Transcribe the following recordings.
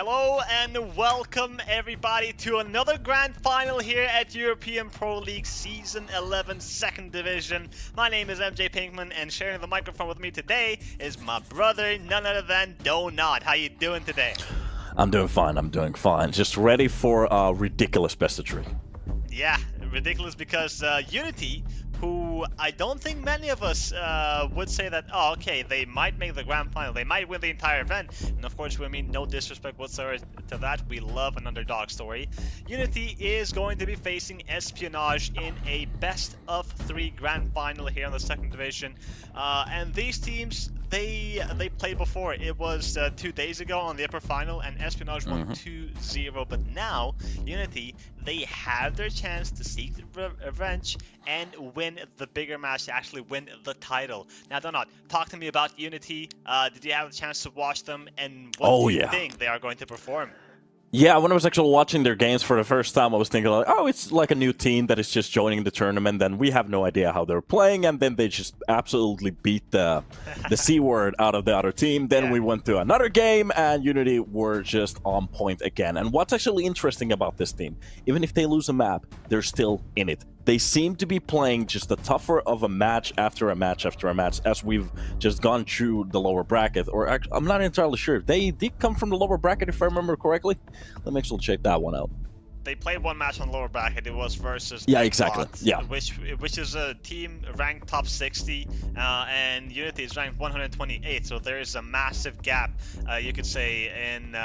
Hello and welcome everybody to another grand final here at European Pro League Season 11 Second Division. My name is MJ Pinkman and sharing the microphone with me today is my brother, none other than Donut. How you doing today? I'm doing fine. Just ready for a ridiculous best of 3. Yeah, ridiculous because UNiTY, who I don't think many of us would say that, oh, okay, they might make the grand final, they might win the entire event, and of course we mean no disrespect whatsoever to that, we love an underdog story. UNiTY is going to be facing Espionage in a best of 3 grand final here in the second division, and these teams, they played before. It was 2 days ago on the upper final, and Espionage won 2-0, but now UNiTY, they have their chance to seek revenge and win the bigger match, to actually win the title. Now, Donut, talk to me about UNiTY. Did you have a chance to watch them, and what do you think they are going to perform? Yeah, when I was actually watching their games for the first time, I was thinking like, oh, it's like a new team that is just joining the tournament, and we have no idea how they're playing, and then they just absolutely beat the C word out of the other team. Then we went to another game, and UNiTY were just on point again. And what's actually interesting about this team, even if they lose a map, they're still in it. They seem to be playing just a tougher of a match after a match after a match as we've just gone through the lower bracket. Or actually, I'm not entirely sure. They did come from the lower bracket, if I remember correctly. Let me actually check that one out. They played one match on the lower bracket. It was versus which is a team ranked top 60, and UNiTY is ranked 128. So there is a massive gap, you could say, in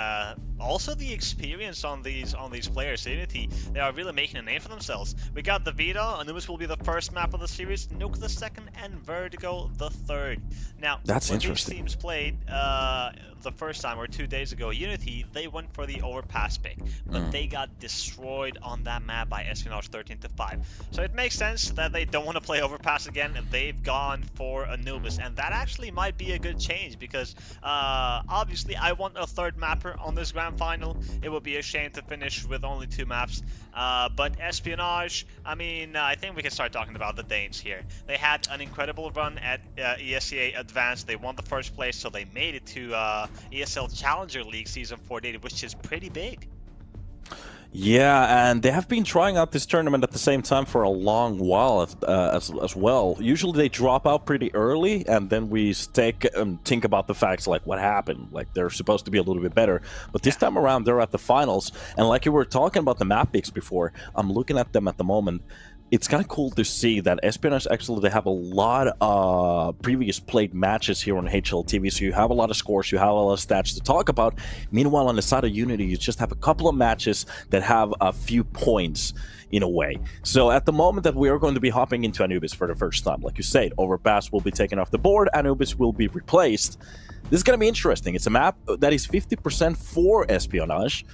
also the experience on these players. UNiTY, they are really making a name for themselves. We got the veto. Anubis will be the first map of the series, Nuke the second, and Vertigo the third. Now, that's when interesting. These teams played the first time, or 2 days ago, UNiTY, they went for the overpass pick, but they got destroyed on that map by Espionage 13-5. So it makes sense that they don't want to play overpass again, and they've gone for Anubis, and that actually might be a good change, because obviously I want a third mapper on this grand final. It would be a shame to finish with only 2 maps, but Espionage, I mean, I think we can start talking about the Danes here. They had an incredible run at ESEA Advanced. They won the first place, so they made it to ESL Challenger League Season 48, which is pretty big. Yeah, and they have been trying out this tournament at the same time for a long while as well. Usually they drop out pretty early, and then we think about the facts, like what happened. Like they're supposed to be a little bit better. But this time around, they're at the finals. And like you were talking about the map picks before, I'm looking at them at the moment. It's kind of cool to see that Espionage, actually, they have a lot of previous played matches here on HLTV, so you have a lot of scores, you have a lot of stats to talk about. Meanwhile, on the side of UNiTY, you just have a couple of matches that have a few points, in a way. So at the moment that we are going to be hopping into Anubis for the first time, like you said, Overpass will be taken off the board, Anubis will be replaced. This is going to be interesting. It's a map that is 50% for Espionage.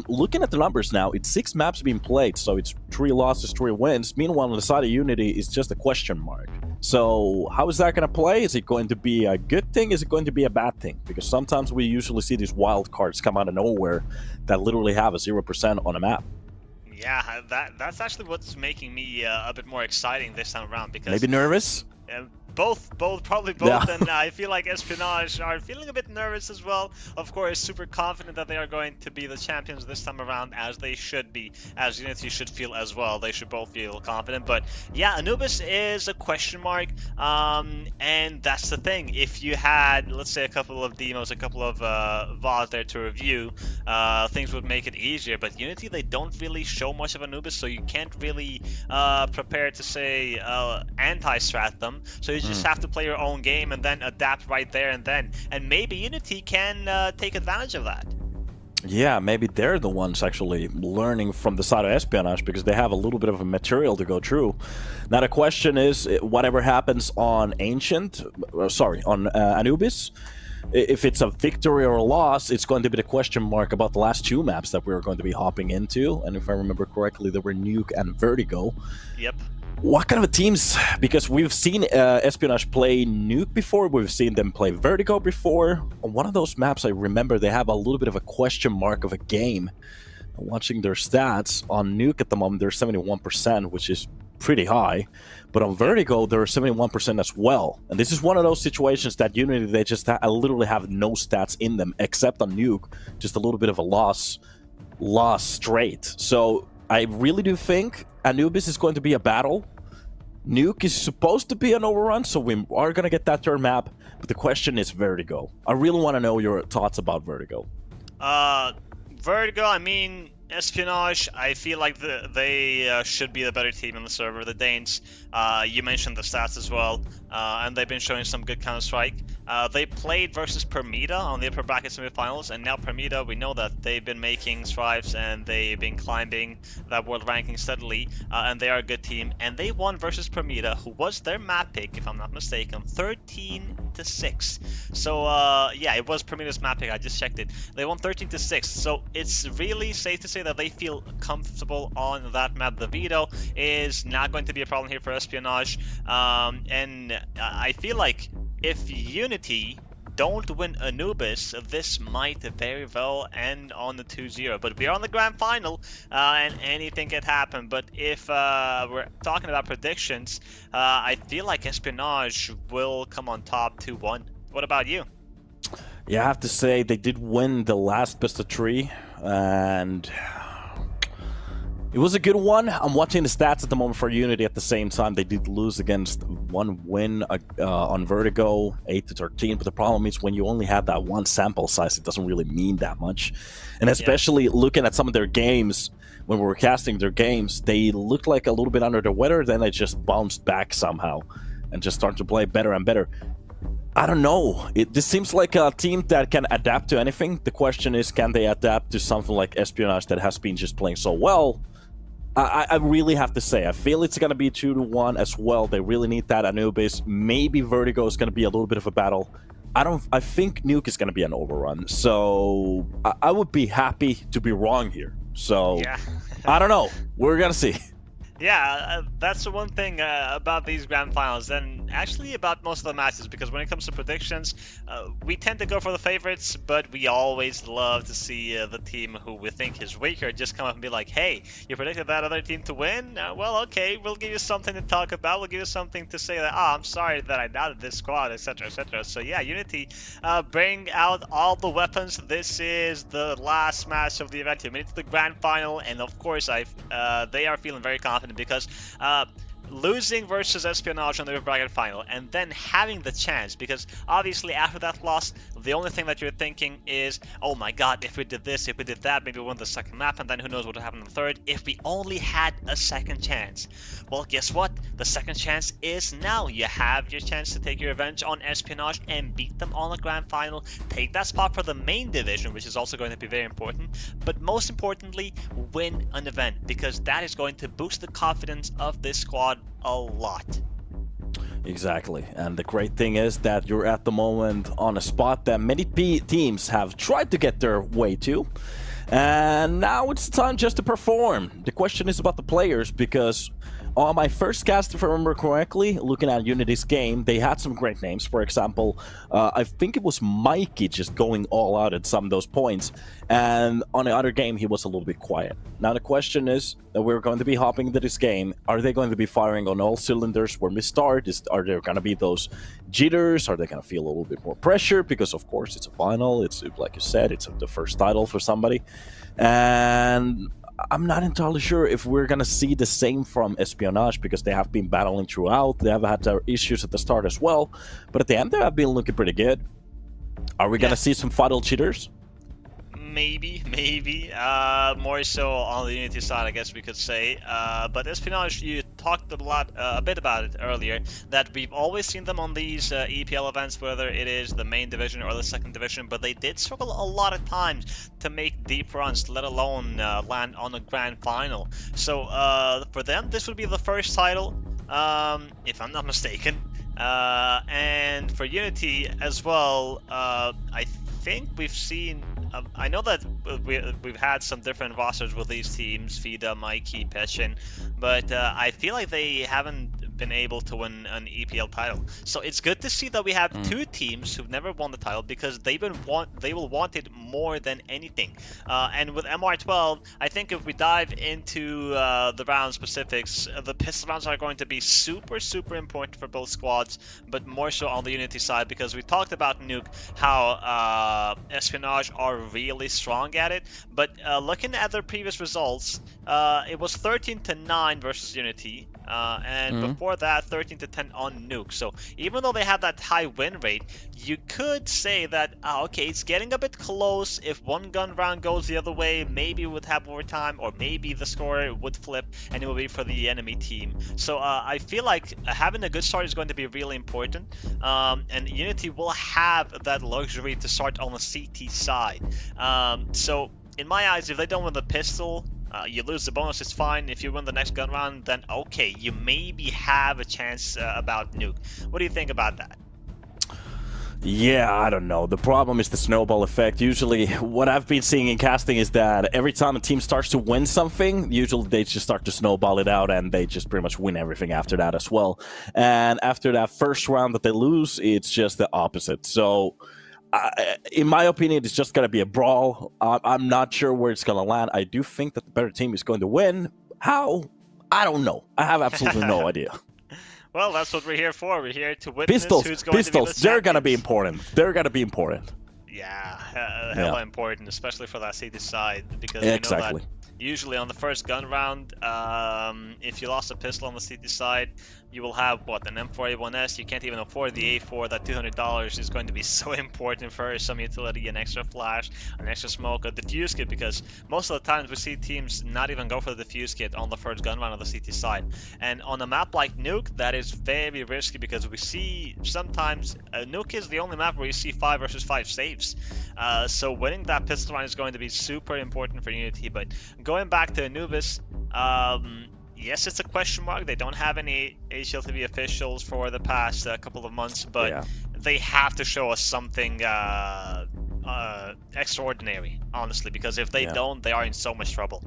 Looking at the numbers now, it's 6 maps being played, so it's 3 losses, 3 wins. Meanwhile, on the side of UNiTY, it's just a question mark. So how is that going to play? Is it going to be a good thing? Is it going to be a bad thing? Because sometimes we usually see these wild cards come out of nowhere that literally have a 0% on a map. Yeah, that's actually what's making me a bit more exciting this time around, because maybe nervous. Probably both, and I feel like Espionage are feeling a bit nervous as well. Of course, super confident that they are going to be the champions this time around, as they should be, as UNiTY should feel as well. They should both feel confident, but yeah, Anubis is a question mark, and that's the thing. If you had, let's say, a couple of demos, a couple of VODs there to review, things would make it easier, but UNiTY, they don't really show much of Anubis, so you can't really prepare to say anti-strat them, so you just have to play your own game and then adapt right there and then. And maybe UNiTY can take advantage of that. Yeah, maybe they're the ones actually learning from the side of Espionage, because they have a little bit of a material to go through. Now the question is, whatever happens on Anubis, if it's a victory or a loss, it's going to be the question mark about the last 2 maps that we're going to be hopping into. And if I remember correctly, there were Nuke and Vertigo. Yep. What kind of teams? Because we've seen Espionage play Nuke before, we've seen them play Vertigo before. On one of those maps, I remember they have a little bit of a question mark of a game. Watching their stats, on Nuke at the moment, they're 71%, which is pretty high, but on Vertigo they're 71% as well. And this is one of those situations that UNiTY, they just literally have no stats in them except on Nuke, just a little bit of a loss straight. So I really do think Anubis is going to be a battle. Nuke is supposed to be an overrun, so we are going to get that turn map, but the question is Vertigo. I really want to know your thoughts about Vertigo. Vertigo, I mean, Espionage, I feel like they should be the better team in the server. The Danes, you mentioned the stats as well, and they've been showing some good Counter-Strike. They played versus Permita on the upper bracket semifinals, and now Permita, we know that they've been making strides and they've been climbing that world ranking steadily, and they are a good team. And they won versus Permita, who was their map pick, if I'm not mistaken, 13-6. So yeah, it was Permita's map pick. I just checked it. They won 13-6. So it's really safe to say that they feel comfortable on that map. The veto is not going to be a problem here for Espionage, and I feel like if UNiTY don't win Anubis, this might very well end on the 2-0. But we are on the grand final, and anything can happen. But if we're talking about predictions, I feel like Espionage will come on top 2-1. What about you? Yeah, I have to say they did win the last best of 3, and it was a good one. I'm watching the stats at the moment for UNiTY at the same time. They did lose against one win on Vertigo, 8-13, but the problem is when you only have that one sample size, it doesn't really mean that much. And especially looking at some of their games, when we were casting their games, they looked like a little bit under the weather, then they just bounced back somehow and just started to play better and better. I don't know. This seems like a team that can adapt to anything. The question is, can they adapt to something like Espionage that has been just playing so well? I really have to say, I feel it's going to be 2-1 as well. They really need that Anubis. Maybe Vertigo is going to be a little bit of a battle. I think Nuke is going to be an overrun. So I would be happy to be wrong here. So Yeah. I don't know. We're going to see. Yeah, that's the one thing about these grand finals, and actually about most of the matches, because when it comes to predictions, we tend to go for the favorites, but we always love to see the team who we think is weaker just come up and be like, hey, you predicted that other team to win? Well, okay, we'll give you something to talk about, we'll give you something to say that, I'm sorry that I doubted this squad, etc, etc. So yeah, UNiTY, bring out all the weapons. This is the last match of the event. We made it to the grand final, and of course, they are feeling very confident, because losing versus Espionage on the bracket final and then having the chance, because obviously after that loss, the only thing that you're thinking is, oh my god, if we did this, if we did that, maybe we won the second map, and then who knows what would happen in the third if we only had a second chance. Well, guess what? The second chance is now. You have your chance to take your revenge on Espionage and beat them on the grand final, take that spot for the main division, which is also going to be very important, but most importantly, win an event, because that is going to boost the confidence of this squad a lot. Exactly, and the great thing is that you're at the moment on a spot that many teams have tried to get their way to, and now it's time just to perform. The question is about the players, because on my first cast, if I remember correctly, looking at UNiTY's game, they had some great names. For example, I think it was Mikey just going all out at some of those points, and on the other game, he was a little bit quiet. Now the question is that we're going to be hopping into this game. Are they going to be firing on all cylinders when we start? Are there going to be those jitters? Are they going to feel a little bit more pressure? Because of course it's a final. It's like you said, it's the first title for somebody, and I'm not entirely sure if we're going to see the same from Espionage, because they have been battling throughout. They have had their issues at the start as well, but at the end they have been looking pretty good. Are we going to see some final cheaters? Maybe, more so on the UNiTY side, I guess we could say. But Espionage, you talked a bit about it earlier, that we've always seen them on these EPL events, whether it is the main division or the second division, but they did struggle a lot of times to make deep runs, let alone land on a grand final. So for them, this would be the first title, if I'm not mistaken. And for UNiTY as well, I think we've seen, I know that we've had some different rosters with these teams, Fida, Mikey, Peshin, but I feel like they haven't been able to win an EPL title. So it's good to see that we have two teams who've never won the title, because they will want it more than anything. And with MR12, I think if we dive into the round specifics, the pistol rounds are going to be super important for both squads, but more so on the UNiTY side, because we talked about Nuke, how Espionage are really strong at it. But looking at their previous results, it was 13-9 versus UNiTY, and before that 13-10 on Nuke. So even though they have that high win rate, you could say that okay, it's getting a bit close. If one gun round goes the other way, maybe we would have overtime, or maybe the score would flip and it will be for the enemy team. So I feel like having a good start is going to be really important, and UNiTY will have that luxury to start on the CT side. So in my eyes, if they don't win the pistol, you lose the bonus, it's fine. If you win the next gun round, then okay, you maybe have a chance about Nuke. What do you think about that? Yeah, I don't know. The problem is the snowball effect. Usually, what I've been seeing in casting is that every time a team starts to win something, usually they just start to snowball it out, and they just pretty much win everything after that as well. And after that first round that they lose, it's just the opposite. So, in my opinion, it's just going to be a brawl. I'm not sure where it's going to land. I do think that the better team is going to win. How? I don't know. I have absolutely no idea. Well, that's what we're here for. We're here to witness Pistols, who's going to be the they're going to be champions. important. They're going to be important. Yeah, hella important, especially for that CT side, because exactly. We know that usually on the first gun round, if you lost a pistol on the CT side, you will have, what, an M4A1S. You can't even afford the A4. That $200 is going to be so important for some utility, an extra flash, an extra smoke, a diffuse kit, because most of the times we see teams not even go for the diffuse kit on the first gun round on the CT side. And on a map like Nuke, that is very risky, because we see sometimes Nuke is the only map where you see 5 versus 5 saves. So winning that pistol round is going to be super important for UNiTY. But going back to Anubis, yes, it's a question mark. They don't have any HLTV officials for the past couple of months, but they have to show us something extraordinary, honestly, because if they don't, they are in so much trouble.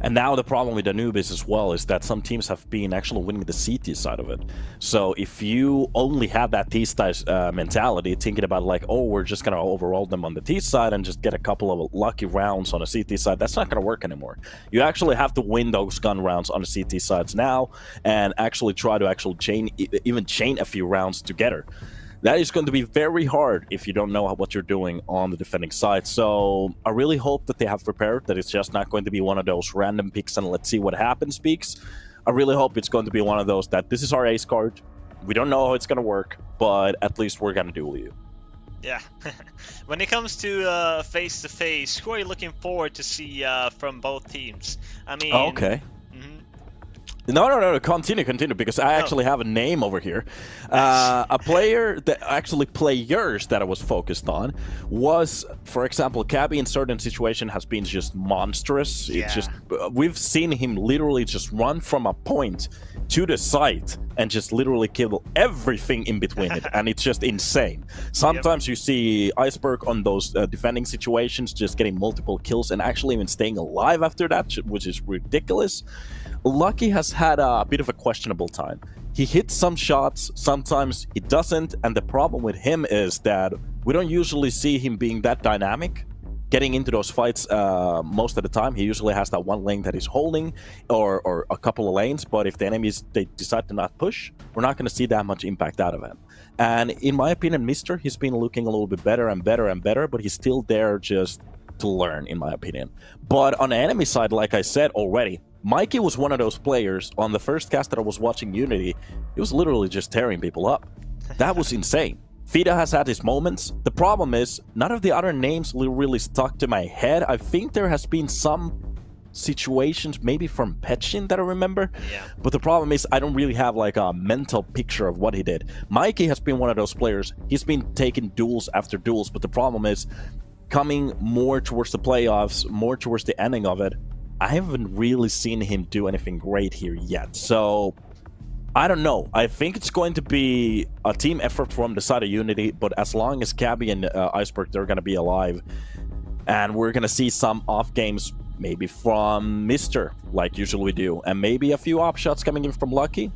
And now the problem with Anubis as well is that some teams have been actually winning the CT side of it. So if you only have that T-side mentality, thinking about like, oh, we're just going to overall them on the T side and just get a couple of lucky rounds on the CT side, that's not going to work anymore. You actually have to win those gun rounds on the CT sides now and actually try to even chain a few rounds together. That is going to be very hard if you don't know what you're doing on the defending side. So I really hope that they have prepared, that it's just not going to be one of those random picks and let's see what happens peaks. I really hope it's going to be one of those that this is our ace card. We don't know how it's going to work, but at least we're going to duel you. Yeah. When it comes to face-to-face, who are you looking forward to see from both teams? I mean... Okay. No, continue, because I actually have a name over here. A player that actually players that I was focused on was, for example, Cabby in certain situation has been just monstrous. Yeah. It's just, we've seen him literally just run from a point to the site and just literally kill everything in between it, and it's just insane. Sometimes you see Iceberg on those defending situations just getting multiple kills and actually even staying alive after that, which is ridiculous. Lucky has had a bit of a questionable time. He hits some shots, sometimes he doesn't, and the problem with him is that we don't usually see him being that dynamic, getting into those fights most of the time. He usually has that one lane that he's holding, or a couple of lanes, but if the enemies, they decide to not push, we're not going to see that much impact out of him. And in my opinion, Mr., he's been looking a little bit better and better and better, but he's still there just to learn, in my opinion. But on the enemy side, like I said already, Mikey was one of those players on the first cast that I was watching UNiTY. He was literally just tearing people up. That was insane. Fida has had his moments. The problem is, none of the other names really stuck to my head. I think there has been some situations, maybe from Petchin, that I remember. Yeah. But the problem is, I don't really have like a mental picture of what he did. Mikey has been one of those players. He's been taking duels after duels, but the problem is, coming more towards the playoffs, more towards the ending of it, I haven't really seen him do anything great here yet. So, I don't know. I think it's going to be a team effort from the side of UNiTY, but as long as Cabby and Iceberg, they're going to be alive, and we're going to see some off games, maybe from Mr., like usually we do, and maybe a few op shots coming in from Lucky,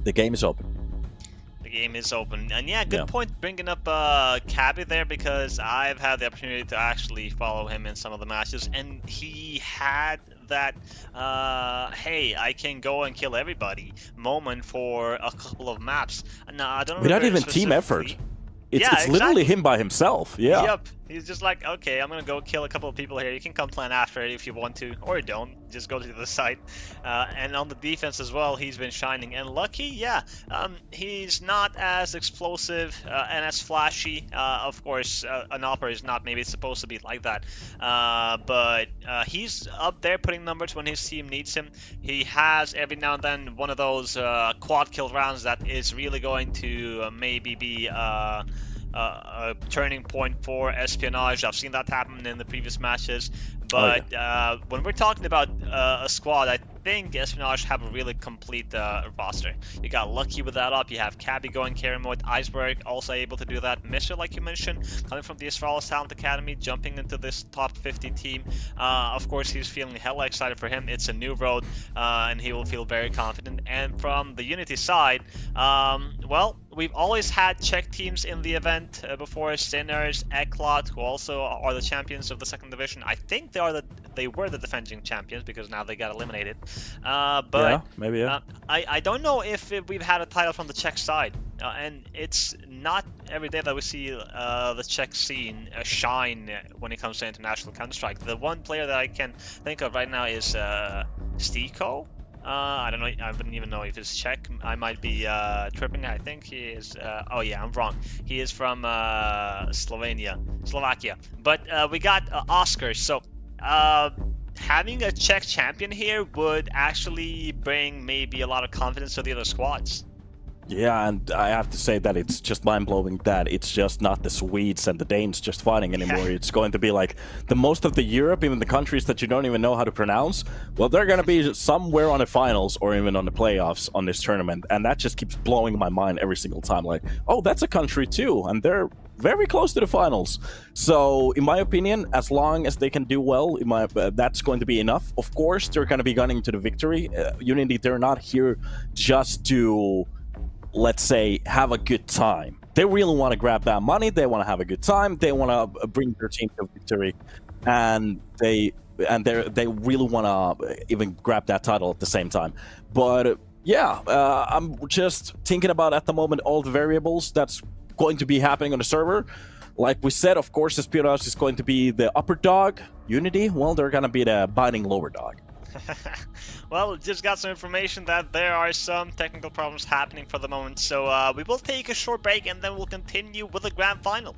The game is open. The game is open. And yeah, good Yeah. point bringing up Cabby there, because I've had the opportunity to actually follow him in some of the matches, and he had that hey, I can go and kill everybody moment for a couple of maps. Now, I don't Without remember even team effort. specifically. It's literally him by himself. Yeah. Yep. He's just like, okay, I'm gonna go kill a couple of people here. You can come plan after it if you want to, or don't. Just go to the other side. And on the defense as well, he's been shining. And Lucky, yeah, he's not as explosive and as flashy. Of course, an opera is not maybe supposed to be like that. But he's up there putting numbers when his team needs him. He has every now and then one of those quad kill rounds that is really going to maybe be a turning point for Espionage. I've seen that happen in the previous matches. But when we're talking about a squad, I think Espionage have a really complete roster. You got Lucky with that up, you have Cabby going carry mode, Iceberg also able to do that, Mr. like you mentioned, coming from the Astralis Talent Academy, jumping into this top 50 team. Of course, he's feeling hella excited for him. It's a new road, and he will feel very confident. And from the UNiTY side, well, we've always had Czech teams in the event before, Sinners, Eklot, who also are the champions of the second division. I think they were the defending champions because now they got eliminated. But yeah, maybe, yeah. I don't know if we've had a title from the Czech side, and it's not every day that we see the Czech scene shine when it comes to international Counter-Strike. The one player that I can think of right now is Stiko. I don't know. I wouldn't even know if it's Czech. I might be tripping. I think he is. Oh yeah, I'm wrong. He is from Slovakia. But we got Oscar. So having a Czech champion here would actually bring maybe a lot of confidence to the other squads. Yeah, and I have to say that it's just mind-blowing that it's just not the Swedes and the Danes just fighting anymore. It's going to be like the most of the Europe, even the countries that you don't even know how to pronounce, well, they're going to be somewhere on the finals or even on the playoffs on this tournament, and that just keeps blowing my mind every single time. Like, oh, that's a country too, and they're very close to the finals. So, in my opinion, as long as they can do well, that's going to be enough. Of course, they're going to be gunning to the victory. UNiTY, they're not here just to, let's say, have a good time. They really want to grab that money. They want to have a good time. They want to bring their team to victory, and they really want to even grab that title at the same time. But yeah, I'm just thinking about at the moment all the variables that's going to be happening on the server. Like we said, of course, Espionage is going to be the upper dog. UNiTY, well, they're gonna be the biting lower dog. Well, just got some information that there are some technical problems happening for the moment, so we will take a short break and then we'll continue with the grand final.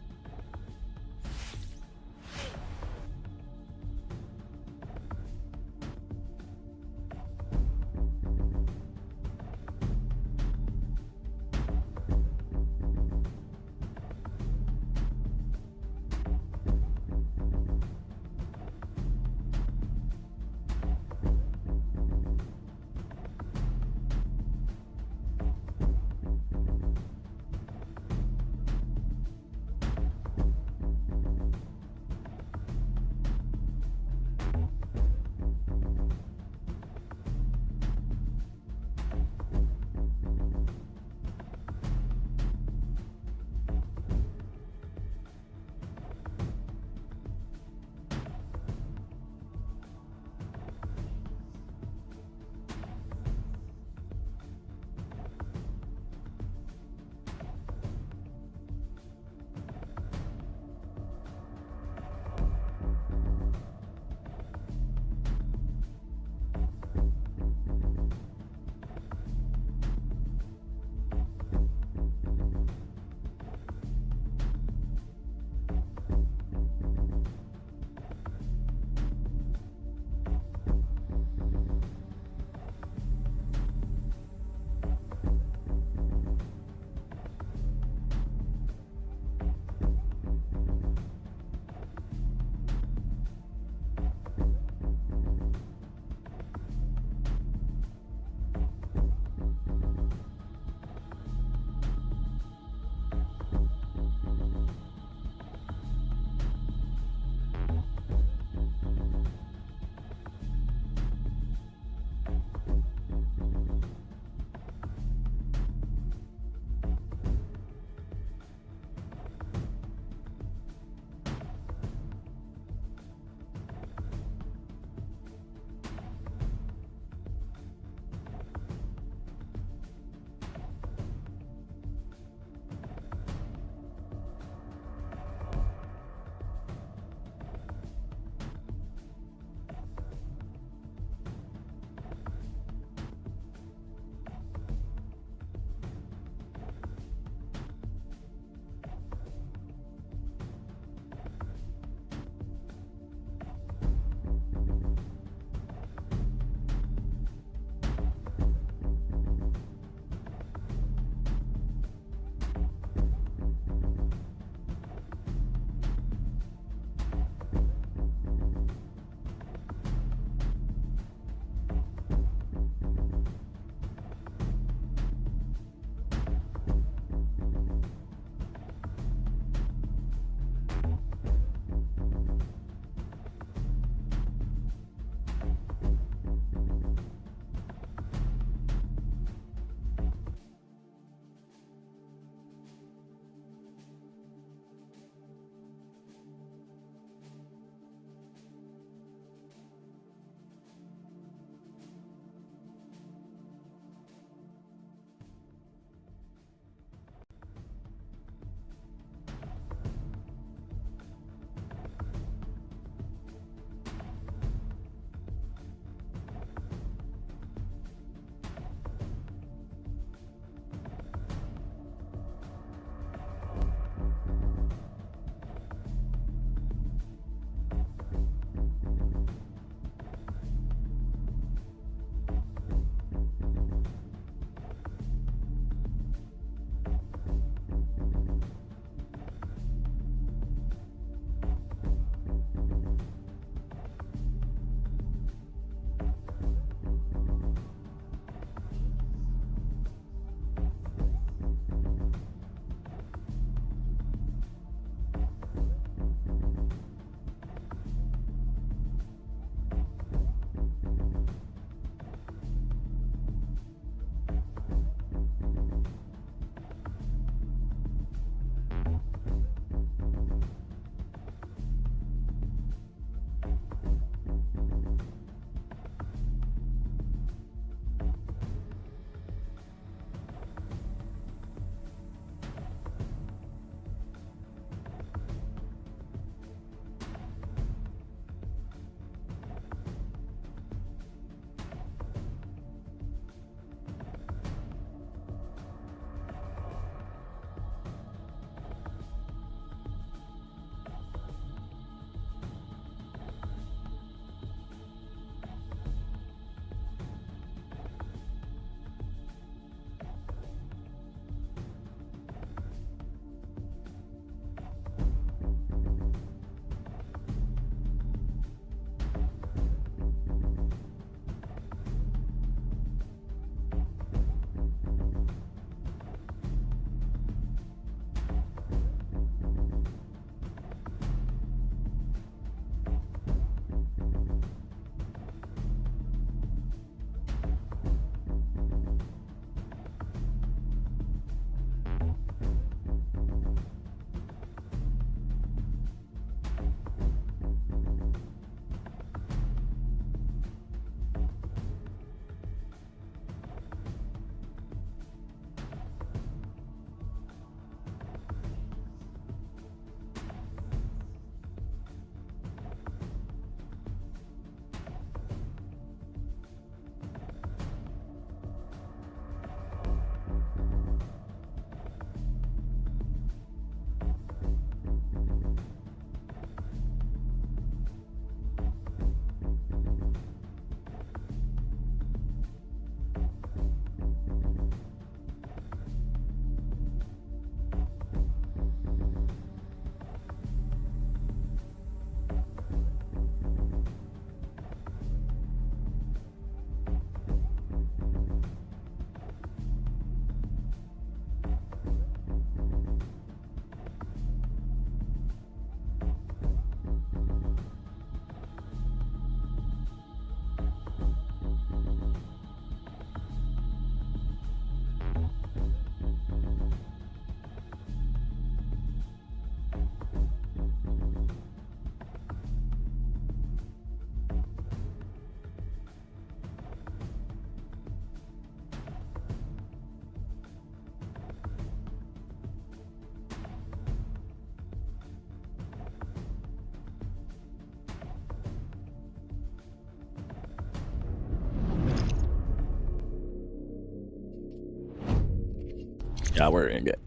Yeah, we're in it.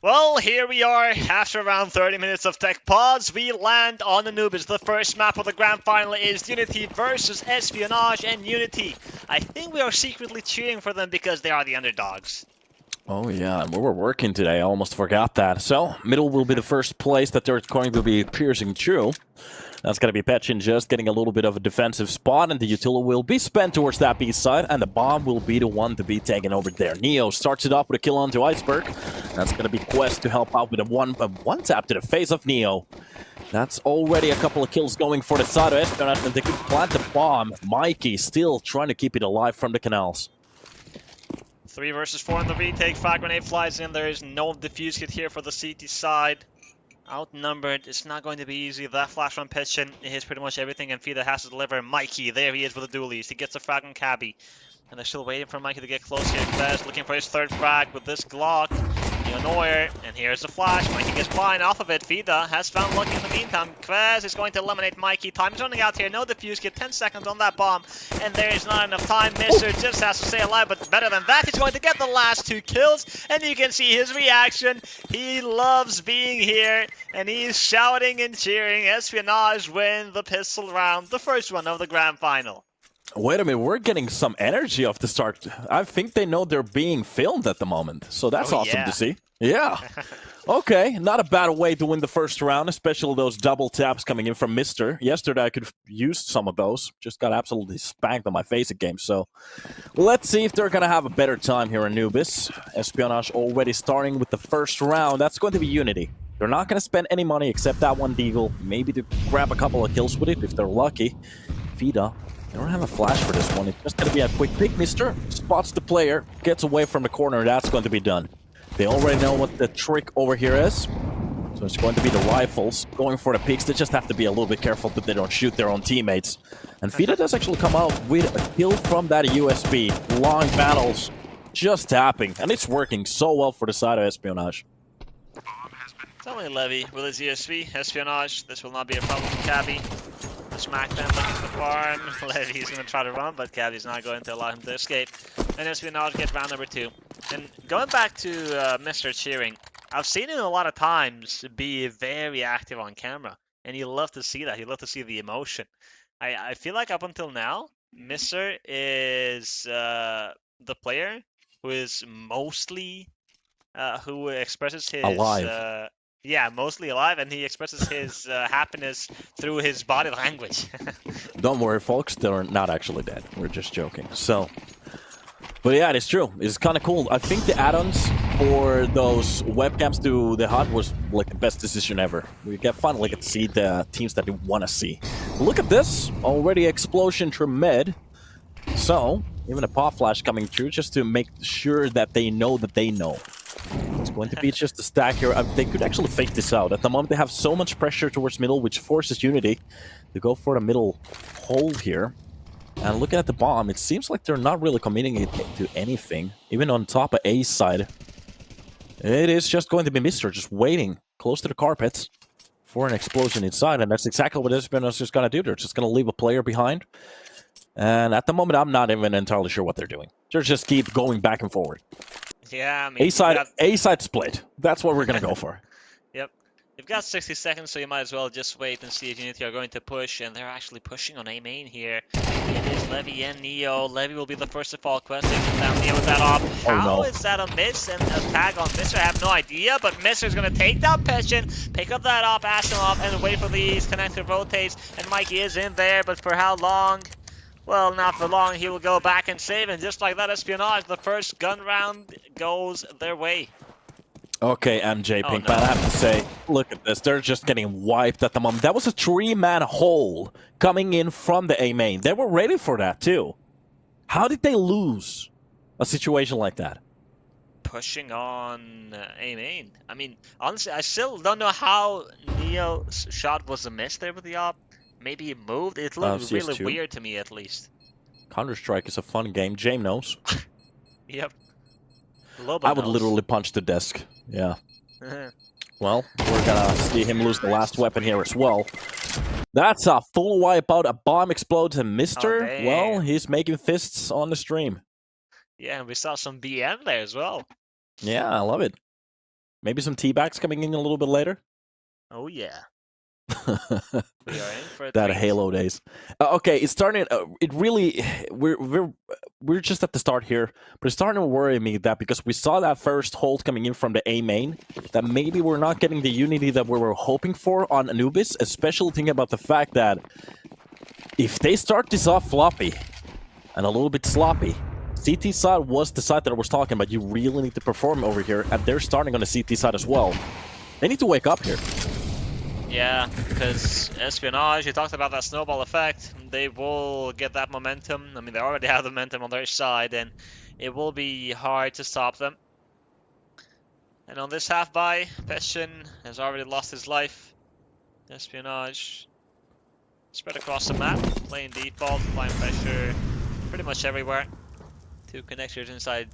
Well, here we are. After around 30 minutes of tech pause, we land on Anubis. The first map of the grand final is UNiTY versus Espionage, and UNiTY, I think we are secretly cheering for them because they are the underdogs. Oh yeah, and we were working today. I almost forgot that. So, middle will be the first place that they're going to be piercing through. That's going to be Petchin just getting a little bit of a defensive spot, and the utility will be spent towards that B side, and the bomb will be the one to be taken over there. Neo starts it off with a kill onto Iceberg. That's going to be Quest to help out with a one tap to the face of Neo. That's already a couple of kills going for the side of Espionage, and they could plant the bomb. Mikey still trying to keep it alive from the canals. 3 versus 4 in the retake. Frag grenade flies in. There is no defuse kit here for the CT side. Outnumbered. It's not going to be easy. That flash from Petchin hits pretty much everything, and Fida has to deliver. Mikey, there he is with the dualies. He gets a frag on Cabby. And they're still waiting for Mikey to get close here. Kvez looking for his third frag with this Glock. Neonoir, and here's the flash. Mikey gets blind off of it. Fida has found Lucky in the meantime. Kvez is going to eliminate Mikey. Time is running out here. No defuse kit. 10 seconds on that bomb. And there is not enough time. Mister just has to stay alive, but better than that, he's going to get the last 2 kills. And you can see his reaction. He loves being here, and he's shouting and cheering. Espionage win the pistol round, the first one of the grand final. Wait a minute, we're getting some energy off the start. I think they know they're being filmed at the moment, so that's awesome to see. Yeah. Okay, not a bad way to win the first round, especially those double taps coming in from Mister. Yesterday I could have used some of those, just got absolutely spanked on my face at game, so let's see if they're going to have a better time here in Anubis. Espionage already starting with the first round. That's going to be UNiTY. They're not going to spend any money except that one deagle, maybe to grab a couple of kills with it if they're lucky. Fida. They don't have a flash for this one. It's just going to be a quick pick. Mister spots the player, gets away from the corner. That's going to be done. They already know what the trick over here is. So it's going to be the rifles going for the picks. They just have to be a little bit careful that they don't shoot their own teammates. And Fida does actually come out with a kill from that USB. Long battles, just tapping. And it's working so well for the side of Espionage. It's only Levy with his USB. Espionage, this will not be a problem for Cabby. Smack them looking for the farm. Levy's going to try to run, but Cabby's not going to allow him to escape. And Espionage gets round number 2. And going back to Mr. Cheering, I've seen him a lot of times be very active on camera. And you love to see that. You love to see the emotion. I feel like up until now, Mr. is the player who is mostly, who expresses his... alive. Yeah, mostly alive, and he expresses his happiness through his body language. Don't worry, folks, they're not actually dead. We're just joking. So, but yeah, it's true. It's kind of cool. I think the add-ons for those webcams to the HUD was like the best decision ever. We finally get to see the teams that we want to see. Look at this. Already explosion through mid. So, even a pop flash coming through just to make sure that they know that they know. It's going to be just a stack here. They could actually fake this out. At the moment, they have so much pressure towards middle, which forces UNiTY to go for the middle hole here. And looking at the bomb, it seems like they're not really committing it to anything. Even on top of A side, it is just going to be Mister just waiting close to the carpets for an explosion inside. And that's exactly what Espionage is going to do. They're just going to leave a player behind. And at the moment, I'm not even entirely sure what they're doing. They're just keep going back and forward. Yeah, I mean... A-side split. That's what we're going to go for. Yep. You've got 60 seconds, so you might as well just wait and see if UNiTY are going to push, and they're actually pushing on A main here. It is Levy and Neo. Levy will be the first to fall. Quest takes him down. Neo with that off. How is that a miss and a tag on Mister? I have no idea, but Mister's going to take down Petchin, pick up that op, ask him off, and wait for these connector rotates, and Mikey is in there, but for how long? Well, not for long. He will go back and save, and just like that, Espionage, the first gun round goes their way. Okay, MJ Pinkman, I have to say, look at this. They're just getting wiped at the moment. That was a 3-man hole coming in from the A main. They were ready for that, too. How did they lose a situation like that? Pushing on A main. I mean, honestly, I still don't know how Neo's shot was a miss there with the op. Maybe he moved. It looked really weird to me, at least. Counter-Strike is a fun game. James knows. Yep. I would literally punch the desk. Yeah. Well, we're gonna see him lose the last weapon here as well. That's a full wipeout. A bomb explodes and Mister, well, he's making fists on the stream. Yeah, and we saw some BM there as well. Yeah, I love it. Maybe some teabags coming in a little bit later. Oh yeah. We are in for a that treat. Halo days. Okay, it's starting. It really, we're just at the start here, but it's starting to worry me that because we saw that first hold coming in from the A main, that maybe we're not getting the unity that we were hoping for on Anubis. Especially thinking about the fact that if they start this off floppy and a little bit sloppy, CT side was the side that I was talking about. You really need to perform over here, and they're starting on the CT side as well. They need to wake up here. Yeah, because Espionage, you talked about that snowball effect. They will get that momentum. I mean, they already have the momentum on their side, and it will be hard to stop them. And on this half-buy, Peshin has already lost his life. Espionage spread across the map, playing default, applying pressure pretty much everywhere. Two connectors inside,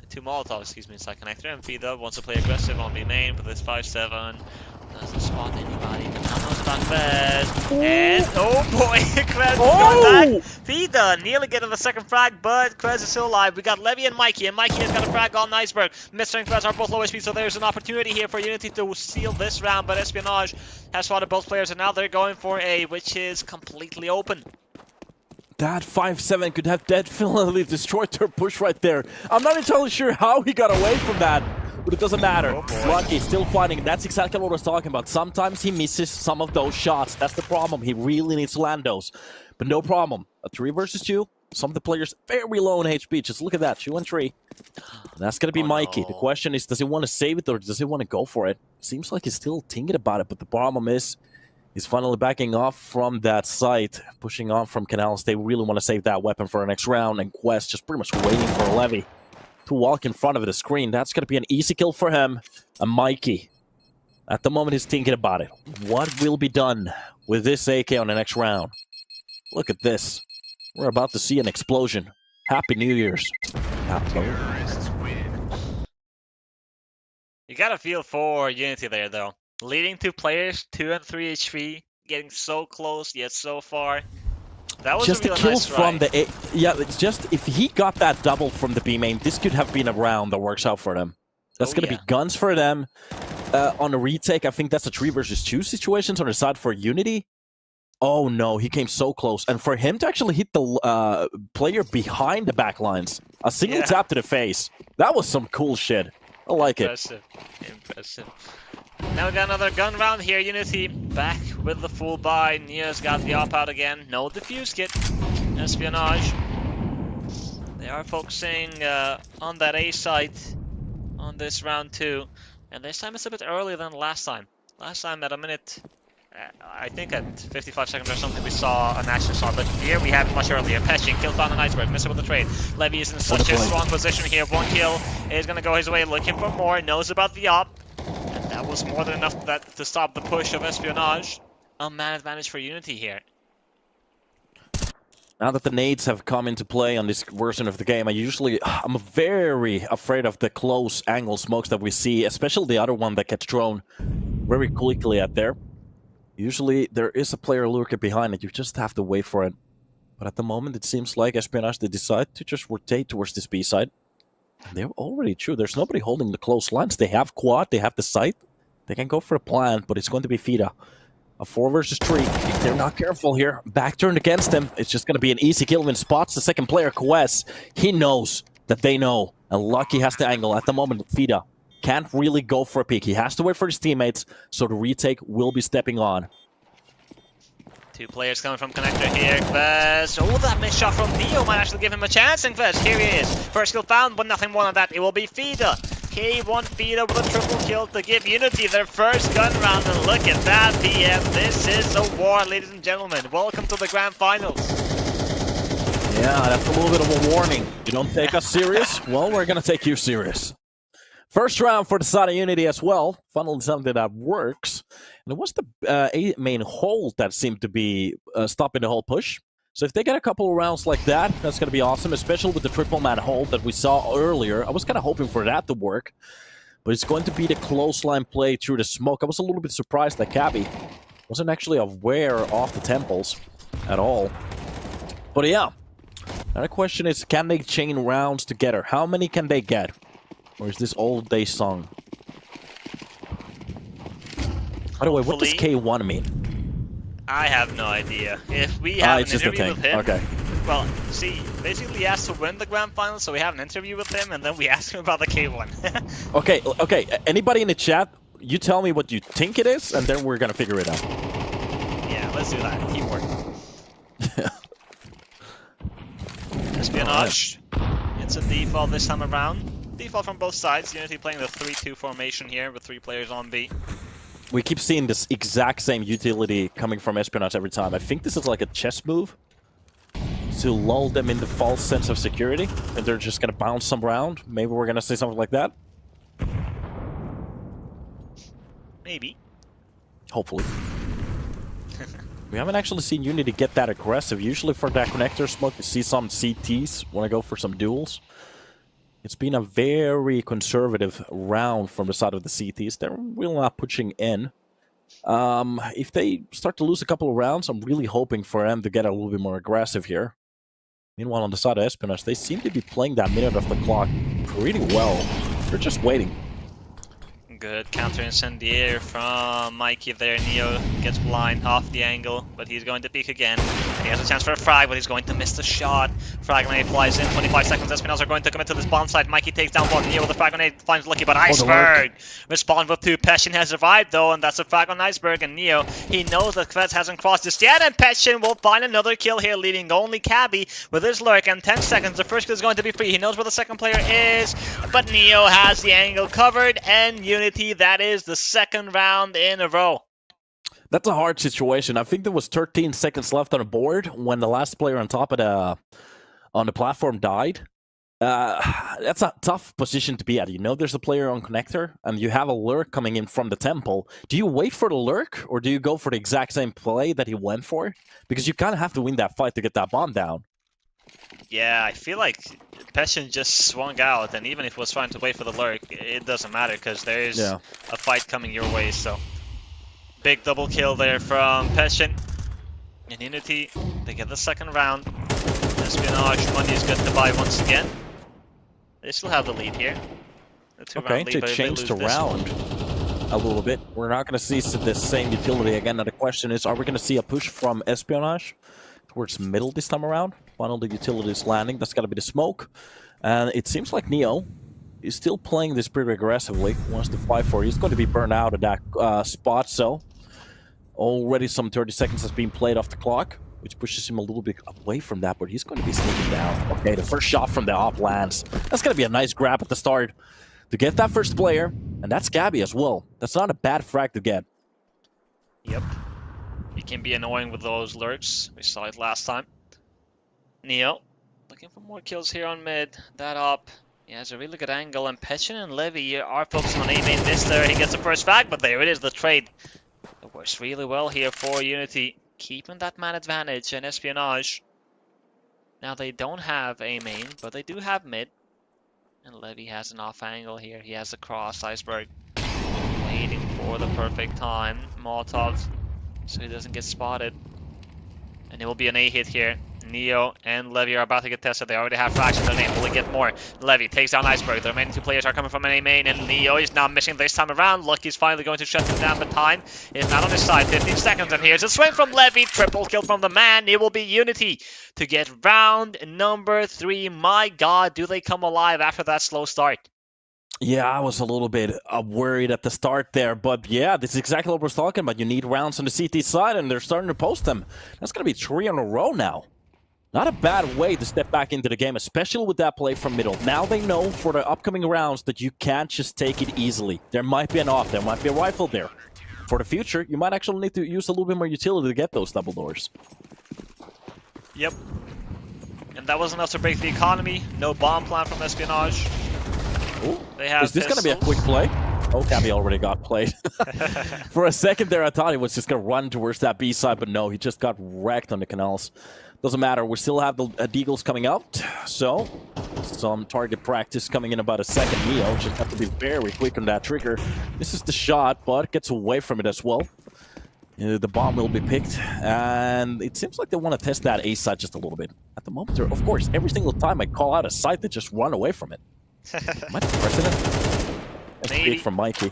two Molotovs, excuse me, inside connector, and Veto wants to play aggressive on B main with his 5-7. Doesn't spot anybody, but now knows about Kvez. And, oh boy, Kvez is going back. Vida nearly getting the second frag, but Kvez is still alive. We got Levy and Mikey has got a frag on Iceberg. Mr. and Kvez are both low HP, so there's an opportunity here for UNiTY to seal this round, but Espionage has spotted both players, and now they're going for A, which is completely open. That 5-7 could have definitely destroyed their push right there. I'm not entirely sure how he got away from that, but it doesn't matter. Oh Lucky, still fighting. That's exactly what I was talking about. Sometimes he misses some of those shots. That's the problem. He really needs to land those. But no problem. A 3 versus 2. Some of the players very low in HP. Just look at that. 2 and 3. That's going to be Mikey. No. The question is, does he want to save it or does he want to go for it? Seems like he's still thinking about it, but the problem is, he's finally backing off from that site, pushing on from Canals. They really want to save that weapon for the next round, and Quest just pretty much waiting for Levy to walk in front of the screen. That's going to be an easy kill for him. And Mikey, at the moment, is thinking about it. What will be done with this AK on the next round? Look at this. We're about to see an explosion. Happy New Year's. Terrorists win. You got a feel for UNiTY there, though. Leading 2 players, 2 and 3 HP, getting so close yet so far. That was just a really kill nice from try. the A. Yeah, it's just if he got that double from the B main, this could have been a round that works out for them. That's going to be guns for them. On a retake, I think that's a 3 versus 2 situations on the side for UNiTY. Oh no, he came so close. And for him to actually hit the player behind the back lines, a single tap to the face, that was some cool shit. I like Impressive. Now we got another gun round here. UNiTY back with the full buy. Nia's got the op out again. No defuse kit. Espionage. They are focusing on that A site on this round too. And this time it's a bit earlier than last time. Last time at a minute, I think at 55 seconds or something, we saw an action shot. But here we have it much earlier. Peshin kills down an Iceberg. Misses with the trade. Levy is in such a strong position here. 1 kill is going to go his way. Looking for more. Knows about the op. That was more than enough to stop the push of Espionage. A man advantage for UNiTY here. Now that the nades have come into play on this version of the game, I'm very afraid of the close angle smokes that we see, especially the other one that gets thrown very quickly at there. Usually there is a player lurking behind it, you just have to wait for it. But at the moment it seems like Espionage, they decide to just rotate towards this B side. They're already true. There's nobody holding the close lines. They have quad, they have the site. They can go for a plant, but it's going to be Fida. A 4 versus 3. If they're not careful here, back turned against him. It's just going to be an easy kill when spots the second player, Quest. He knows that they know. And Lucky has the angle. At the moment, Fida can't really go for a peek. He has to wait for his teammates, so the retake will be stepping on. 2 players coming from connector here. Kvez. Oh, that missed shot from Theo might actually give him a chance. And Kvez, here he is. First kill found, but nothing more than that. It will be Fida. K1 Fida with a triple kill to give UNiTY their first gun round. And look at that, PM. This is a war, ladies and gentlemen. Welcome to the grand finals. Yeah, that's a little bit of a warning. You don't take us serious? Well, we're going to take you serious. First round for the side of UNiTY as well. Finally something that works. And it was the A main hold that seemed to be stopping the whole push. So if they get a couple of rounds like that, that's going to be awesome, especially with the triple man hold that we saw earlier. I was kind of hoping for that to work. But it's going to be the close line play through the smoke. I was a little bit surprised that Cabby wasn't actually aware of the temples at all. But yeah, Now the question is, can they chain rounds together? How many can they get? Or is this all day song? By the way, what does K1 mean? I have no idea. If we have an interview with him, okay. Well, see, basically he has to win the grand final, so we have an interview with him, and then we ask him about the K1. Okay. Anybody in the chat, you tell me what you think it is, and then we're gonna figure it out. Yeah, let's do that. Teamwork. Espionage. It's a default this time around. Default from both sides. UNiTY playing the 3-2 formation here with 3 players on B. We keep seeing this exact same utility coming from Espionage every time. I think this is like a chess move to lull them in the false sense of security, and they're just gonna bounce some round. Maybe we're gonna say something like that. Maybe. Hopefully. We haven't actually seen UNiTY get that aggressive. Usually for that connector smoke, you see some CTs want to go for some duels. It's been a very conservative round from the side of the CTs. They're really not pushing in. If they start to lose a couple of rounds, I'm really hoping for them to get a little bit more aggressive here. Meanwhile, on the side of Espionage, they seem to be playing that minute of the clock pretty well. They're just waiting. Good counter incendiary from Mikey there. Neo gets blind off the angle, but he's going to peek again. He has a chance for a frag, but he's going to miss the shot. Frag grenade flies in. 25 seconds. Espionage are going to commit to this bomb site. Mikey takes down one. Neo with the frag grenade finds Lucky, but Iceberg respawn with 2. Peshin has survived though, and that's a frag on Iceberg. And Neo, he knows that Kvets hasn't crossed just yet, and Peshin will find another kill here, leading only Cabby with his lurk. And 10 seconds. The first kill is going to be free. He knows where the second player is, but Neo has the angle covered, and UNiTY, that is the second round in a row. That's a hard situation. I think there was 13 seconds left on the board when the last player on top of the platform died. That's a tough position to be at. You know there's a player on connector, and you have a lurk coming in from the temple. Do you wait for the lurk, or do you go for the exact same play that he went for? Because you kind of have to win that fight to get that bomb down. Yeah, I feel like Peshin just swung out, and even if he was trying to wait for the lurk, it doesn't matter, because there's a fight coming your way, so... Big double kill there from Peshin. And UNiTY, they get the second round. Espionage money is good to buy once again. They still have the lead here. Okay, to change the round a little bit. We're not going to see the same utility again. Now the question is, are we going to see a push from Espionage towards middle this time around? While the utility is landing, that's got to be the smoke. And it seems like Neo is still playing this pretty aggressively. Wants to fight for it. He's going to be burned out at that spot, so already some 30 seconds has been played off the clock, which pushes him a little bit away from that, but he's going to be sneaking down. Okay, the first shot from the op lands. That's going to be a nice grab at the start to get that first player, and that's Gabby as well. That's not a bad frag to get. Yep. He can be annoying with those lurks. We saw it last time. Neo, looking for more kills here on mid. That up. He has a really good angle, and Peshin and Levy are focusing on A-main Mister. He gets the first frag, but there it is, the trade. It works really well here for UNiTY, keeping that man advantage and Espionage. Now they don't have A-main, but they do have mid. And Levy has an off angle here. He has a cross, Iceberg waiting for the perfect time. Molotov, so he doesn't get spotted. And it will be an A hit here. Neo and Levy are about to get tested. They already have frags in their name. Will they get more? Levy takes down Iceberg. The remaining 2 players are coming from an A main, and Neo is now missing this time around. Lucky's finally going to shut them down, but time is not on his side. 15 seconds, and here's a swing from Levy. Triple kill from the man. It will be UNiTY to get round number 3. My God, do they come alive after that slow start? Yeah, I was a little bit worried at the start there, but yeah, this is exactly what we're talking about. You need rounds on the CT side, and they're starting to post them. That's going to be 3 in a row now. Not a bad way to step back into the game, especially with that play from middle. Now they know for the upcoming rounds that you can't just take it easily. There might be an off, there might be a rifle there. For the future, you might actually need to use a little bit more utility to get those double doors. Yep. And that was enough to break the economy. No bomb plan from Espionage. Ooh. They have Is this going to be a quick play? Oh, Gabby already got played. For a second there, I thought he was just going to run towards that B side, but no, he just got wrecked on the canals. Doesn't matter, we still have the Deagles coming out, so some target practice coming in about a second. Neo just have to be very quick on that trigger. This is the shot, but gets away from it as well. The bomb will be picked, and it seems like they want to test that A side just a little bit. At the moment, of course, every single time I call out a site, they just run away from it. Am I the president? That's big from Mikey.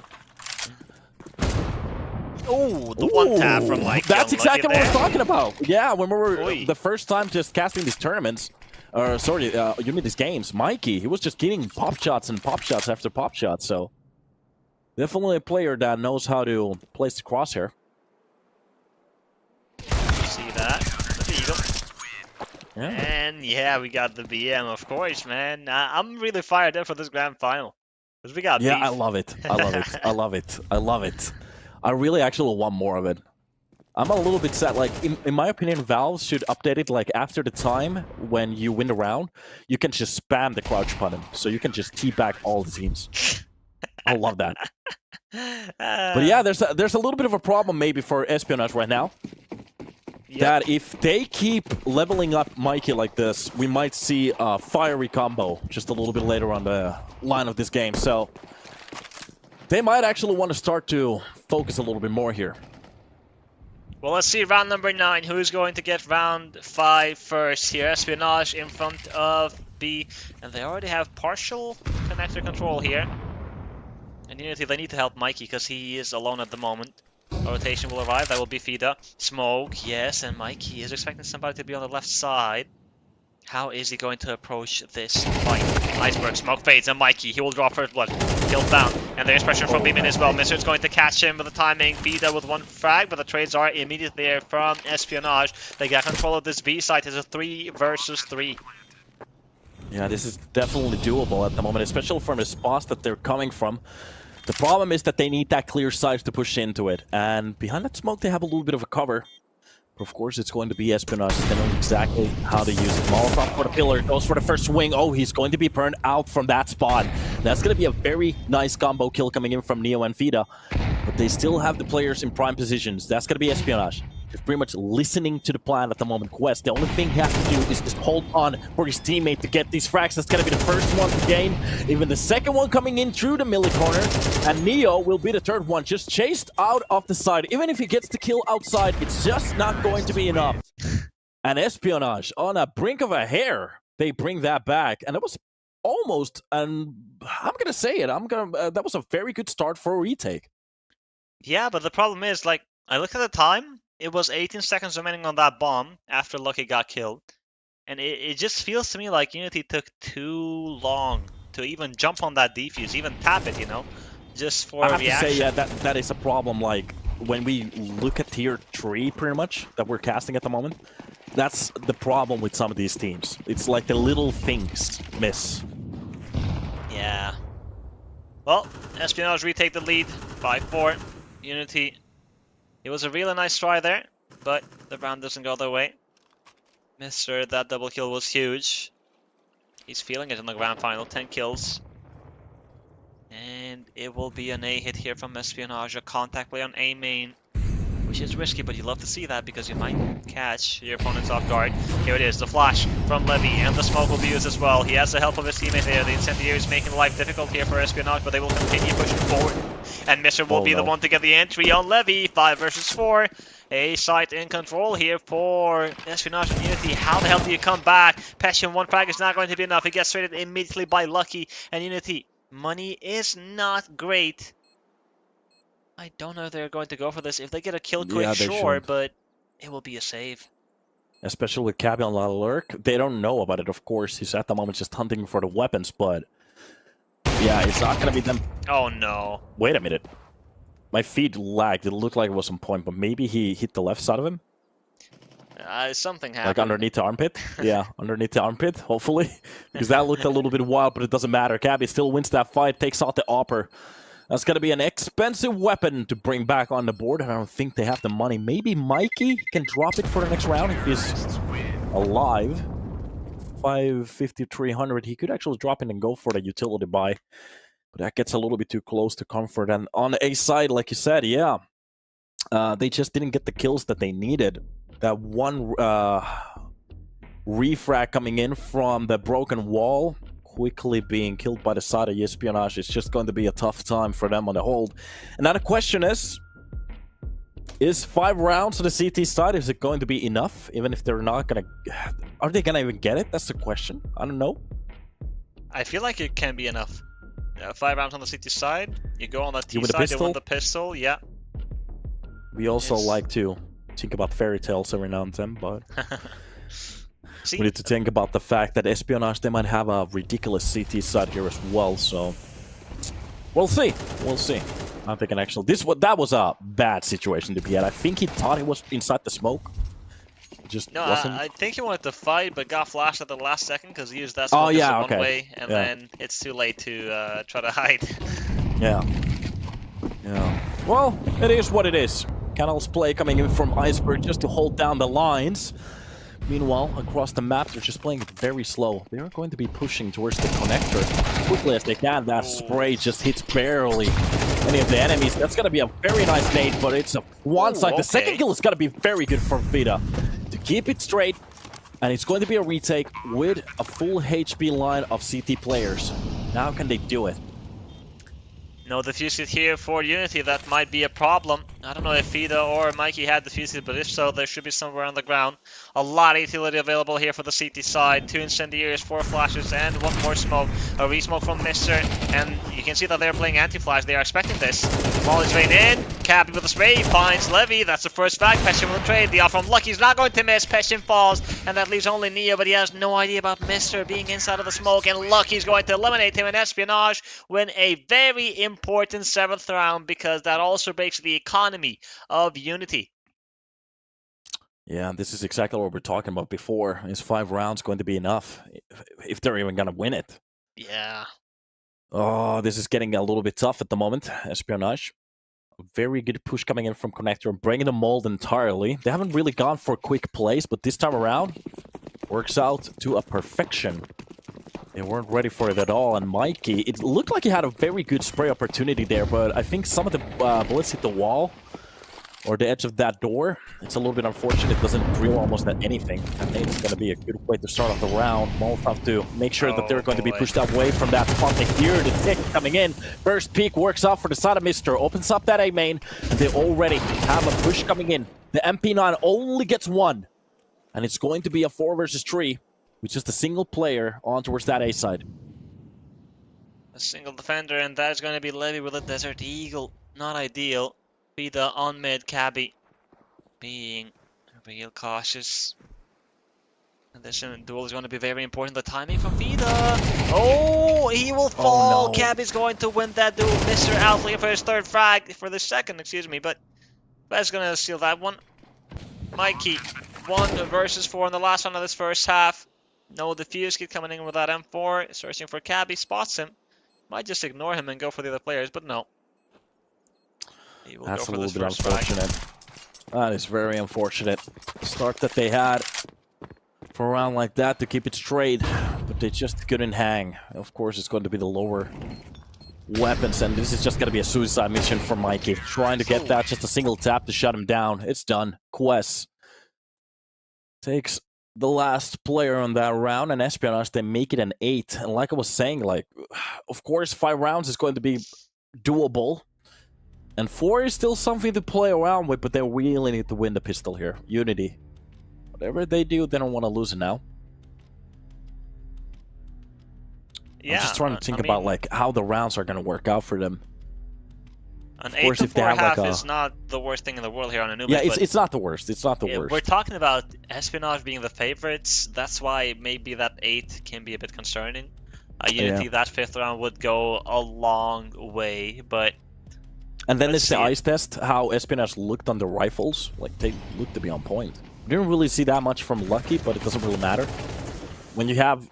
Oh, the one tap from Mikey. That's exactly what we're talking about. Yeah, when we were the first time just casting these tournaments, UNiTY's games, Mikey, he was just getting pop shots and pop shots after pop shots. So definitely a player that knows how to place the crosshair. See that? The Beetle. Yeah. And yeah, we got the BM, of course, man. I'm really fired up for this grand final. Because we got beef. I love it. I love it. I love it. I love it. I really actually want more of it. I'm a little bit sad. Like, in my opinion, Valve should update it, like, after the time when you win the round, you can just spam the crouch button. So you can just teabag all the teams. I love that. But yeah, there's a little bit of a problem maybe for Espionage right now. Yep. That if they keep leveling up Mikey like this, we might see a fiery combo just a little bit later on the line of this game. So they might actually want to start to focus a little bit more here. Well, let's see round number 9. Who's going to get round 5 first here? Espionage in front of B. And they already have partial connector control here. And UNiTY, they need to help Mikey because he is alone at the moment. A rotation will arrive. That will be Fida. Smoke, yes. And Mikey is expecting somebody to be on the left side. How is he going to approach this fight? Iceberg, smoke fades, and Mikey, he will draw first blood. Killed down. And there's pressure from Beeman as well. Mister's going to catch him with the timing. Vida with one frag, but the trades are immediately there from Espionage. They got control of this B site. It's a 3 versus 3. Yeah, this is definitely doable at the moment, especially from the spots that they're coming from. The problem is that they need that clear side to push into it. And behind that smoke, they have a little bit of a cover. But of course, it's going to be Espionage. They know exactly how to use it. Molotov for the pillar. Goes for the first swing. Oh, he's going to be burned out from that spot. That's going to be a very nice combo kill coming in from Neo and Fida. But they still have the players in prime positions. That's going to be Espionage. He's pretty much listening to the plan at the moment. Quest, the only thing he has to do is just hold on for his teammate to get these frags. That's going to be the first one to gain. Even the second one coming in through the melee corner. And Neo will be the third one, just chased out of the side. Even if he gets the kill outside, it's just not going to be enough. And Espionage, on a brink of a hair, they bring that back. And it was almost, and I'm going to say it, that was a very good start for a retake. Yeah, but the problem is, like, I looked at the time. It was 18 seconds remaining on that bomb after Lucky got killed. And it just feels to me like UNiTY took too long to even jump on that defuse, even tap it, you know? Just for reaction. I have to say, yeah, that is a problem. Like, when we look at tier 3, pretty much, that we're casting at the moment, that's the problem with some of these teams. It's like the little things miss. Yeah. Well, Espionage retake the lead, 5-4. UNiTY. It was a really nice try there, but the round doesn't go their way. Mister, that double kill was huge. He's feeling it in the grand final, 10 kills. And it will be an A hit here from Espionage, a contact play on A main. Which is risky, but you love to see that because you might catch your opponents off guard. Here it is, the flash from Levy, and the smoke will be used as well. He has the help of his teammate there. The incendiary is making life difficult here for Espionage, but they will continue pushing forward. And Mister will be the one to get the entry on Levy. 5 versus 4. A site in control here for Espionage and UNiTY. How the hell do you come back? Passion, one frag is not going to be enough. He gets traded immediately by Lucky and UNiTY. Money is not great. I don't know if they're going to go for this. If they get a kill quick, sure, but it will be a save. Especially with Cabby on La Lurk. They don't know about it, of course. He's at the moment just hunting for the weapons, but yeah, it's not going to be them. Oh, no. Wait a minute. My feed lagged. It looked like it was on point, but maybe he hit the left side of him? Something happened. Like underneath the armpit? Yeah, underneath the armpit, hopefully. Because that looked a little bit wild, but it doesn't matter. Cabby still wins that fight, takes out the Opper. That's going to be an expensive weapon to bring back on the board, and I don't think they have the money. Maybe Mikey can drop it for the next round if he's alive. 550, 300. He could actually drop in and go for the utility buy. But that gets a little bit too close to comfort. And on the A side, like you said, yeah, they just didn't get the kills that they needed. That one refrag coming in from the broken wall, quickly being killed by the side of Espionage. It's just going to be a tough time for them on the hold. And now the question is, Is 5 rounds on the CT side, is it going to be enough? Even if they're not gonna... Are they gonna even get it? That's the question. I don't know. I feel like it can be enough. 5 rounds on the CT side. You go on the T with side, the they want the pistol, yeah. We also like to think about fairy tales every now and then, but... See? We need to think about the fact that Espionage, they might have a ridiculous CT side here as well, so... We'll see. We'll see. I think an actual... That was a bad situation to be at. I think he thought he was inside the smoke. Just no, wasn't. I think he wanted to fight, but got flashed at the last second because he used that smoke as one way, and then it's too late to try to hide. Yeah. Yeah. Well, it is what it is. Canal's play coming in from Iceberg just to hold down the lines. Meanwhile, across the map, they're just playing it very slow. They are going to be pushing towards the connector quickly as they can. That spray just hits barely any of the enemies. That's going to be a very nice nade, but it's a one side. The second kill is going to be very good for Vita to keep it straight. And it's going to be a retake with a full HP line of CT players. Now can they do it? No diffuses here for UNiTY. That might be a problem. I don't know if Vita or Mikey had diffuses, but if so, there should be somewhere on the ground. A lot of utility available here for the CT side. 2 incendiaries, 4 flashes, and 1 more smoke. A re-smoke from Mr. And you can see that they're playing anti-flash. They are expecting this. Molly train in. Cappy with a spray. Finds Levy. That's the first frag. Peshin with a trade. The offer from Lucky's not going to miss. Peshin falls. And that leaves only Neo, but he has no idea about Mr. being inside of the smoke. And Lucky's going to eliminate him in Espionage. Win a very important 7th round, because that also breaks the economy of UNiTY. Yeah, this is exactly what we're talking about before. Is 5 rounds going to be enough? If they're even going to win it. Yeah. Oh, this is getting a little bit tough at the moment. Espionage. A very good push coming in from Connector, breaking the mold entirely. They haven't really gone for quick plays, but this time around, works out to a perfection. They weren't ready for it at all, and Mikey, it looked like he had a very good spray opportunity there, but I think some of the bullets hit the wall or the edge of that door. It's a little bit unfortunate. It doesn't drill almost at anything. I think it's going to be a good way to start off the round. Molotov to make sure that they're going to be pushed away from that contact here. The tick coming in. First peek works out for the side of Mr. Opens up that A main, and they already have a push coming in. The MP9 only gets 1, and it's going to be a 4 versus 3 with just a single player on towards that A side. A single defender, and that is going to be Levy with a Desert Eagle. Not ideal. Vita on mid, Cabby being real cautious. And this duel is going to be very important. The timing from Vita. Oh, he will fall. Oh, no. Cabby's going to win that duel. Mr. out looking for his 3rd frag, for the 2nd, excuse me, but that's going to steal that one. Mikey, 1 versus 4 in the last round of this first half. No defuse kit coming in with that M4. Searching for Cabby, spots him. Might just ignore him and go for the other players, but no. That's a little bit unfortunate. That is very unfortunate. Start that they had for a round like that to keep it straight, but they just couldn't hang. Of course, it's going to be the lower weapons, and this is just going to be a suicide mission for Mikey. Trying to get that, just a single tap to shut him down. It's done. Quest takes the last player on that round, and Espionage, they make it an 8. And like I was saying, like, of course, 5 rounds is going to be doable. And 4 is still something to play around with, but they really need to win the pistol here. UNiTY. Whatever they do, they don't want to lose it now. Yeah, I'm just trying to think about like how the rounds are going to work out for them. An 8-4 half is not the worst thing in the world here on Anubis. Yeah, it's not the worst. It's not the worst. We're talking about Espionage being the favorites. That's why maybe that 8 can be a bit concerning. UNiTY, that 5th round would go a long way, but... And then it's the ice test, how Espionage looked on the rifles. Like, they looked to be on point. We didn't really see that much from Lucky, but it doesn't really matter. When you have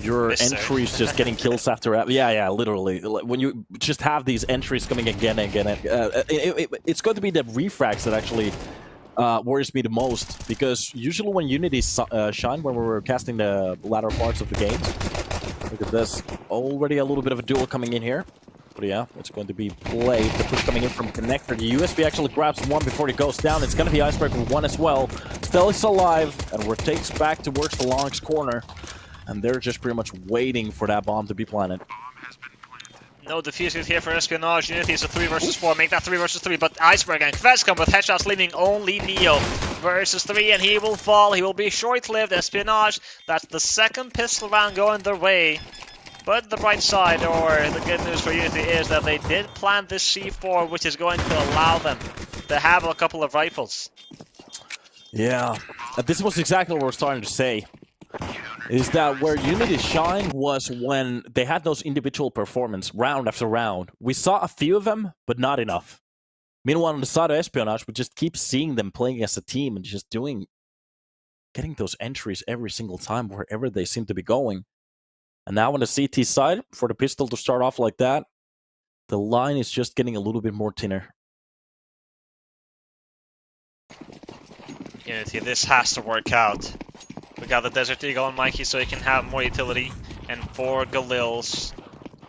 your entries just getting kills after... Yeah, literally. When you just have these entries coming again and again, it's going to be the refrags that actually worries me the most. Because usually when UNiTY shine, when we were casting the latter parts of the game, look at this. Already a little bit of a duel coming in here. But yeah, it's going to be played. The push coming in from Connector. The USB actually grabs 1 before he goes down. It's going to be Iceberg with 1 as well. Still is alive, and rotates back towards the Long's corner. And they're just pretty much waiting for that bomb to be planted. No diffusers here for Espionage. UNiTY is a 3 versus 4. Make that 3 versus 3. But Iceberg and Kvez come with headshots, leaving only Neo versus 3. And he will fall. He will be short-lived. Espionage, that's the second pistol round going their way. But the bright side, or the good news for UNiTY, is that they did plant this C4, which is going to allow them to have a couple of rifles. Yeah, this was exactly what I was starting to say. Is that where UNiTY shined was when they had those individual performance round after round. We saw a few of them, but not enough. Meanwhile, on the side of Espionage, we just keep seeing them playing as a team and just getting those entries every single time wherever they seem to be going. And now on the CT side, for the pistol to start off like that, the line is just getting a little bit more thinner. UNiTY, this has to work out. We got the Desert Eagle on Mikey so he can have more utility, and 4 Galils,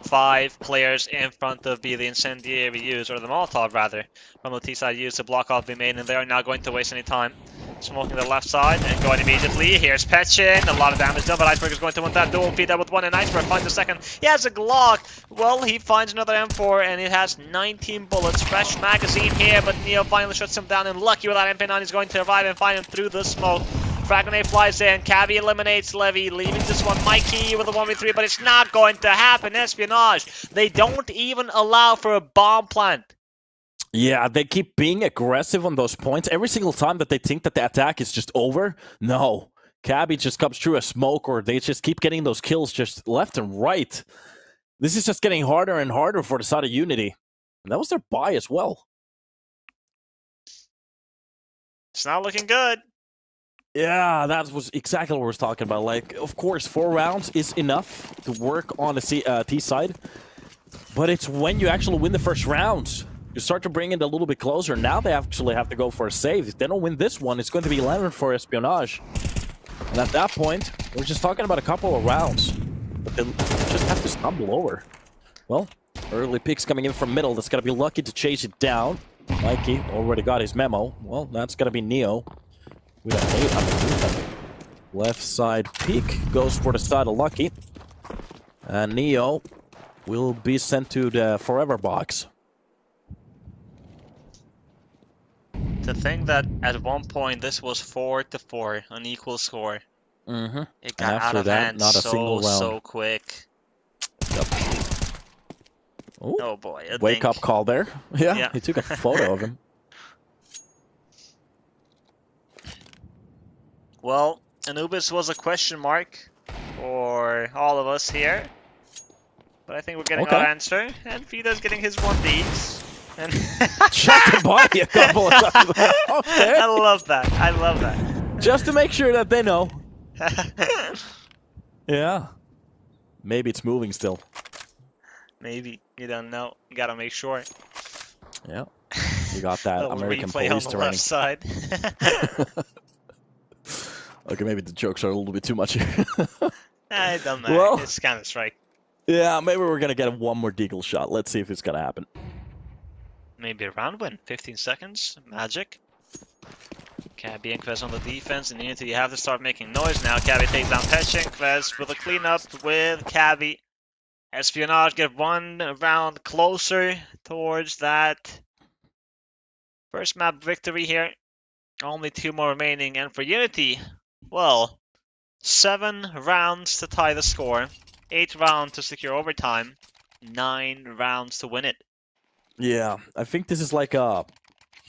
5 players in front of the Incendiary used, or the Molotov rather, from the T side used to block off the main, and they are not going to waste any time. Smoking the left side and going immediately. Here's Petchin, a lot of damage done, but Iceberg is going to want that dual feed up with 1, and Iceberg finds a second. He has a Glock. Well, he finds another M4, and it has 19 bullets. Fresh magazine here, but Neo finally shuts him down, and lucky with that MP9, he's going to revive and find him through the smoke. Frag grenade flies in, Cabby eliminates Levy, leaving this one Mikey with a 1v3, but it's not going to happen. Espionage, they don't even allow for a bomb plant. Yeah, they keep being aggressive on those points. Every single time that they think that the attack is just over, no. Cabby just comes through a smoke, or they just keep getting those kills just left and right. This is just getting harder and harder for the side of UNiTY. And that was their buy as well. It's not looking good. Yeah, that was exactly what we were talking about. Like, of course, 4 rounds is enough to work on the T side. But it's when you actually win the first rounds, you start to bring it a little bit closer. Now they actually have to go for a save. If they don't win this one, it's going to be 11 for Espionage. And at that point, we're just talking about a couple of rounds. But they just have to stumble over. Well, early picks coming in from middle. That's going to be lucky to chase it down. Mikey already got his memo. Well, that's going to be Neo. We got 8 left side peek goes for the side of Lucky. And Neo will be sent to the forever box. To think that at one point this was 4-4, an equal score. Mm-hmm. It got out of hand not a single round. So quick. Yep. Oh boy. Wake up call there. Yeah, he took a photo of him. Well, Anubis was a question mark for all of us here. But I think we're getting our answer. And Fida's getting his 1Ds. And shot the body a couple of times. Okay. I love that. I love that. Just to make sure that they know. Yeah. Maybe it's moving still. Maybe. You don't know. You gotta make sure. Yeah. You got that American replay police on the training. left side. Okay, maybe the jokes are a little bit too much here. It doesn't matter. Well, It's kind of strike. Yeah, maybe we're gonna get one more deagle shot. Let's see if it's gonna happen. Maybe a round win. 15 seconds. Magic. Cabby and Kvez on the defense. And UNiTY, you have to start making noise now. Cabby takes down Petchin. Kvez with a cleanup with Cabby. Espionage get 1 round closer towards that first map victory here. Only 2 more remaining. And for UNiTY, well, 7 rounds to tie the score. 8 rounds to secure overtime. 9 rounds to win it. Yeah, I think this is like a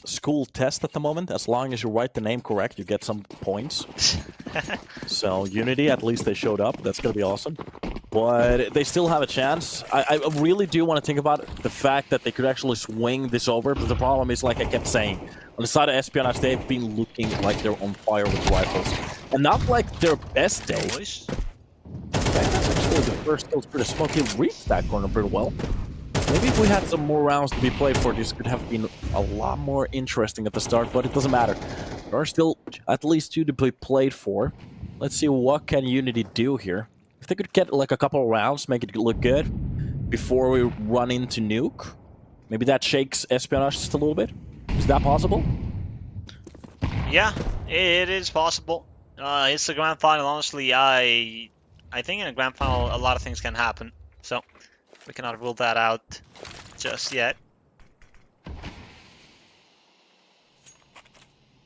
school test at the moment. As long as you write the name correct, you get some points. So UNiTY, at least they showed up. That's going to be awesome. But they still have a chance. I really do want to think about the fact that they could actually swing this over. But the problem is, like I kept saying, on the side of Espionage, they've been looking like they're on fire with rifles. And not like their best day. Boys. That's actually the first kills for the smoke. He reached that corner pretty well. Maybe if we had some more rounds to be played for, this could have been a lot more interesting at the start, but it doesn't matter. There are still at least 2 to be played for. Let's see what can UNiTY do here. If they could get like a couple of rounds, make it look good, before we run into Nuke, maybe that shakes Espionage just a little bit. Is that possible? Yeah, it is possible. It's the grand final. Honestly, I think in a grand final a lot of things can happen. So We cannot rule that out just yet.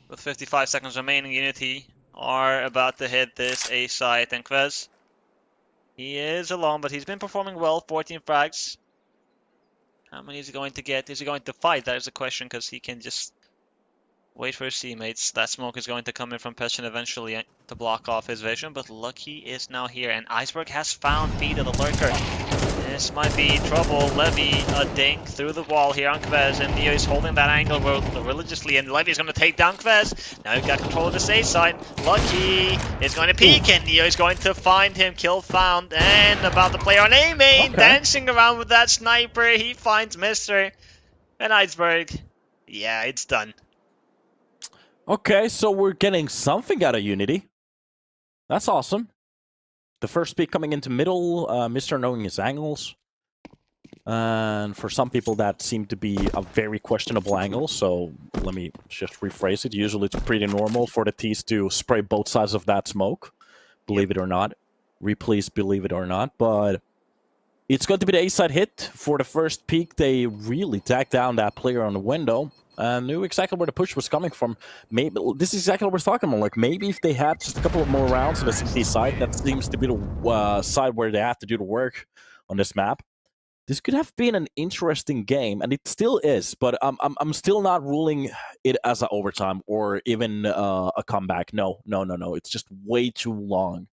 With 55 seconds remaining, UNiTY are about to hit this A site, and Quez, he is alone, but he's been performing well. 14 frags. How many is he going to get? Is he going to fight? That is the question, because he can just wait for his teammates. That smoke is going to come in from Peshin eventually to block off his vision, but Lucky is now here, and Iceberg has found Veto, the lurker. This might be trouble. Levy, a dink through the wall here on Kvez, and Neo is holding that angle religiously, and Levy is going to take down Kvez. Now he's got control of the safe side. Lucky is going to peek, and Neo is going to find him. Kill found, and about to play on A main, dancing around with that sniper. He finds Mr. and Iceberg. Yeah, it's done. Okay, so we're getting something out of UNiTY. That's awesome. The first pick coming into middle, Mr. knowing his angles. And for some people that seemed to be a very questionable angle, so let me just rephrase it. Usually it's pretty normal for the T's to spray both sides of that smoke, believe it or not. Please believe it or not, but it's going to be the A-side hit. For the first peak, they really tagged down that player on the window. And knew exactly where the push was coming from. Maybe this is exactly what we're talking about. Like, maybe if they had just a couple of more rounds on the CT side, that seems to be the side where they have to do the work on this map. This could have been an interesting game, and it still is. But I'm still not ruling it as an overtime or even a comeback. No. It's just way too long.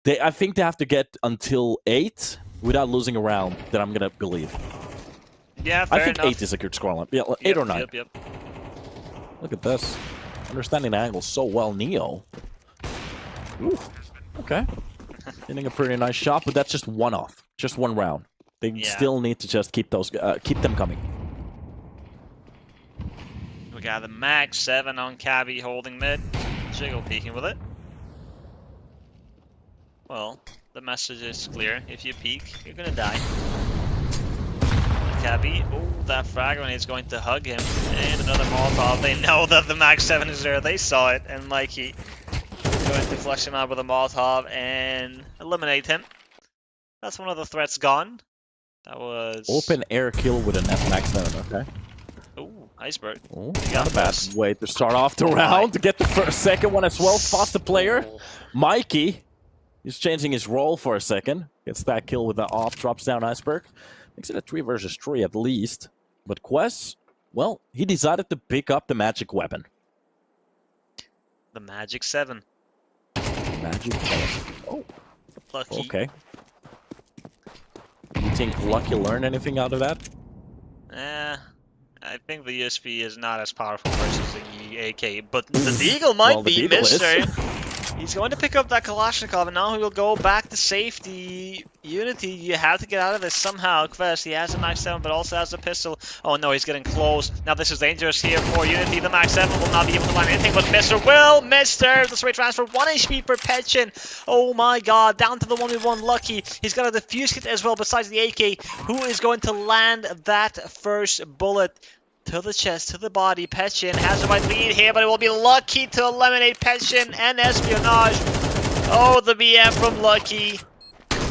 I think they have to get until 8 without losing a round. That I'm gonna believe. Yeah, fair I think enough. 8 is a good scoreline. Yeah, 8 or 9. Yep. Look at this. Understanding the angle so well, Neo. Ooh, okay. Hitting a pretty nice shot, but that's just one off. Just one round. They still need to just keep them coming. We got the Mag 7 on Cabby holding mid. Jiggle peeking with it. Well, the message is clear. If you peek, you're gonna die. Cabby, oh, that frag grenade is going to hug him, and another Molotov. They know that the Mag 7 is there, they saw it, and Mikey is going to flush him out with a Molotov and eliminate him. That's one of the threats gone. That was... Open air kill with an Mag 7, okay. Ooh, Iceberg. Ooh, not a bad way to start off the round, to get the second one as well. Spots the player. Mikey is changing his role for a second. Gets that kill with the off, drops down Iceberg. Makes it a 3 versus 3 at least. But Quest, well, he decided to pick up the magic weapon. The Magic 7. Magic 7. Oh. Lucky. Okay. You think Lucky learned anything out of that? I think the USP is not as powerful versus the AK, but the Deagle might be, Mister. He's going to pick up that Kalashnikov, and now he will go back to safety. UNiTY, you have to get out of this somehow. Quest, he has a Mag 7, but also has a pistol. Oh no, he's getting close. Now this is dangerous here for UNiTY. The Mag 7 will not be able to land anything, but Mr. will. Mr. The straight transfer, 1 HP per Petchin. Oh my god, down to the 1v1 Lucky. He's got a defuse kit as well, besides the AK. Who is going to land that first bullet? To the chest, to the body. Petchin has the right lead here, but it will be Lucky to eliminate Petchin and Espionage. Oh, the BM from Lucky.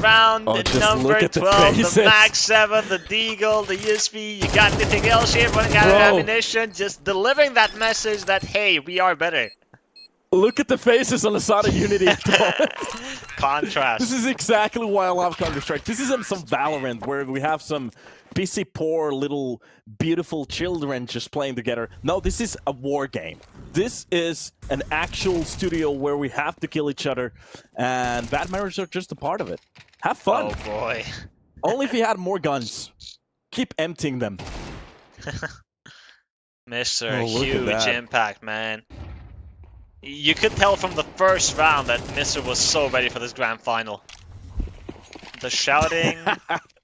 Round number 12, the Mag 7, the Deagle, the USP. You got anything else here? Running out of ammunition. Just delivering that message that, hey, we are better. Look at the faces on the side of UNiTY. Contrast. This is exactly why I love Counter-Strike. This isn't some Valorant where we have some PC poor little beautiful children just playing together. No, this is a war game. This is an actual studio where we have to kill each other, and bad memories are just a part of it. Have fun. Oh boy. Only if you had more guns. Keep emptying them. Mr. Huge impact, man. You could tell from the first round that Mr. was so ready for this grand final. The shouting,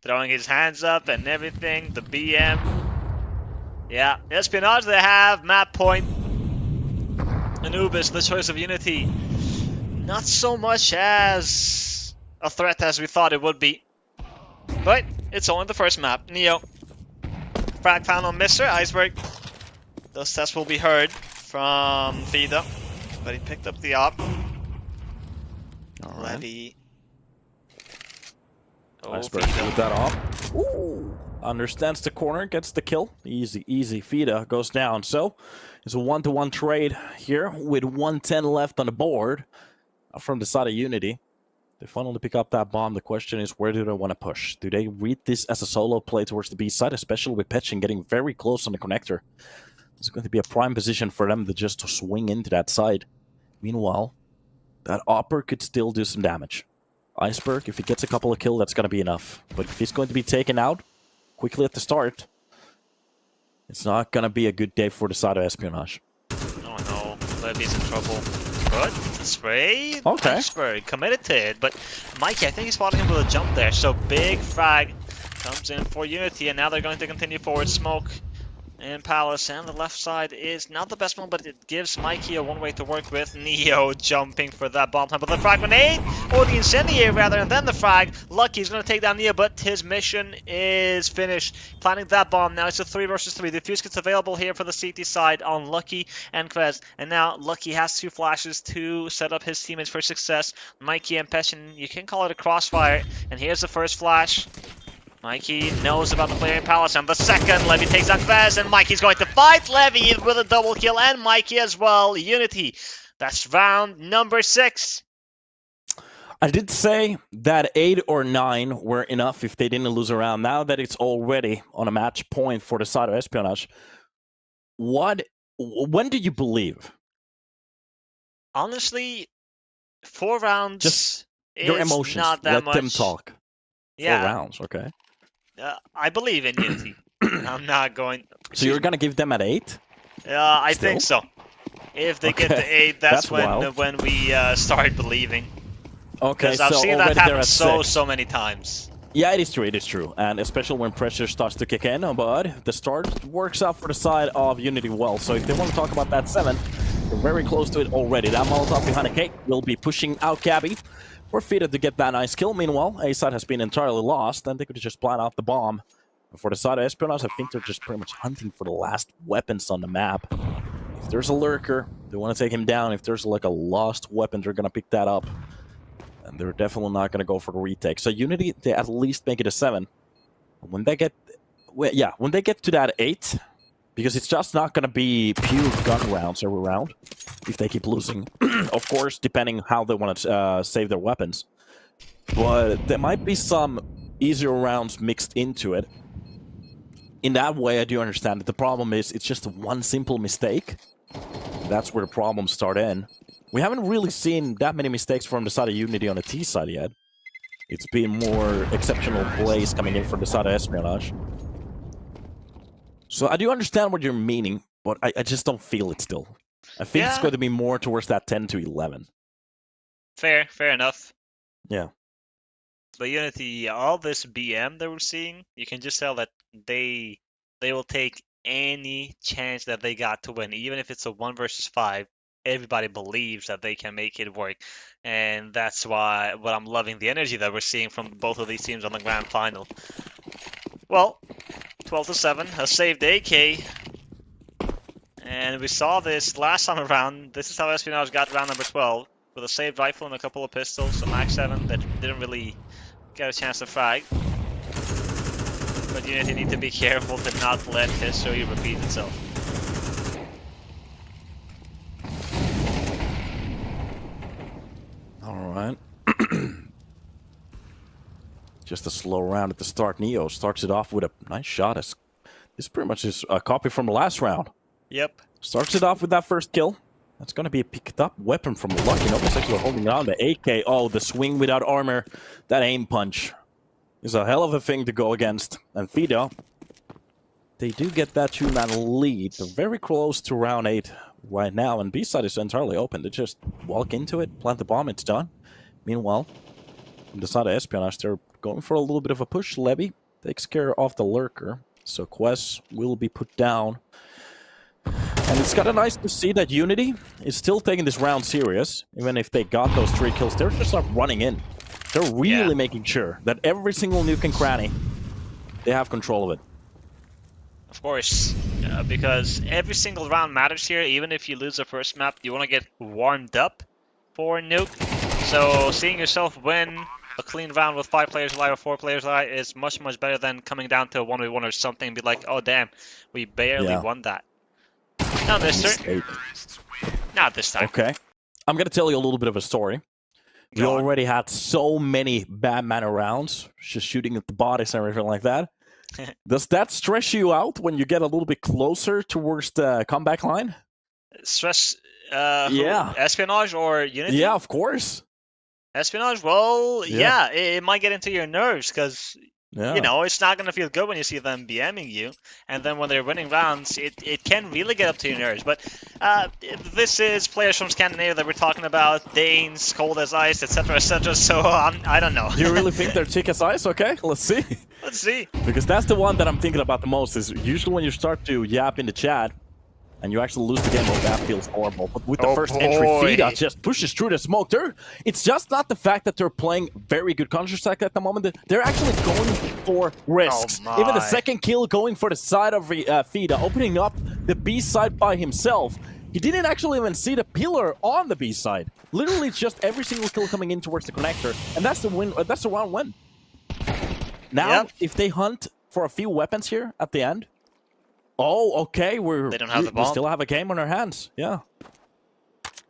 throwing his hands up and everything, the BM. Yeah, Espionage they have, map point. Anubis, the choice of UNiTY. Not so much as a threat as we thought it would be. But it's only the first map. Neo. Frag found on Mr. Iceberg. Those tests will be heard from Vida. But he picked up the op. All right. Levy. Oh, Iceberg with that off. Ooh. Understands the corner, gets the kill. Easy, easy. Fida goes down. So it's a 1-to-1 trade here with 110 left on the board from the side of UNiTY. They finally pick up that bomb. The question is, where do they want to push? Do they read this as a solo play towards the B side, especially with Petchin getting very close on the connector? It's going to be a prime position for them to just swing into that side. Meanwhile, that Opper could still do some damage. Iceberg, if he gets a couple of kills, that's going to be enough. But if he's going to be taken out quickly at the start, it's not going to be a good day for the side of Espionage. Oh no, Levy's in trouble. Good. Spray. Okay. Iceberg committed to it, but Mikey, I think he's spotting him with a jump there. So big frag comes in for UNiTY, and now they're going to continue forward. Smoke in Palace, and the left side is not the best one, but it gives Mikey a one-way to work with. Neo jumping for that bomb time, but the frag grenade, or the incendiary rather, and then the frag. Lucky's going to take down Neo, but his mission is finished. Planting that bomb. Now it's a 3 versus 3. The fuse gets available here for the CT side on Lucky and Kvez, and now Lucky has 2 flashes to set up his teammates for success. Mikey and Peshin, you can call it a crossfire, and here's the first flash. Mikey knows about the player in Palace, and the second, Levy takes on Kvez, and Mikey's going to fight Levy with a double kill, and Mikey as well. UNiTY. That's round number 6. I did say that 8 or 9 were enough if they didn't lose a round. Now that it's already on a match point for the side of Espionage, when do you believe? Honestly, 4 rounds Just is your emotions. not that Let much. them talk. Yeah. 4 rounds, okay. I believe in UNiTY. I'm not going... So you're going to give them at 8? I Still? think so. If they get Okay. to 8, that's wild. when we start believing. Okay, Because I've so seen that already they're happen at so 6. many times. Yeah, it is true. And especially when pressure starts to kick in, but the start works out for the side of UNiTY well. So if they want to talk about that 7, they're very close to it already. That Molotov behind the cake will be pushing out Gabby for Fida to get that nice kill. Meanwhile, A side has been entirely lost, and they could just plant out the bomb. And for the side of Espionage, I think they're just pretty much hunting for the last weapons on the map. If there's a lurker, they want to take him down. If there's like a lost weapon, they're going to pick that up. And they're definitely not going to go for the retake. So UNiTY, they at least make it a 7. When they get to that 8, because it's just not going to be pure gun rounds every round if they keep losing. Of course, depending how they want to save their weapons. But there might be some easier rounds mixed into it. In that way, I do understand that the problem is it's just one simple mistake. That's where the problems start in. We haven't really seen that many mistakes from the side of UNiTY on the T side yet. It's been more exceptional plays coming in from the side of Espionage. So I do understand what you're meaning, but I just don't feel it still. I think it's going to be more towards that 10 to 11. Fair enough. Yeah. But UNiTY, all this BM that we're seeing, you can just tell that they will take any chance that they got to win, even if it's a 1 versus 5. Everybody believes that they can make it work, and that's why what I'm loving the energy that we're seeing from both of these teams on the grand final. Well, 12-7, a saved AK, and we saw this last time around. This is how Espionage got round number 12 with a saved rifle and a couple of pistols, a Max 7 that didn't really get a chance to frag. But UNiTY need to be careful to not let history repeat itself. Alright. Just a slow round at the start. Neo starts it off with a nice shot. This pretty much is a copy from the last round. Yep. Starts it off with that first kill. That's going to be a picked up weapon from Lucky. Nobody's actually holding on the AK. Oh, the swing without armor. That aim punch is a hell of a thing to go against. And Fido, they do get that 2-man lead. They're very close to round 8 right now. And B-side is entirely open. They just walk into it, plant the bomb, it's done. Meanwhile, on the side of Espionage, they're going for a little bit of a push. Levy takes care of the lurker. So Quest will be put down. And it's kind of nice to see that UNiTY is still taking this round serious. Even if they got those 3 kills, they're just not running in. They're really making sure that every single nuke and cranny, they have control of it. Of course, because every single round matters here. Even if you lose the first map, you want to get warmed up for Nuke. So seeing yourself win a clean round with 5 players alive or 4 players alive is much, much better than coming down to a 1v1 or something and be like, oh damn, we barely won that. No, mister. Not this time. Okay. I'm going to tell you a little bit of a story. We already had so many bad mana rounds, just shooting at the bodies and everything like that. Does that stress you out when you get a little bit closer towards the comeback line? Stress? Yeah. Espionage or UNiTY? Yeah, of course. Espionage? Well, yeah, it might get into your nerves because, you know, it's not going to feel good when you see them BMing you. And then when they're winning rounds, it can really get up to your nerves. But this is players from Scandinavia that we're talking about, Danes, cold as ice, etc., etc. So I don't know. You really think they're thick as ice? Okay, let's see. Let's see. Because that's the one that I'm thinking about the most, is usually when you start to yap in the chat, and you actually lose the game, well, that feels horrible. But with the first entry, Fida just pushes through the smoke. It's just not the fact that they're playing very good Counter-Strike at the moment. They're actually going for risks. Even the second kill going for the side of Fida, opening up the B side by himself. He didn't actually even see the pillar on the B side. Literally, it's just every single kill coming in towards the connector, and that's the win. That's the round win. Now, if they hunt for a few weapons here at the end. Oh, okay. They don't have the bomb. We still have a game on our hands. Yeah.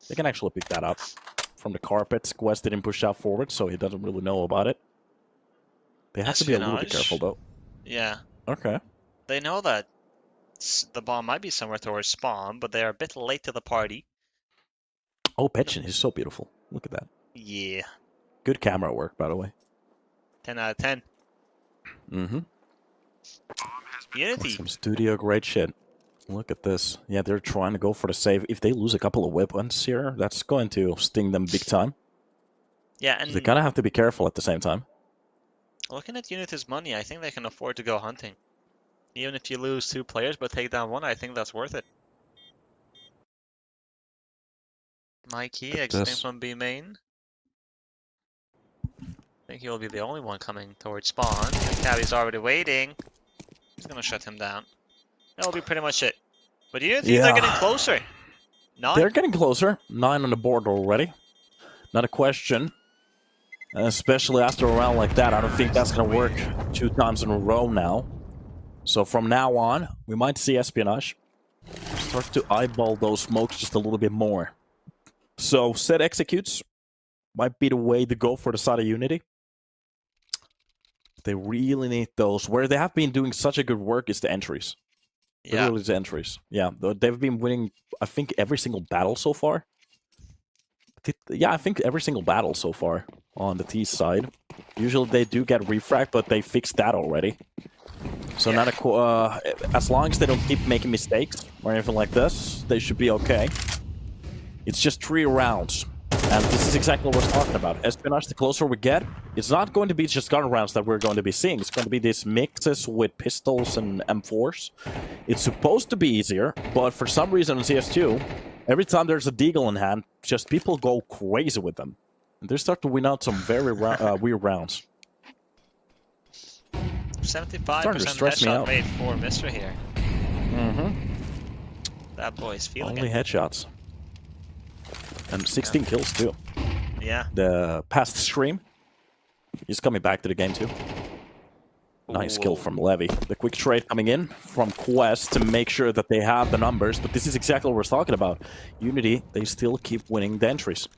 They can actually pick that up from the carpets. Quest didn't push out forward, so he doesn't really know about it. They have to be a little bit careful, though. Yeah. Okay. They know that the bomb might be somewhere towards spawn, but they're a bit late to the party. Oh, Petchin is so beautiful. Look at that. Yeah. Good camera work, by the way. 10 out of 10. Mm-hmm. UNiTY. Some studio great shit. Look at this. Yeah, they're trying to go for the save. If they lose a couple of weapons here, that's going to sting them big time. Yeah, and they kind of have to be careful at the same time. Looking at UNiTY's money, I think they can afford to go hunting. Even if you lose 2 players but take down 1, I think that's worth it. Mikey exiting from B main. I think he will be the only one coming towards spawn. Cabby's already waiting. He's gonna shut him down. That'll be pretty much it. But UNiTY, they're getting closer. 9? They're getting closer. 9 on the board already. Not a question. Especially after a round like that, I don't think that's gonna work 2 times in a row now. So from now on, we might see Espionage start to eyeball those smokes just a little bit more. So set executes might be the way to go for the side of UNiTY. They really need those. Where they have been doing such a good work is the entries. Yeah. Really the entries. Yeah, they've been winning, I think, every single battle so far. Yeah, I think every single battle so far on the T side. Usually they do get refract, but they fixed that already. So not as long as they don't keep making mistakes or anything like this, they should be okay. It's just 3 rounds. And this is exactly what we're talking about. Espionage, the closer we get, it's not going to be just gun rounds that we're going to be seeing. It's going to be these mixes with pistols and M4s. It's supposed to be easier, but for some reason in CS2, every time there's a deagle in hand, just people go crazy with them. And they start to win out some very weird rounds. 75% headshot rate for Mr. here. Mm-hmm. That boy's feeling Only it. headshots. And 16 kills, too. Yeah. The past stream, he's coming back to the game, too. Nice kill from Levy. The quick trade coming in from Quest to make sure that they have the numbers. But this is exactly what we're talking about. UNiTY, they still keep winning the entries.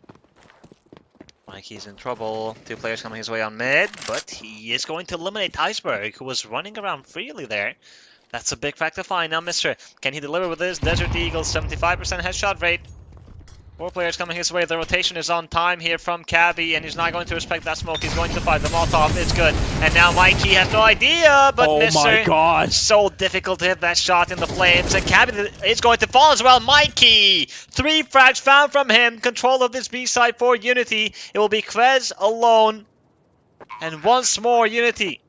Mikey's in trouble. 2 players coming his way on mid, but he is going to eliminate Iceberg, who was running around freely there. That's a big fact to find. Now, Mr. Can he deliver with this? Desert Eagle, 75% headshot rate. 4 players coming his way. The rotation is on time here from Cabby, and he's not going to respect that smoke. He's going to fight. The Molotov is good. And now Mikey has no idea, but oh my God. So difficult to hit that shot in the flames. And Cabby is going to fall as well. Mikey! 3 frags found from him. Control of this B side for UNiTY. It will be Krez alone. And once more, UNiTY.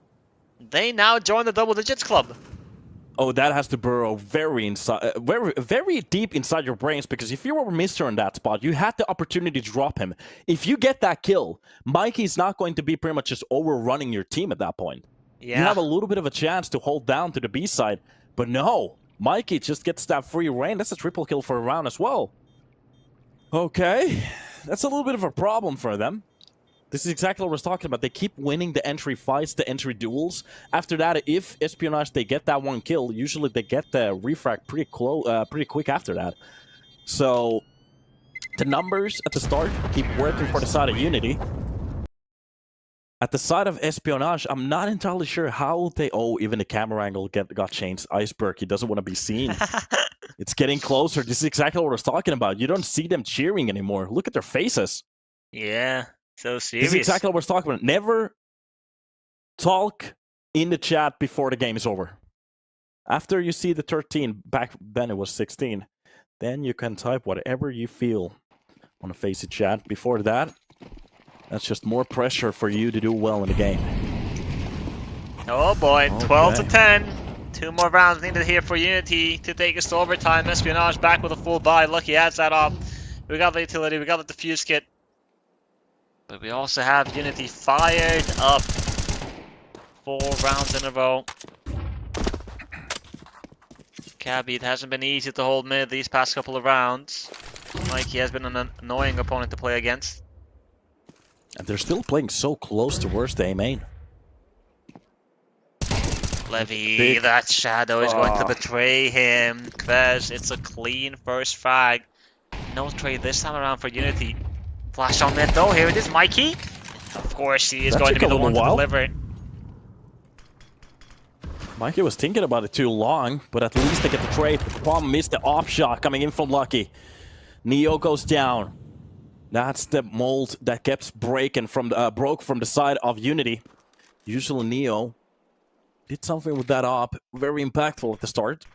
They now join the double digits club. Oh, that has to burrow very inside, very deep inside your brains, because if you were Mr. in that spot, you had the opportunity to drop him. If you get that kill, Mikey's not going to be pretty much just overrunning your team at that point. Yeah. You have a little bit of a chance to hold down to the B side, but no, Mikey just gets that free reign. That's a triple kill for a round as well. Okay, that's a little bit of a problem for them. This is exactly what I was talking about. They keep winning the entry fights, the entry duels. After that, if Espionage, they get that one kill, usually they get the refrag pretty quick after that. So the numbers at the start keep working for the side of UNiTY. At the side of Espionage, I'm not entirely sure how they... Oh, even the camera angle got changed. Iceberg, he doesn't want to be seen. It's getting closer. This is exactly what I was talking about. You don't see them cheering anymore. Look at their faces. Yeah, so serious. This is exactly what I was talking about. Never talk in the chat before the game is over. After you see the 13, back then it was 16, then you can type whatever you feel on a Faceit chat. Before that, that's just more pressure for you to do well in the game. Oh boy, 12 to 10. 2 more rounds needed here for UNiTY to take us to overtime. Espionage back with a full buy. Lucky adds that up. We got the utility, we got the defuse kit. But we also have UNiTY fired up. 4 rounds in a row. Cabby, it hasn't been easy to hold mid these past couple of rounds. Mikey has been an annoying opponent to play against. And they're still playing so close towards the A main. Levy, that shadow is going to betray him. Kvez, it's a clean first frag. No trade this time around for UNiTY. Flash on mid though, here it is, Mikey. Of course, he is going to be the one to deliver it. Mikey was thinking about it too long, but at least they get the trade. The problem is the off shot coming in from Lucky. Neo goes down. That's the mold that kept breaking from the, broke from the side of UNiTY. Usually Neo did something with that op, very impactful at the start.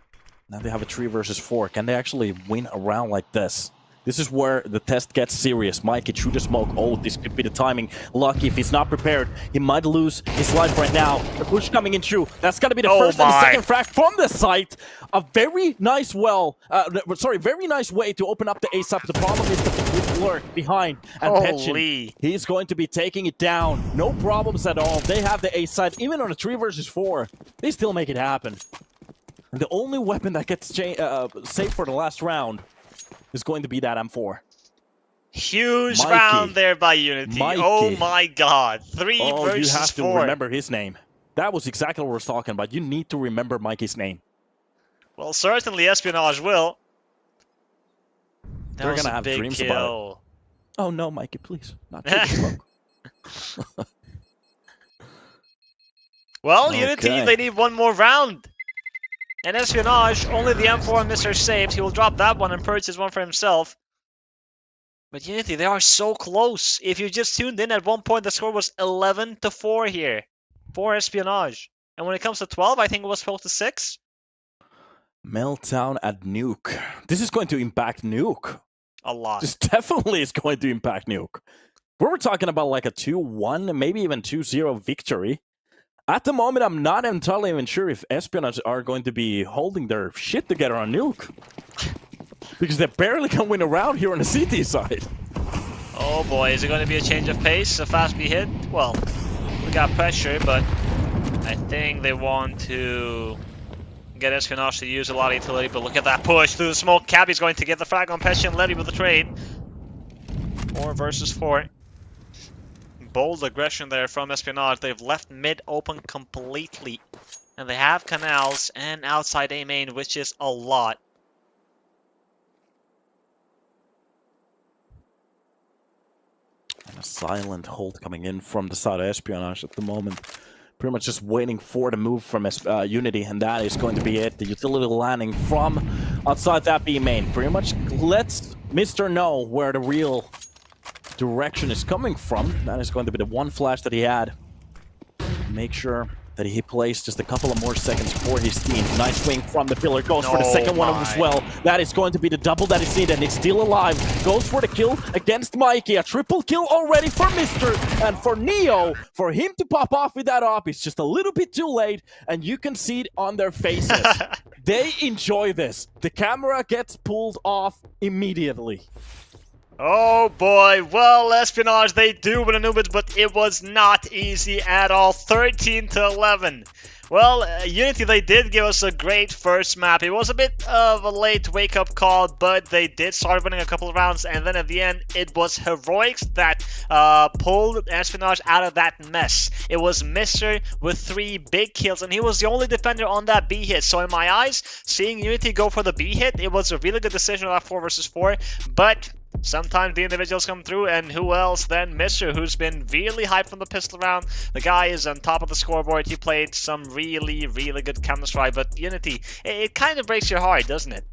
Now they have a 3 versus 4. Can they actually win a round like this? This is where the test gets serious. Mikey through the smoke. Oh, this could be the timing. Lucky, if he's not prepared, he might lose his life right now. The push coming in through. That's gonna be the first and the second frag from the site. A very nice very nice way to open up the ace up. The problem is the lurk behind. And Petchin, he's going to be taking it down. No problems at all. They have the ace side. Even on a 3 versus 4, they still make it happen. And the only weapon that gets saved for the last round is going to be that M4. Huge round there by UNiTY. Mikey. Oh my god. 3 versus 4. You have to remember his name. That was exactly what I was talking about. You need to remember Mikey's name. Well, certainly Espionage will. They're going to have dreams about it. Oh no, Mikey, please. Not too smoke. Well, UNiTY, they need 1 more round. And Espionage, only the M4 and Mr. saved. He will drop that one and purchase one for himself. But UNiTY, they are so close. If you just tuned in at one point, the score was 11 to 4 here for Espionage. And when it comes to 12, I think it was 12 to 6. Meltdown at Nuke. This is going to impact Nuke. A lot. This definitely is going to impact Nuke. We're talking about like a 2-1, maybe even 2-0 victory. At the moment, I'm not entirely even sure if Espionage are going to be holding their shit together on Nuke. Because they barely can win a round here on the CT side. Oh boy, is it going to be a change of pace? A fast B hit? Well, we got pressure, but I think they want to get Espionage to use a lot of utility. But look at that push through the smoke. Cabby's going to get the frag on Petchin. Levy with the trade. 4 versus 4. Bold aggression there from Espionage. They've left mid open completely. And they have canals and outside A main, which is a lot. And a silent hold coming in from the side of Espionage at the moment. Pretty much just waiting for the move from UNiTY, and that is going to be it. The utility landing from outside that B main. Pretty much lets Mr. know where the real direction is coming from. That is going to be the one flash that he had. Make sure that he plays just a couple of more seconds for his team. Nice swing from the pillar. Goes for the second one as well. That is going to be the double that is needed, and he's still alive. Goes for the kill against Mikey. A triple kill already for Mr. And for Neo, for him to pop off with that op, it's just a little bit too late, and you can see it on their faces. They enjoy this. The camera gets pulled off immediately. Oh boy, well, Espionage, they do win Anubis, but it was not easy at all. 13 to 11. Well, UNiTY, they did give us a great first map. It was a bit of a late wake-up call, but they did start winning a couple of rounds, and then at the end, it was Heroics that pulled Espionage out of that mess. It was Mr. with 3 big kills, and he was the only defender on that B hit. So in my eyes, seeing UNiTY go for the B hit, it was a really good decision on that 4 versus 4, but sometimes the individuals come through, and who else than Mr., who's been really hyped from the pistol round. The guy is on top of the scoreboard. He played some really, really good Counter-Strike, but UNiTY, it kind of breaks your heart, doesn't it?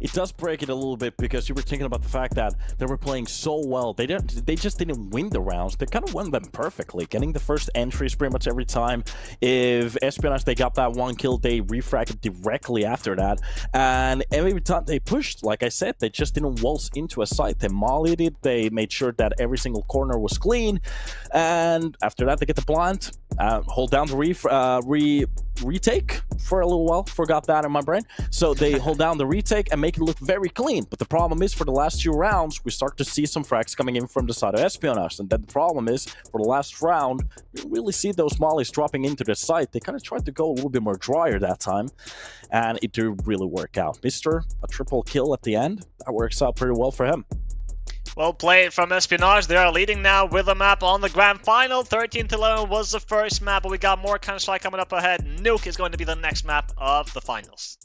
It does break it a little bit because you were thinking about the fact that they were playing so well. They just didn't win the rounds. They kind of won them perfectly, getting the first entries pretty much every time. If Espionage, they got that 1 kill, they refracted directly after that. And every time they pushed, like I said, they just didn't waltz into a site. They mollied it. They made sure that every single corner was clean. And after that, they get the plant, hold down the retake for a little while. Forgot that in my brain. So they hold down the retake and make it look very clean. But the problem is, for the last 2 rounds, we start to see some frags coming in from the side of Espionage. And then the problem is, for the last round, you really see those mollies dropping into the site. They kind of tried to go a little bit more drier that time, and it didn't really work out. Mr. a triple kill at the end. That works out pretty well for him. Well played from Espionage. They are leading now with a map on the grand final. 13-11 was the first map, but we got more Counter-Strike coming up ahead. Nuke is going to be the next map of the finals.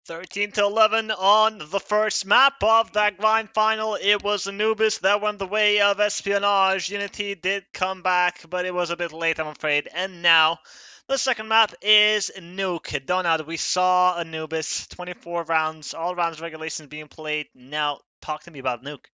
13-11 on the first map of that grind final. It was Anubis that went the way of Espionage. UNiTY did come back, but it was a bit late, I'm afraid. And now, the second map is Nuke. Donut, we saw Anubis, 24 rounds, all rounds regulations being played. Now, talk to me about Nuke.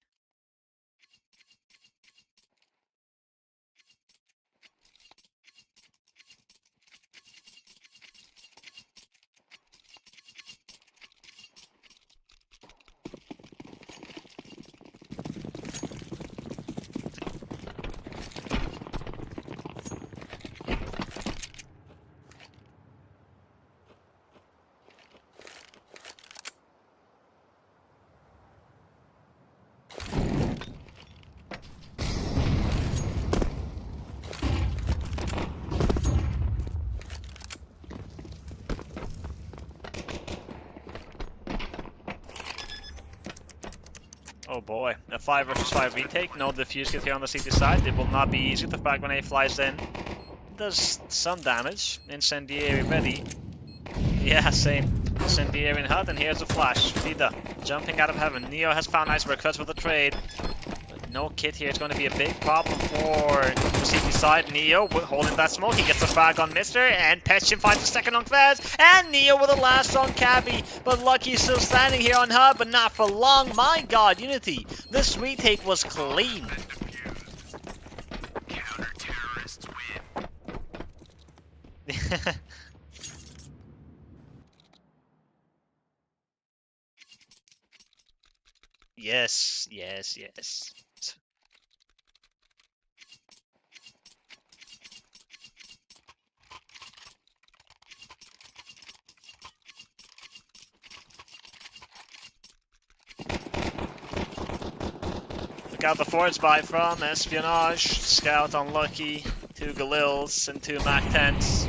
Oh boy, a 5 versus 5 retake. No defuse kit here on the CT side. It will not be easy. The frag grenade flies in. Does some damage. Incendiary ready. Yeah, same. Incendiary in HUD, and here's a flash. Vida jumping out of heaven. Neo has found Iceberg, cuts with the trade. But no kit here. It's going to be a big problem for the CT side. Neo holding that smoke. He gets the frag on Mister, and Petchin finds a second on Kvez, and Neo with a last on Cabby. But Lucky's still standing here on HUD, but not for long. My god, UNiTY. This retake was clean. Yes, yes, yes. Look out the forwards buy from Espionage. Scout unlucky. 2 Galils and 2 Mac 10s.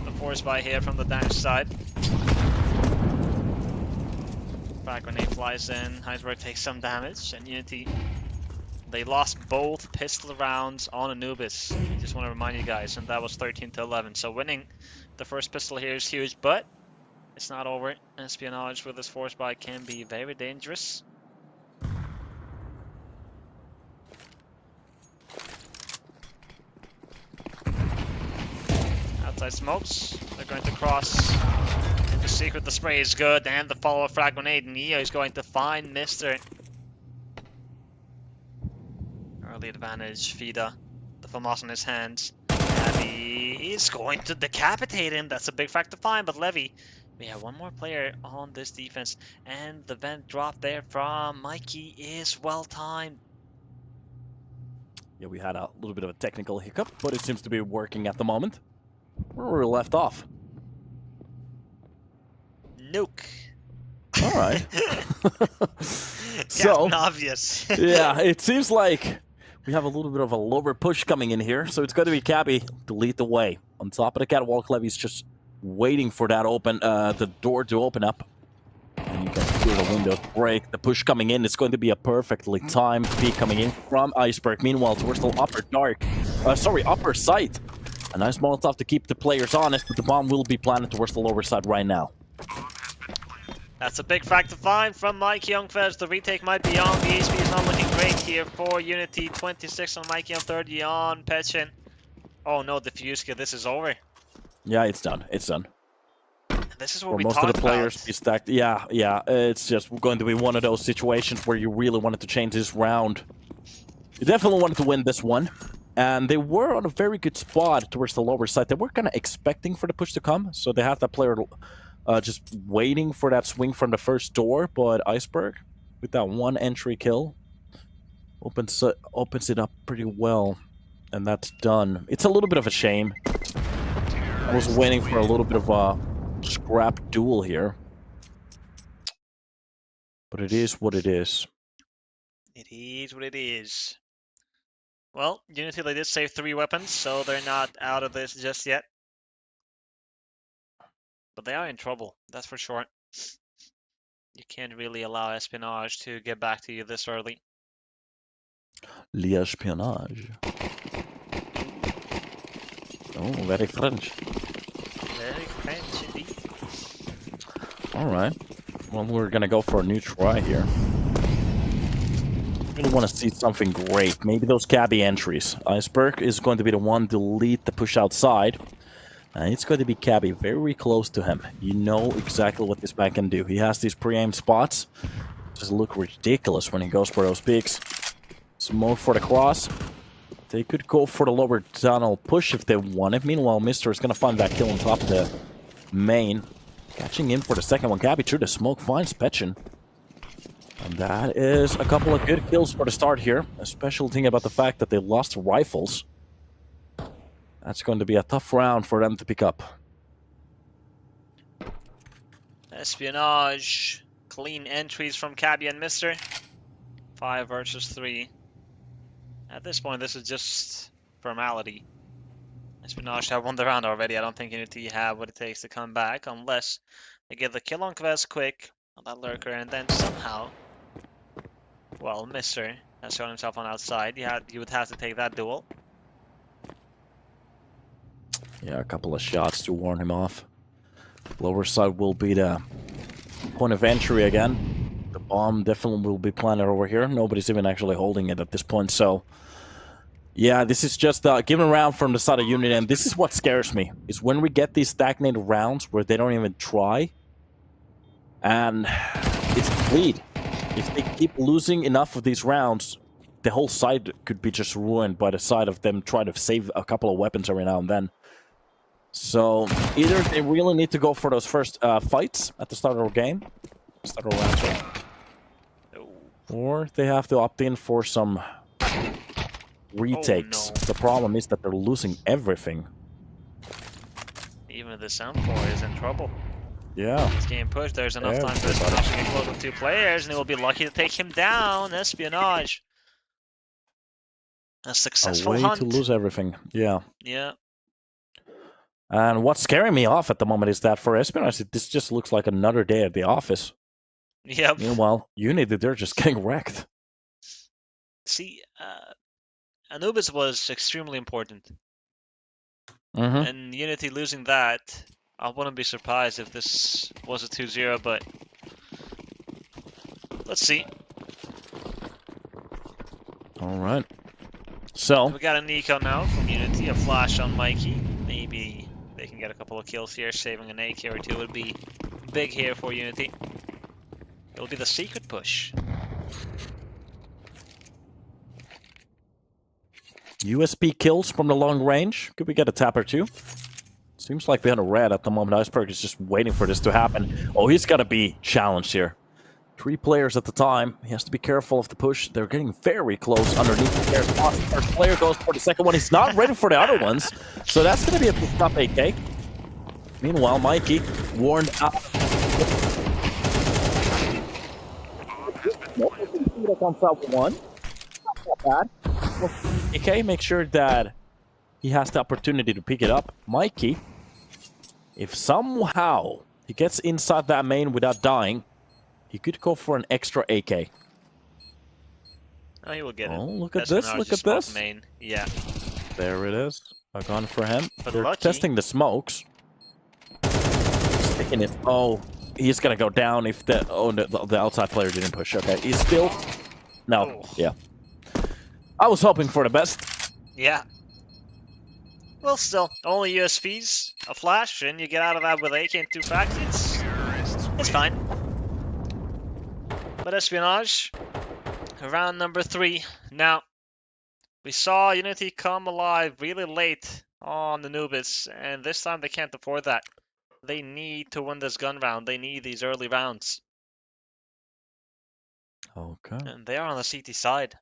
The forwards buy here from the damage side. Frag grenade flies in. Iceberg takes some damage, and UNiTY, they lost both pistol rounds on Anubis. I just want to remind you guys, and that was 13-11. So winning the first pistol here is huge, but it's not over. Espionage with his force buy can be very dangerous. Outside smokes. They're going to cross. The secret, the spray is good, and the follow-up frag grenade. Neo is going to find Mister. Early advantage, Vida. The FAMAS in his hands. Levy is going to decapitate him. That's a big fact to find, but Levy, we have one more player on this defense, and the vent drop there from Mikey is well timed. Yeah, we had a little bit of a technical hiccup, but it seems to be working at the moment. Where were we left off? Nuke. All right. So obvious. yeah, it seems like we have a little bit of a lower push coming in here, so it's going to be Cabby to lead the way. On top of the catwalk, Levy's just waiting for that the door to open up. And you can feel the window break. The push coming in is going to be a perfectly timed peek coming in from Iceberg. Meanwhile, towards the upper side. A nice Molotov to keep the players honest, but the bomb will be planted towards the lower side right now. That's a big fact to find from Mikey on Kvez. The retake might be on. The HP is not looking great here for UNiTY. 26 on Mikey on 30 on Petchin. Oh no, the Fuska, this is over. Yeah, it's done. It's done. This is what we most talked of the players about. be stacked. Yeah. It's just going to be one of those situations where you really wanted to change this round. You definitely wanted to win this one. And they were on a very good spot towards the lower side. They were kind of expecting for the push to come. So they had that player just waiting for that swing from the first door. But Iceberg, with that one entry kill, opens it up pretty well. And that's done. It's a little bit of a shame. I was waiting for a little bit of a scrap duel here. But it is what it is. It is what it is. Well, UNiTY, they did save 3 weapons, so they're not out of this just yet. But they are in trouble, that's for sure. You can't really allow Espionage to get back to you this early. L'espionage. Oh, very French. Very French indeed. Alright. Well, we're gonna go for a new try here. Really want to see something great. Maybe those cabbie entries. Iceberg is going to be the one to lead the push outside. And it's going to be cabbie very close to him. You know exactly what this man can do. He has these pre-aimed spots. Just look ridiculous when he goes for those peaks. Smoke for the cross. They could go for the lower tunnel push if they want it. Meanwhile, Mister is going to find that kill on top of the main. Catching in for the second one. Cabbie through the smoke finds Petchin. And that is a couple of good kills for the start here. A special thing about the fact that they lost rifles. That's going to be a tough round for them to pick up. Espionage. Clean entries from Cabbie and Mister. 5 versus 3. At this point, this is just formality. Espionage have won the round already. I don't think UNiTY have what it takes to come back unless they get the kill on Quest quick on that lurker, and then somehow, well, Mister has shown himself on outside. He would have to take that duel. Yeah, a couple of shots to warn him off. Lower side will be the point of entry again. The bomb definitely will be planted over here. Nobody's even actually holding it at this point, so... Yeah, this is just given round from the side of UNiTY, and this is what scares me, is when we get these stagnated rounds where they don't even try, and it's complete. If they keep losing enough of these rounds, the whole side could be just ruined by the side of them trying to save a couple of weapons every now and then. So, either they really need to go for those first fights at the start of the game, start of the round, sorry. Or they have to opt in for some retakes. Oh, no. The problem is that they're losing everything. Even the Soundcore is in trouble. Yeah. This game pushed. There's enough time for Espionage to get close with 2 players, and he will be lucky to take him down. Espionage. A successful way hunt. to lose everything. Yeah. Yeah. And what's scaring me off at the moment is that for Espionage, this just looks like another day at the office. Yep. Meanwhile, UNiTY, they're just getting wrecked. See, Anubis was extremely important. And UNiTY losing that, I wouldn't be surprised if this was a 2-0, but let's see. All right. So we got a Nico now from UNiTY, a flash on Mikey. Maybe they can get a couple of kills here. Saving an AK or 2 would be big here for UNiTY. It will be the secret push. USP kills from the long range. Could we get a tap or 2? Seems like we're on a red at the moment. Iceberg is just waiting for this to happen. Oh, he's got to be challenged here. 3 players at the time. He has to be careful of the push. They're getting very close underneath the stairs. First player goes for the second one. He's not ready for the other ones. So that's going to be a picked up AK. Meanwhile, Mikey warned out. Comes out with 1. Not bad. AK, make sure that he has the opportunity to pick it up. Mikey, if somehow he gets inside that main without dying, he could go for an extra AK. Oh, he will get it. Oh, look at this, look at this. Main. Yeah. There it is. A gun for him. But they're lucky. testing the smokes. Sticking it. Oh, he's gonna go down if the outside player didn't push. Okay, he's still... No, yeah. I was hoping for the best. Yeah. Well, still, only USVs, a flash, and you get out of that with AK and 2 fractions. It's fine. But Espionage, round number 3. Now, we saw UNiTY come alive really late on the Anubis, and this time they can't afford that. They need to win this gun round. They need these early rounds. Okay. And they are on the CT side,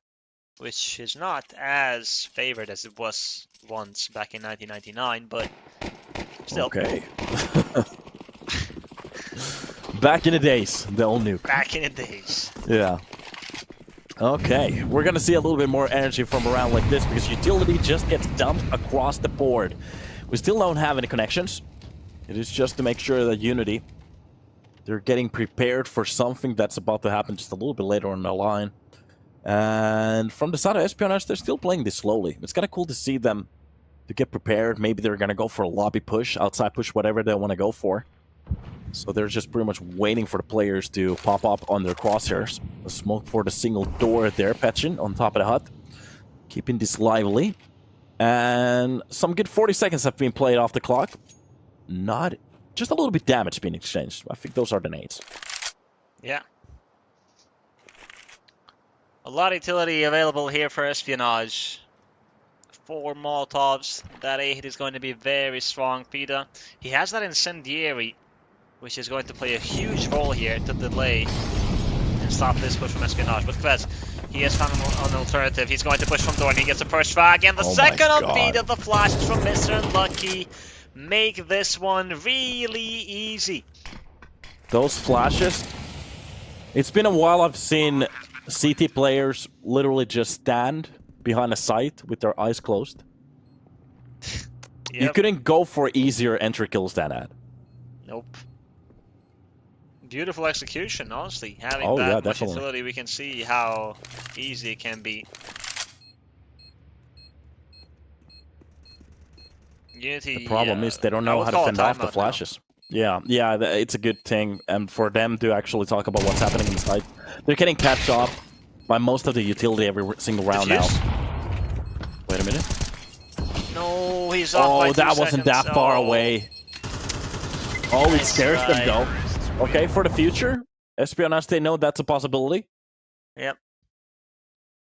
which is not as favored as it was once back in 1999, but still. Okay. Back in the days, the old Nuke. Back in the days. Yeah. Okay, we're gonna see a little bit more energy from a round like this because utility just gets dumped across the board. We still don't have any connections. It is just to make sure that UNiTY, they're getting prepared for something that's about to happen just a little bit later on the line. And from the side of Espionage, they're still playing this slowly. It's kind of cool to see them to get prepared. Maybe they're going to go for a lobby push, outside push, whatever they want to go for. So they're just pretty much waiting for the players to pop up on their crosshairs. The smoke for the single door there, Petchin on top of the hut. Keeping this lively. And some good 40 seconds have been played off the clock. Not... Just a little bit damage being exchanged. I think those are the nades. Yeah. A lot of utility available here for Espionage. 4 Molotovs. That 8 is going to be very strong. Fida. He has that Incendiary, which is going to play a huge role here to delay and stop this push from Espionage. But Kvez, he has found an alternative. He's going to push from door and he gets the first frag. And the second on Fida, the flashes from Mr. Unlucky make this one really easy. Those flashes. It's been a while I've seen CT players literally just stand behind a site with their eyes closed. Yep. You couldn't go for easier entry kills than that. Nope. Beautiful execution, honestly. Having Oh, that yeah, much definitely. utility, we can see how easy it can be. UNiTY, The problem is they don't know how to fend off the flashes. Yeah, it's a good thing. And for them to actually talk about what's happening inside, they're getting catched off by most of the utility every single round now. Wait a minute. No, he's off by 2 that wasn't that seconds. far away. Oh, it Nice scares try. them though. Okay, for the future, Espionage, they know that's a possibility. Yep.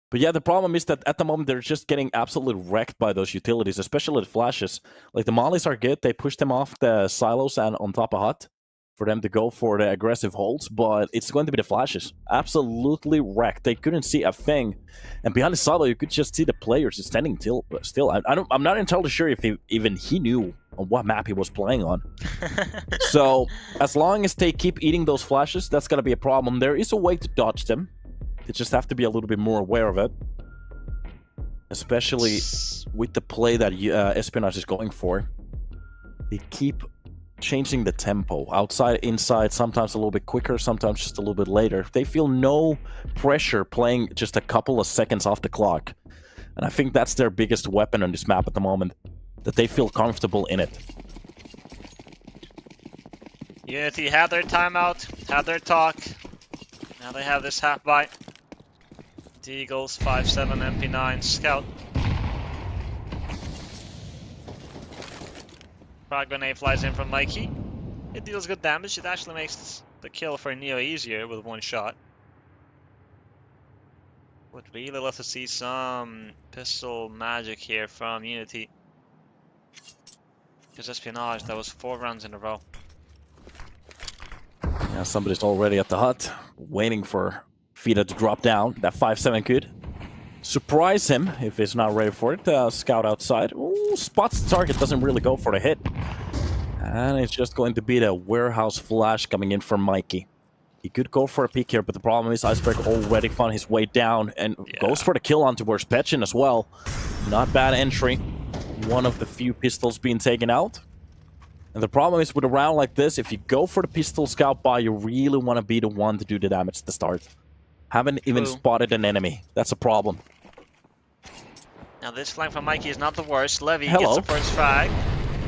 But yeah, the problem is that at the moment they're just getting absolutely wrecked by those utilities, especially the flashes. Like the mollies are good, they push them off the silos and on top of hut for them to go for the aggressive holds, but it's going to be the flashes. Absolutely wrecked. They couldn't see a thing. And behind the silo, you could just see the players standing still. I'm not entirely sure if even he knew on what map he was playing on. So as long as they keep eating those flashes, that's going to be a problem. There is a way to dodge them. They just have to be a little bit more aware of it. Especially with the play that Espionage is going for. They keep changing the tempo. Outside, inside, sometimes a little bit quicker, sometimes just a little bit later. They feel no pressure playing just a couple of seconds off the clock. And I think that's their biggest weapon on this map at the moment. That they feel comfortable in it. UNiTY had their timeout, had their talk. Now they have this half bite. Eagles, 5-7, MP9, Scout. Frag grenade flies in from Mikey. It deals good damage. It actually makes the kill for Neo easier with 1 shot. Would really love to see some pistol magic here from UNiTY. Because Espionage, that was 4 rounds in a row. Yeah, somebody's already at the hut, waiting for Fida to drop down. That 5-7 could surprise him if he's not ready for it. Scout outside. Ooh, spots the target, doesn't really go for the hit. And it's just going to be the warehouse flash coming in from Mikey. He could go for a peek here, but the problem is Iceberg already found his way down and goes for the kill on towards Petchin as well. Not bad entry. One of the few pistols being taken out. And the problem is with a round like this, if you go for the pistol scout buy, you really want to be the one to do the damage at the start. Haven't even spotted an enemy. That's a problem. Now this flank from Mikey is not the worst. Levy gets the first frag.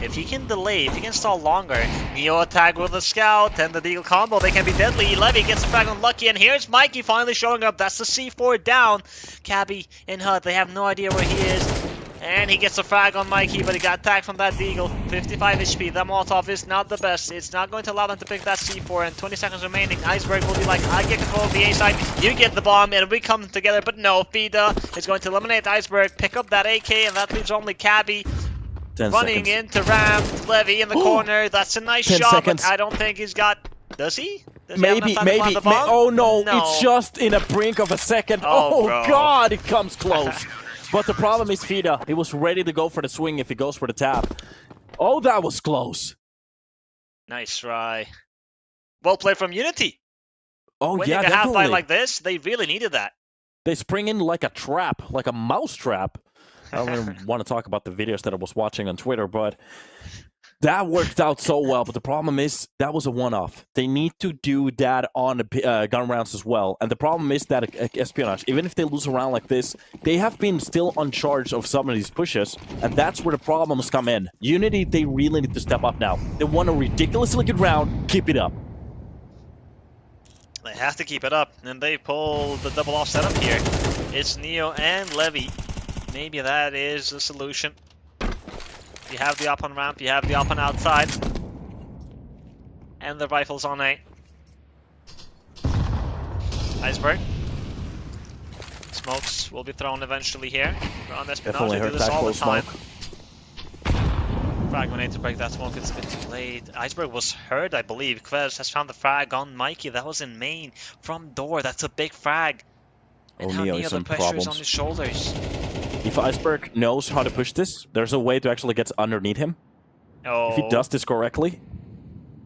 If he can delay, if he can stall longer, Neo attack with the scout and the deagle combo, they can be deadly. Levy gets the frag on Lucky, and here's Mikey finally showing up. That's the C4 down. Cabby and Hut, they have no idea where he is. And he gets a frag on Mikey, but he got attacked from that deagle. 55 HP. That Molotov is not the best. It's not going to allow them to pick that C4. And 20 seconds remaining. Iceberg will be like, I get control of the A side. You get the bomb, and we come together. But no, Fida is going to eliminate Iceberg, pick up that AK, and that leaves only Cabby running into Ram. Levy in the corner. That's a nice shot, but I don't think he's got... Does he? Maybe. Oh no, it's just in a brink of a second. Oh God, it comes close. But the problem is Fida. He was ready to go for the swing if he goes for the tap. Oh, that was close. Nice try. Well played from UNiTY. Oh, Winning yeah, a definitely. half fight like this, they really needed that. They spring in like a trap, like a mouse trap. I don't even want to talk about the videos that I was watching on Twitter, but That worked out so well, but the problem is that was a one-off. They need to do that on the gun rounds as well. And the problem is that Espionage, even if they lose a round like this, they have been still on charge of some of these pushes, and that's where the problems come in. UNiTY, they really need to step up now. They won a ridiculously good round. Keep it up. They have to keep it up, and they pull the double off setup here. It's Neo and Levy. Maybe that is the solution. You have the up on ramp, you have the up on outside. And the rifles on A. Iceberg. Smokes will be thrown eventually here. On Espionage, they do this all the time. Fragment to break that smoke, it's a bit too late. Iceberg was hurt, I believe. Kvez has found the frag on Mikey. That was in main. From door, that's a big frag. And how Neo, the pressure is on his shoulders. If Iceberg knows how to push this, there's a way to actually get underneath him. Oh. If he does this correctly,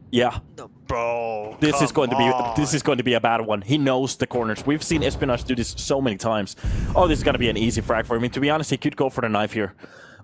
yeah. No, bro, this is going to be a bad one. He knows the corners. We've seen Espionage do this so many times. Oh, this is going to be an easy frag for him. I mean, to be honest, he could go for the knife here.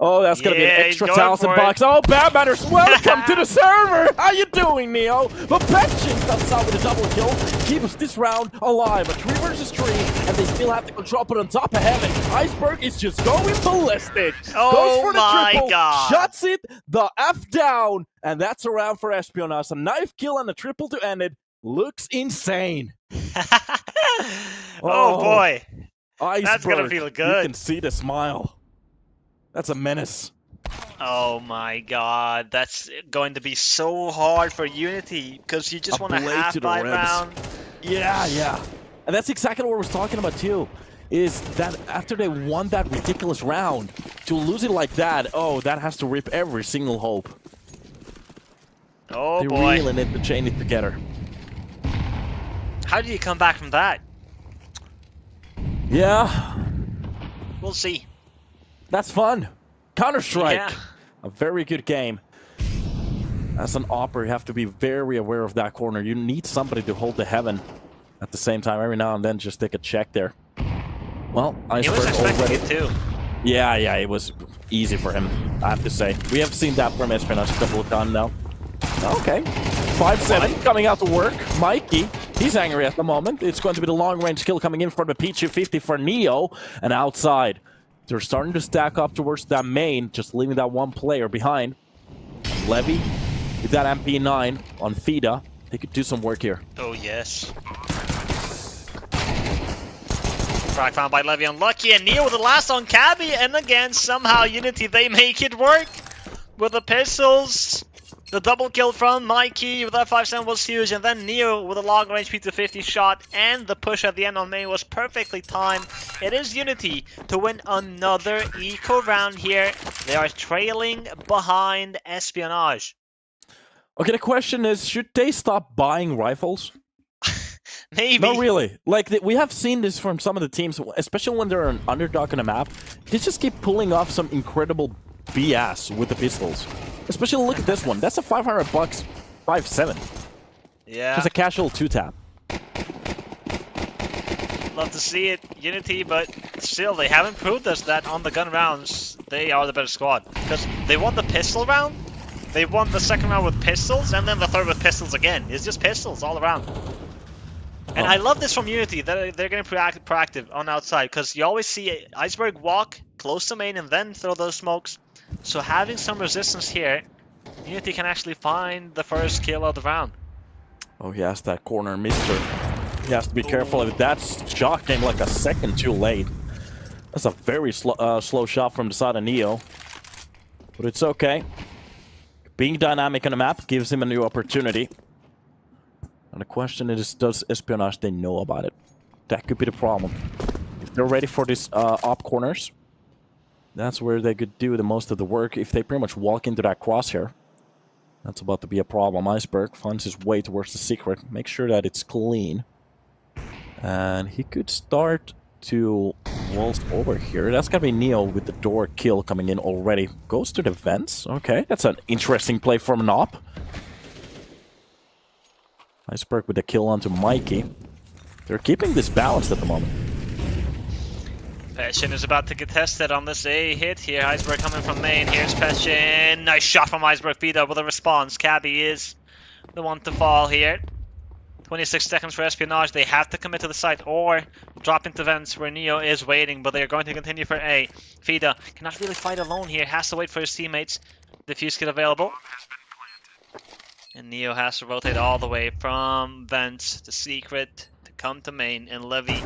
Oh, that's going to be an extra 1,000 bucks. Oh, Bad Manners, welcome to the server. How you doing, Neo? But Petchin comes out with a double kill, keeps this round alive. A 3 versus 3, and they still have to control it on top of heaven. Iceberg is just going ballistic. Oh, goes for the triple, God. Shuts it the F down, and that's a round for Espionage. A knife kill and a triple to end it. Looks insane. Oh, boy. Iceberg, that's going to feel good. You can see the smile. That's a menace. Oh my god, that's going to be so hard for UNiTY because you just want to have 5 round. Yeah. And that's exactly what I was talking about too. Is that after they won that ridiculous round, to lose it like that, oh, that has to rip every single hope. Oh they boy. They really need to chain it together. How do you come back from that? Yeah. We'll see. That's fun. Counter-Strike. Yeah. A very good game. As an operator, you have to be very aware of that corner. You need somebody to hold the heaven at the same time. Every now and then, just take a check there. Well, Iceberg he was expecting already... it too. Yeah, it was easy for him, I have to say. We have seen that from Espionage a couple of times now. Okay. 5-7 coming out to work. Mikey, he's angry at the moment. It's going to be the long-range kill coming in from the P250 for Neo. And outside, they're starting to stack up towards that main, just leaving that one player behind. Levy with that MP9 on Fida. They could do some work here. Oh, yes. Frag found by Levy unlucky, and Neo with the last on Cabby, and again, somehow UNiTY, they make it work with the pistols. The double kill from Mikey with that 5-7 was huge, and then Neo with a long-range P250 shot, and the push at the end on main was perfectly timed. It is UNiTY to win another eco round here. They are trailing behind Espionage. Okay, the question is, should they stop buying rifles? Maybe. No, really. Like, we have seen this from some of the teams, especially when they're an underdog on a map. They just keep pulling off some incredible BS with the pistols. Especially look at this one. That's a 500 bucks 5-7. Yeah. Just a casual 2-tap. Love to see it, UNiTY, but still, they haven't proved us that on the gun rounds, they are the better squad. Because they won the pistol round, they won the second round with pistols, and then the third with pistols again. It's just pistols all around. And I love this from UNiTY, that they're getting proactive on outside, because you always see Iceberg walk close to main and then throw those smokes. So having some resistance here, UNiTY can actually find the first kill of the round. Oh, he has that corner mister. He has to be careful if that shot came like a second too late. That's a very slow shot from the side of Neo. But it's okay. Being dynamic on the map gives him a new opportunity. And the question is, does Espionage, they know about it? That could be the problem. If they're ready for these op corners, that's where they could do the most of the work. If they pretty much walk into that crosshair, that's about to be a problem. Iceberg finds his way towards the secret. Make sure that it's clean. And he could start to waltz over here. That's gonna be Neo with the door kill coming in already. Goes to the vents. Okay, that's an interesting play from an op. Iceberg with the kill onto Mikey. They're keeping this balanced at the moment. Peshin is about to get tested on this A hit here. Iceberg coming from main. Here's Peshin. Nice shot from Iceberg. Veto with a response. Cabby is the one to fall here. 26 seconds for Espionage. They have to commit to the site or drop into vents where Neo is waiting, but they are going to continue for A. Fida cannot really fight alone here. Has to wait for his teammates. Diffuse kit available. And Neo has to rotate all the way from vents to secret to come to main. And Levy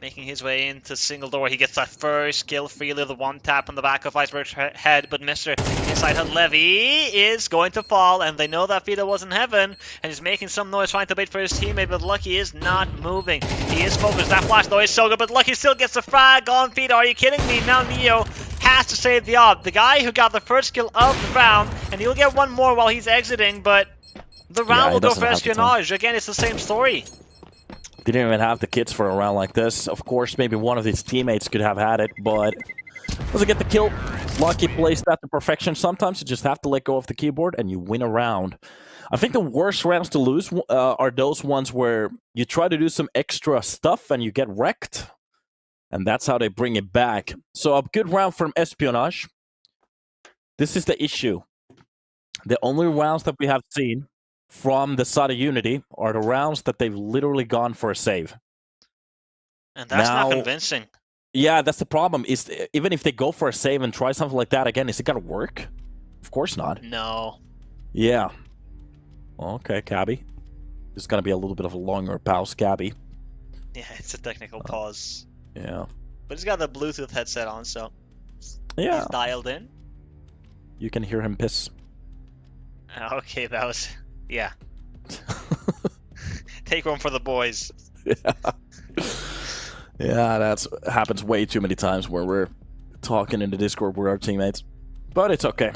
making his way into single door. He gets that first kill freely, the one tap on the back of Iceberg's head, but Mr. Inside Hut Levy is going to fall, and they know that Vita was in heaven, and he's making some noise trying to bait for his teammate, but Lucky is not moving. He is focused. That flash though is so good, but Lucky still gets a frag on Vita. Are you kidding me? Now Neo has to save the op. The guy who got the first kill of the round, and he'll get one more while he's exiting, but the round will go for Espionage. Again, it's the same story. Didn't even have the kits for a round like this. Of course, maybe one of his teammates could have had it, but doesn't get the kill. Lucky plays that to perfection. Sometimes you just have to let go of the keyboard and you win a round. I think the worst rounds to lose are those ones where you try to do some extra stuff and you get wrecked. And that's how they bring it back. So a good round from Espionage. This is the issue. The only rounds that we have seen from the side of UNiTY are the rounds that they've literally gone for a save. And that's not convincing. Yeah, that's the problem. Is even if they go for a save and try something like that again, is it gonna work? Of course not. No. Yeah. Okay, Cabby. This is gonna be a little bit of a longer pause, Cabby. Yeah, it's a technical pause. Yeah. But he's got the Bluetooth headset on, so yeah, he's dialed in. You can hear him piss. Okay, that was... Yeah. Take one for the boys. Yeah. Yeah, that happens way too many times where we're talking in the Discord with our teammates. But it's okay.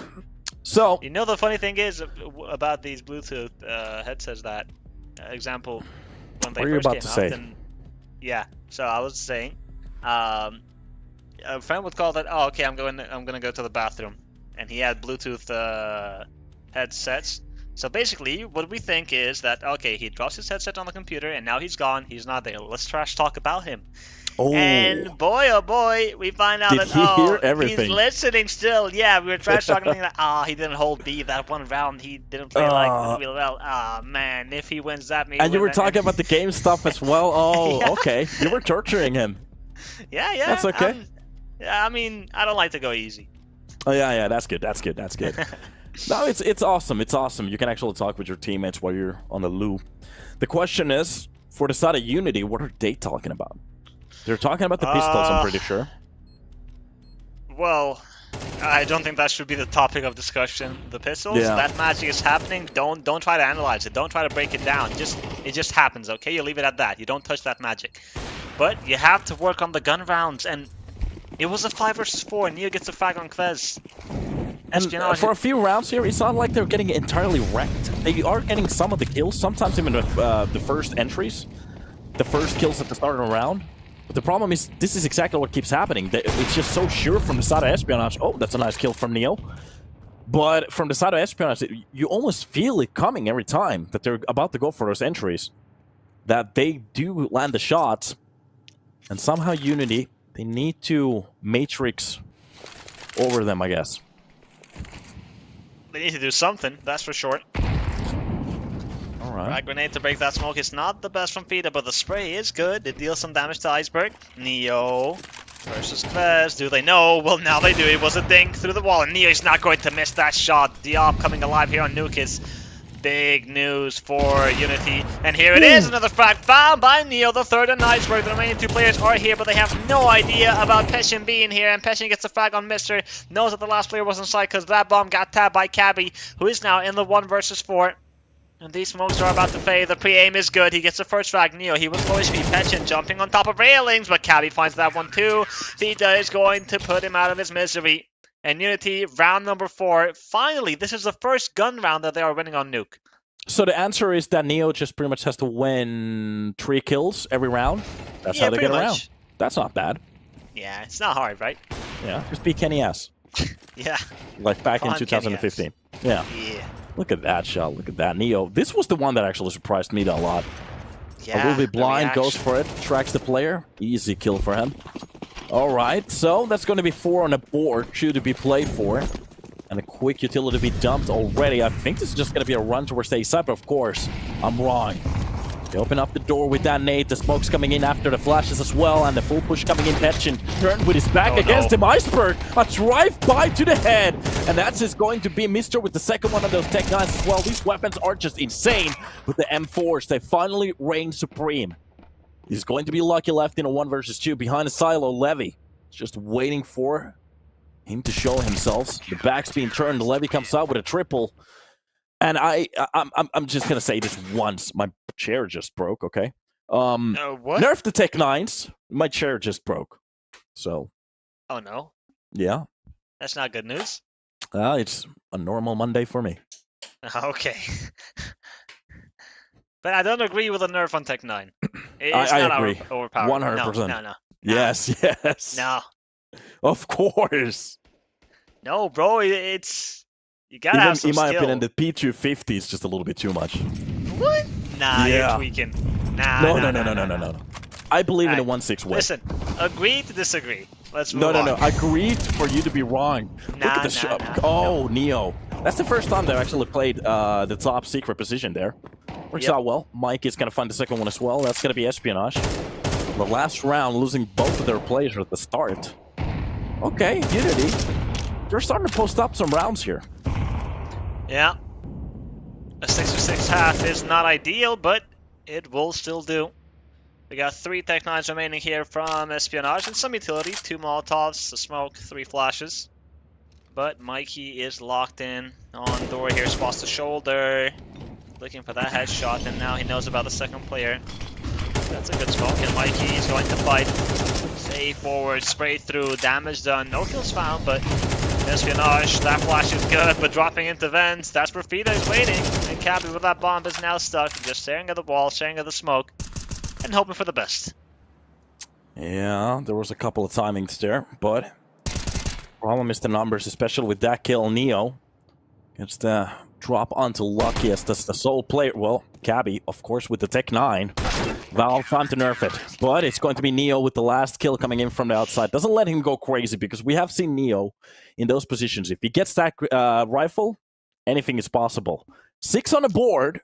So... You know the funny thing is about these Bluetooth headsets that... example, when they first came out, and... Yeah, so I was saying... a friend would call that, oh, okay, I'm gonna go to the bathroom. And he had Bluetooth headsets. So basically, what we think is that, okay, he drops his headset on the computer, and now he's gone, he's not there. Let's trash talk about him. Oh. And boy, oh boy, we find out he's listening still. Yeah, we were trash talking, thinking that, he didn't hold B that one round. He didn't play like real well. Man, if he wins that, maybe. And you were talking about the game stuff as well. Oh, yeah. Okay. You were torturing him. Yeah. That's okay. I mean, I don't like to go easy. Oh yeah, that's good. That's good. No, it's awesome. It's awesome. You can actually talk with your teammates while you're on the loop. The question is, for the side of UNiTY, what are they talking about? They're talking about the pistols, I'm pretty sure. Well, I don't think that should be the topic of discussion. The pistols, that magic is happening. Don't try to analyze it. Don't try to break it down. It just happens, okay? You leave it at that. You don't touch that magic. But you have to work on the gun rounds, and it was a 5 versus 4. Neo gets a frag on Kvez. And for a few rounds here, it's not like they're getting entirely wrecked. They are getting some of the kills, sometimes even the first entries, the first kills at the start of the round. But the problem is, this is exactly what keeps happening. It's just so sure from the side of Espionage. Oh, that's a nice kill from Neo. But from the side of Espionage, you almost feel it coming every time that they're about to go for those entries. That they do land the shots. And somehow UNiTY, they need to matrix over them, I guess. They need to do something, that's for sure. Alright. Frag grenade to break that smoke is not the best from Fida, but the spray is good. It deals some damage to Iceberg. Neo versus Kvez. Do they know? Well, now they do. It was a dink through the wall, and Neo's not going to miss that shot. Diop coming alive here on Nuke is big news for UNiTY. And here it is, another frag found by Neo, the third on Iceberg. The remaining two players are here, but they have no idea about Peshin being here. And Peshin gets a frag on Mr. Knows that the last player was inside because that bomb got tabbed by Cabby, who is now in the 1 versus 4. And these smokes are about to fade. The pre-aim is good. He gets the first frag. Neo, he was low HP. Peshin jumping on top of railings, but Cabby finds that one too. Vita is going to put him out of his misery. And UNiTY, round number 4. Finally, this is the first gun round that they are winning on Nuke. So the answer is that Neo just pretty much has to win 3 kills every round. That's how they get around. That's not bad. Yeah, it's not hard, right? Yeah, just beat Kenny S. Yeah. Like back in 2015. Yeah. Look at that shot. Look at that. Neo. This was the one that actually surprised me a lot. Yeah, a little bit blind, goes for it, tracks the player. Easy kill for him. All right, so that's going to be 4 on the board, 2 to be played for. And a quick utility to be dumped already. I think this is just going to be a run towards the A side, but of course, I'm wrong. They open up the door with that nade. The smoke's coming in after the flashes as well, and the full push coming in. Petchin turned with his back against him. Iceberg, a drive-by to the head. And that's just going to be Mr. with the second one of those Tech 9s as well. These weapons are just insane with the M4s. They finally reign supreme. He's going to be lucky left in a 1 versus 2 behind the silo. Levy just waiting for him to show himself. The back's being turned. Levy comes out with a triple. And I'm just gonna say this once. My chair just broke. Okay. What? Nerf the Tech 9s. My chair just broke. So. Oh no. Yeah. That's not good news. It's a normal Monday for me. Okay. But I don't agree with a nerf on Tech 9. It's I not agree. Overpowered. 100%. No. Yes. No. Of course. No, bro. It's. You gotta have some in my skill. opinion, the P250 is just a little bit too much. What? Nah, Yeah. you're tweaking. Nah. No. I believe in a 1-6 way. Listen, agree to disagree. Let's move No. on. Agreed for you to be wrong. Look at the shot. Oh, Neo. That's the first time they've actually played the top secret position there. Works out well. Mike is going to find the second one as well. That's going to be Espionage. The last round, losing both of their players at the start. Okay, UNiTY. They're starting to post up some rounds here. Yeah. A 6-6 half is not ideal, but it will still do. We got 3 Tech 9s remaining here from Espionage and some utility. 2 Molotovs, a smoke, 3 flashes. But Mikey is locked in on door here, spots the shoulder. Looking for that headshot, and now he knows about the second player. That's a good smoke, and Mikey is going to fight. Stay forward, spray through, damage done. No kills found, but Espionage, that flash is good, but dropping into vents. That's where Fida is waiting, and Cabby with that bomb is now stuck, just staring at the wall, staring at the smoke, and hoping for the best. Yeah, there was a couple of timings there, but problem is the numbers, especially with that kill. Neo gets the drop onto Lucky as the sole player. Well, Cabby, of course, with the Tech 9. Valve time to nerf it, but it's going to be Neo with the last kill coming in from the outside. Doesn't let him go crazy because we have seen Neo in those positions. If he gets that rifle, anything is possible. 6 on the board.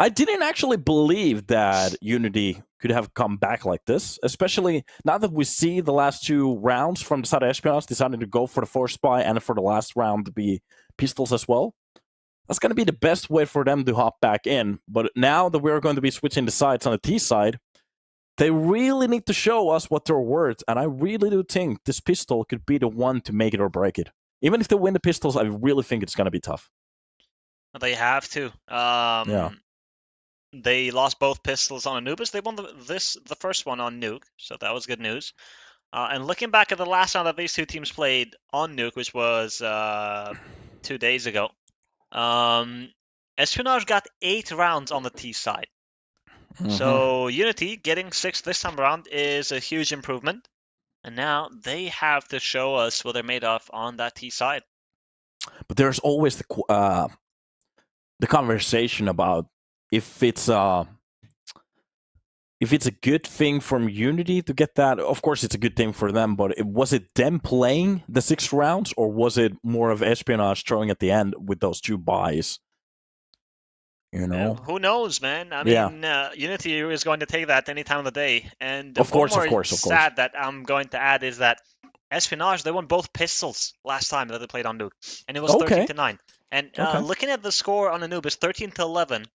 I didn't actually believe that UNiTY could have come back like this, especially now that we see the last 2 rounds from the side of Espionage deciding to go for the force spy and for the last round to be pistols as well. That's going to be the best way for them to hop back in. But now that we're going to be switching the sides on the T side, they really need to show us what they're worth. And I really do think this pistol could be the one to make it or break it. Even if they win the pistols, I really think it's going to be tough. They have to. Yeah. They lost both pistols on Anubis. They won the first one on Nuke, so that was good news. And looking back at the last round that these 2 teams played on Nuke, which was 2 days ago, Espionage got 8 rounds on the T side. So UNiTY getting 6 this time around is a huge improvement. And now they have to show us what they're made of on that T side. But there's always the conversation about if it's a good thing from UNiTY to get that. Of course, it's a good thing for them, but was it them playing the 6 rounds, or was it more of Espionage throwing at the end with those 2 buys? You know, who knows, man? I mean, UNiTY is going to take that any time of the day. And of course. Sad that I'm going to add is that Espionage, they won both pistols last time that they played on Nuke, and it was 13-9. And looking at the score on Anubis, 13-11.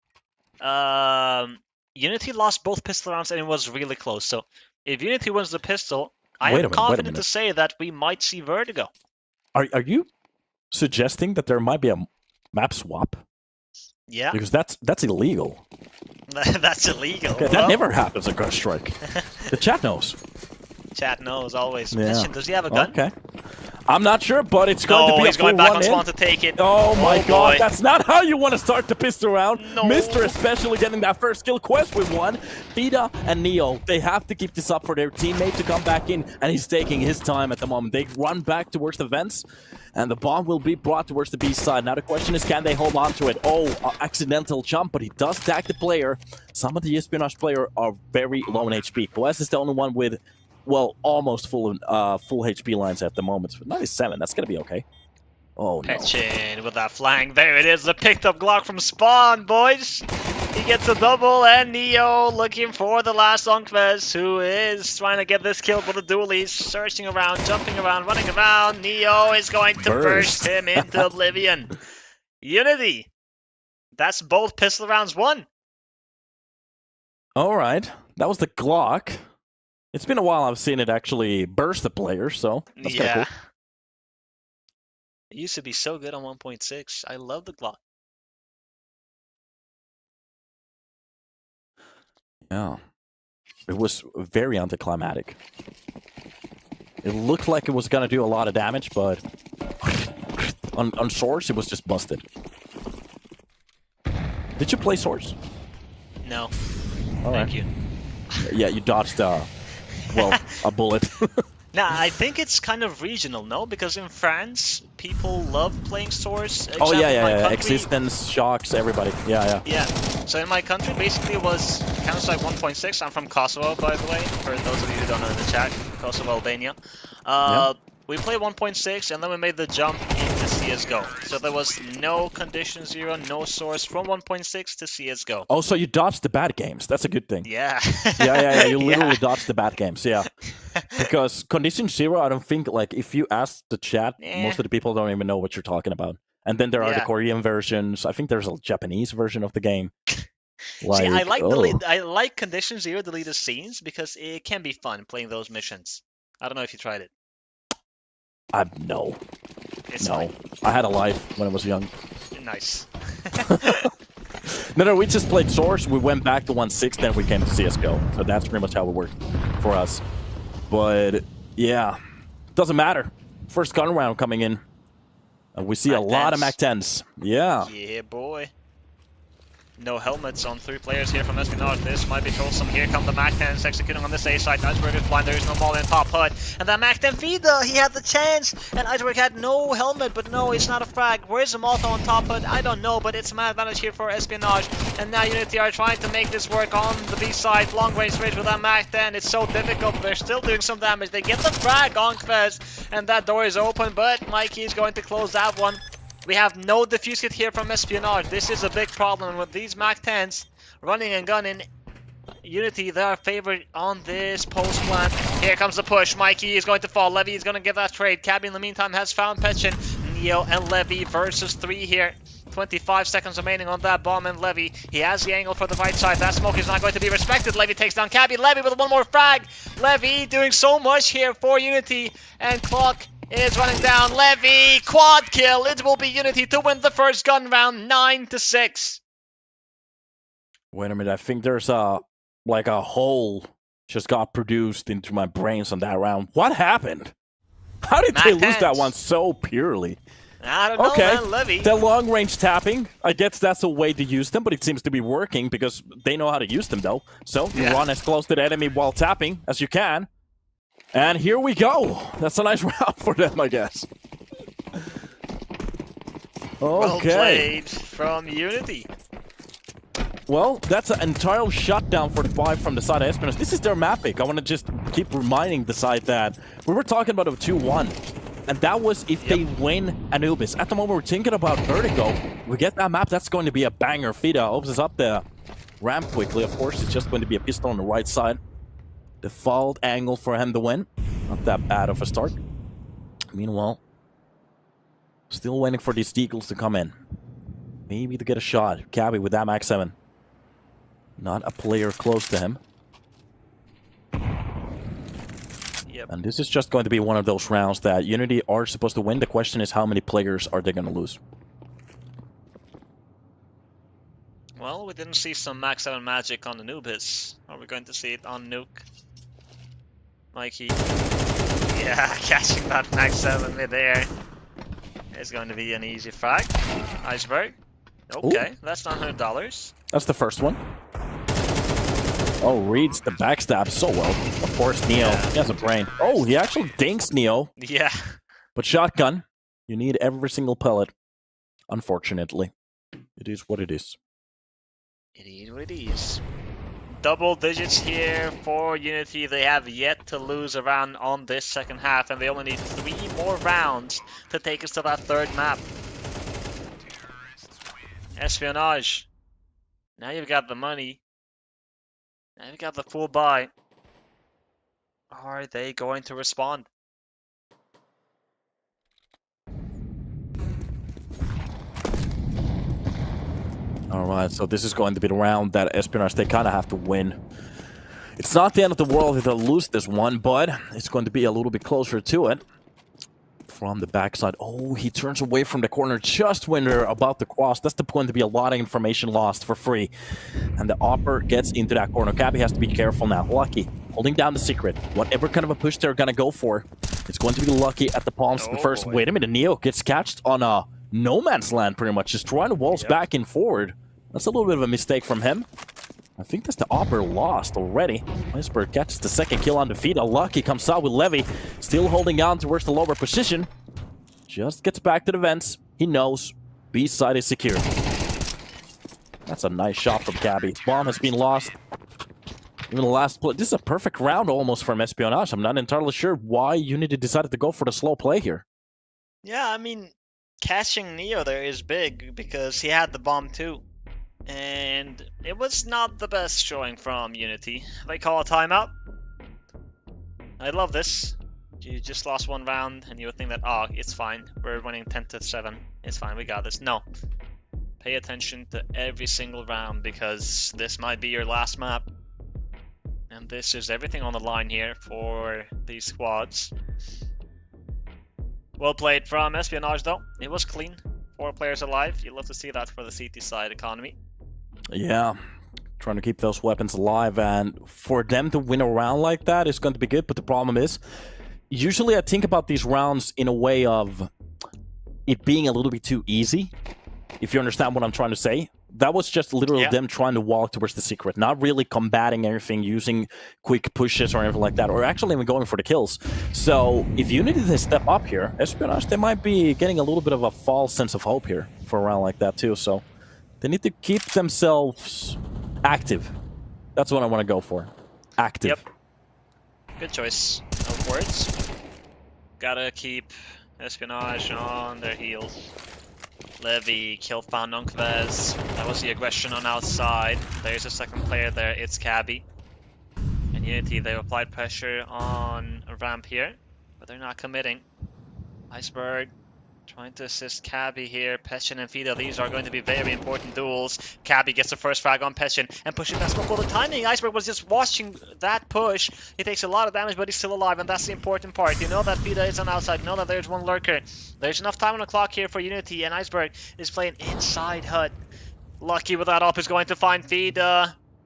UNiTY lost both pistol rounds and it was really close. So if UNiTY wins the pistol, I am confident to say that we might see Vertigo. Are you suggesting that there might be a map swap? Yeah. Because that's illegal. That's illegal. Okay, that never happens at Gun Strike. The chat knows. Chat knows always. Yeah. Mission, does he have a gun? Okay. I'm not sure, but it's going to be a he's going back on in. spawn to take it. Oh my god, that's not how you want to start the pistol round. No. Mr. especially getting that first kill. Quest with 1. Fida and Neo, they have to keep this up for their teammate to come back in, and he's taking his time at the moment. They run back towards the vents, and the bomb will be brought towards the B side. Now the question is, can they hold on to it? Oh, accidental jump, but he does tag the player. Some of the Espionage player are very low in HP. Quest is the only one with well, almost full HP lines at the moment. 97, that's gonna be okay. Oh no. Petchin with that flank. There it is, the picked up Glock from Spawn, boys. He gets a double, and Neo looking for the last Unkvez, who is trying to get this kill with the dualies, searching around, jumping around, running around. Neo is going to burst him into oblivion. UNiTY. That's both pistol rounds won. Alright, that was the Glock. It's been a while I've seen it actually burst the player, so that's kind of cool. It used to be so good on 1.6. I love the Glock. Yeah. It was very anticlimactic. It looked like it was going to do a lot of damage, but on Source, it was just busted. Did you play Source? No. All Thank you. Yeah, you dodged, well, a bullet. Nah, I think it's kind of regional, no? Because in France, people love playing Source. Oh, yeah. Country, Existence, Shocks, everybody. Yeah. Yeah. So in my country, basically, it was Counter-Strike 1.6. I'm from Kosovo, by the way, for those of you who don't know in the chat. Kosovo, Albania. We played 1.6, and then we made the jump into CSGO. So there was no Condition Zero, no Source from 1.6 to CSGO. Oh, so you dodged the bad games. That's a good thing. Yeah. Yeah. You literally dodged the bad games, yeah. Because Condition Zero, I don't think, like, if you ask the chat, most of the people don't even know what you're talking about. And then there are the Korean versions. I think there's a Japanese version of the game. Like, see, I like Condition Zero deleted scenes because it can be fun playing those missions. I don't know if you tried it. No. It's fine. I had a life when I was young. Nice. No, we just played Source. We went back to 1.6, then we came to CSGO. So that's pretty much how it worked for us. But, yeah. Doesn't matter. First gun round coming in. And we see a lot of MAC-10s. Yeah. Yeah, boy. No helmets on 3 players here from Espionage. This might be troublesome. Here come the MAC-10s executing on this A side. Iceberg is blind. There is no Molly in top hood. And that MAC-10 feeder, he had the chance. And Iceberg had no helmet, but no, it's not a frag. Where's the Molto on top hood? I don't know, but it's a mad advantage here for Espionage. And now UNiTY are trying to make this work on the B side. Long range range with that MAC-10. It's so difficult. They're still doing some damage. They get the frag on Kvez. And that door is open, but Mikey is going to close that one. We have no defuse kit here from Espionage. This is a big problem with these MAC-10s running and gunning. UNiTY, they are favored on this post plant. Here comes the push. Mikey is going to fall. Levy is going to give that trade. Cabby in the meantime has found Petchin. Neo and Levy versus 3 here. 25 seconds remaining on that bomb, and Levy, he has the angle for the right side. That smoke is not going to be respected. Levy takes down Cabby. Levy with one more frag. Levy doing so much here for UNiTY, and Clock is running down. Levy, quad kill. It will be UNiTY to win the first gun round, 9-6. Wait a minute, I think there's a hole just got produced into my brains on that round. What happened? How did they lose that one so purely? I don't know, man, Levy. The long-range tapping, I guess that's a way to use them, but it seems to be working because they know how to use them, though. So you run as close to the enemy while tapping as you can. And here we go. That's a nice round for them, I guess. Okay. Well played from UNiTY. Well, that's an entire shutdown for the 5 from the side of Espionage. This is their map pick. I want to just keep reminding the side that we were talking about a 2-1. And that was if they win Anubis. At the moment, we're thinking about Vertigo. We get that map, that's going to be a banger. Fida opens up the ramp quickly. Of course, it's just going to be a pistol on the right side. Default angle for him to win. Not that bad of a start. Meanwhile, still waiting for these Deagles to come in. Maybe to get a shot. Cabby with that MAC-7. Not a player close to him. Yep. And this is just going to be one of those rounds that UNiTY are supposed to win. The question is, how many players are they going to lose? Well, we didn't see some MAC-7 magic on Anubis. Are we going to see it on Nuke? Mikey. Yeah, catching that MAC-7 midair is going to be an easy frag. Iceberg. Okay, that's $900. That's the first one. Oh, reads the backstab so well. Of course, Neo. He has a brain. Oh, he actually dinks Neo. Yeah. But shotgun, you need every single pellet. Unfortunately. It is what it is. It is what it is. double digits here for UNiTY. They have yet to lose a round on this second half, and they only need 3 more rounds to take us to that third map. Espionage. Now you've got the money. Now you've got the full buy. Are they going to respond? Alright, so this is going to be the round that Espionage, they kind of have to win. It's not the end of the world if they lose this one, but it's going to be a little bit closer to it. From the backside. Oh, he turns away from the corner just when they're about to cross. That's the point to be a lot of information lost for free. And the Opper gets into that corner. Cabby has to be careful now. Lucky, holding down the secret. Whatever kind of a push they're gonna go for, it's going to be Lucky at the palms first. Boy. Wait a minute, Neo gets catched on a no man's land pretty much. Just trying to waltz back and forward. That's a little bit of a mistake from him. I think that's the Opper lost already. Iceberg catches the second kill on the feet. Lucky comes out with Levy, still holding on towards the lower position. Just gets back to the vents. He knows B side is secure. That's a nice shot from Cabby. Bomb has been lost. Even the last play. This is a perfect round almost from Espionage. I'm not entirely sure why UNiTY decided to go for the slow play here. Yeah, I mean, catching Neo there is big because he had the bomb too. And it was not the best showing from UNiTY. They call a timeout. I love this. You just lost one round and you would think that, oh, it's fine. We're winning 10-7. It's fine, we got this. No. Pay attention to every single round because this might be your last map. And this is everything on the line here for these squads. Well played from Espionage though. It was clean. 4 players alive. You love to see that for the CT side economy. Yeah, trying to keep those weapons alive, and for them to win a round like that is going to be good, but the problem is, usually I think about these rounds in a way of it being a little bit too easy, if you understand what I'm trying to say. That was just literally them trying to walk towards the secret, not really combating anything, using quick pushes or anything like that, or actually even going for the kills. So if UNiTY to step up here, Espionage, they might be getting a little bit of a false sense of hope here for a round like that too, so they need to keep themselves active. That's what I want to go for. Active. Yep. Good choice of words. Gotta keep Espionage on their heels. Levy, kill found on Kvez. That was the aggression on outside. There's a second player there, it's Cabby. And UNiTY, they've applied pressure on a ramp here, but they're not committing. Iceberg trying to assist Cabby here. Peshin and Fido, these are going to be very important duels. Cabby gets the first frag on Peshin and pushing that smoke. Well, the timing, Iceberg was just watching that push. He takes a lot of damage, but he's still alive, and that's the important part. You know that Fido is on outside. You know that there's one lurker. There's enough time on the clock here for UNiTY, and Iceberg is playing inside hut. Lucky with that up is going to find Fido.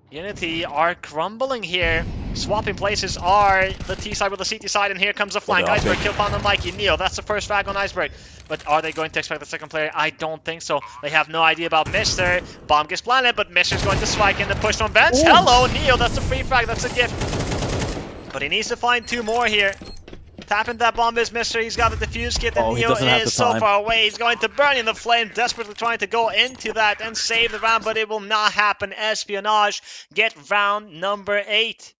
UNiTY are crumbling here. Swapping places are the T side with the CT side, and here comes the flank. Iceberg kill found on Mikey. Neo, that's the first frag on Iceberg. But are they going to expect the second player? I don't think so. They have no idea about Mister. Bomb gets planted, but Mister's going to spike in the push from Vents. Ooh. Hello, Neo, that's a free frag, that's a gift. But he needs to find 2 more here. Tapping that bomb is Mister. He's got the defuse kit, and Neo is so far away. He's going to burn in the flame, desperately trying to go into that and save the round, but it will not happen. Espionage get round number 8.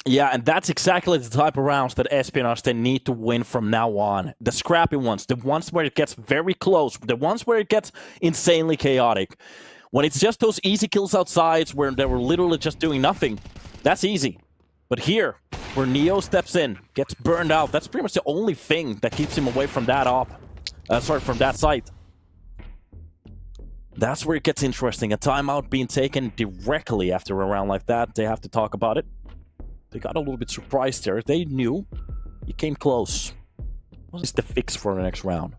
Yeah, and that's exactly the type of rounds that Espionage they need to win from now on. The scrappy ones, the ones where it gets very close, the ones where it gets insanely chaotic. When it's just those easy kills outside where they were literally just doing nothing, that's easy. But here, where Neo steps in, gets burned out, that's pretty much the only thing that keeps him away from that from that site. That's where it gets interesting. A timeout being taken directly after a round like that. They have to talk about it. They got a little bit surprised there. They knew. You came close. What is the fix for the next round?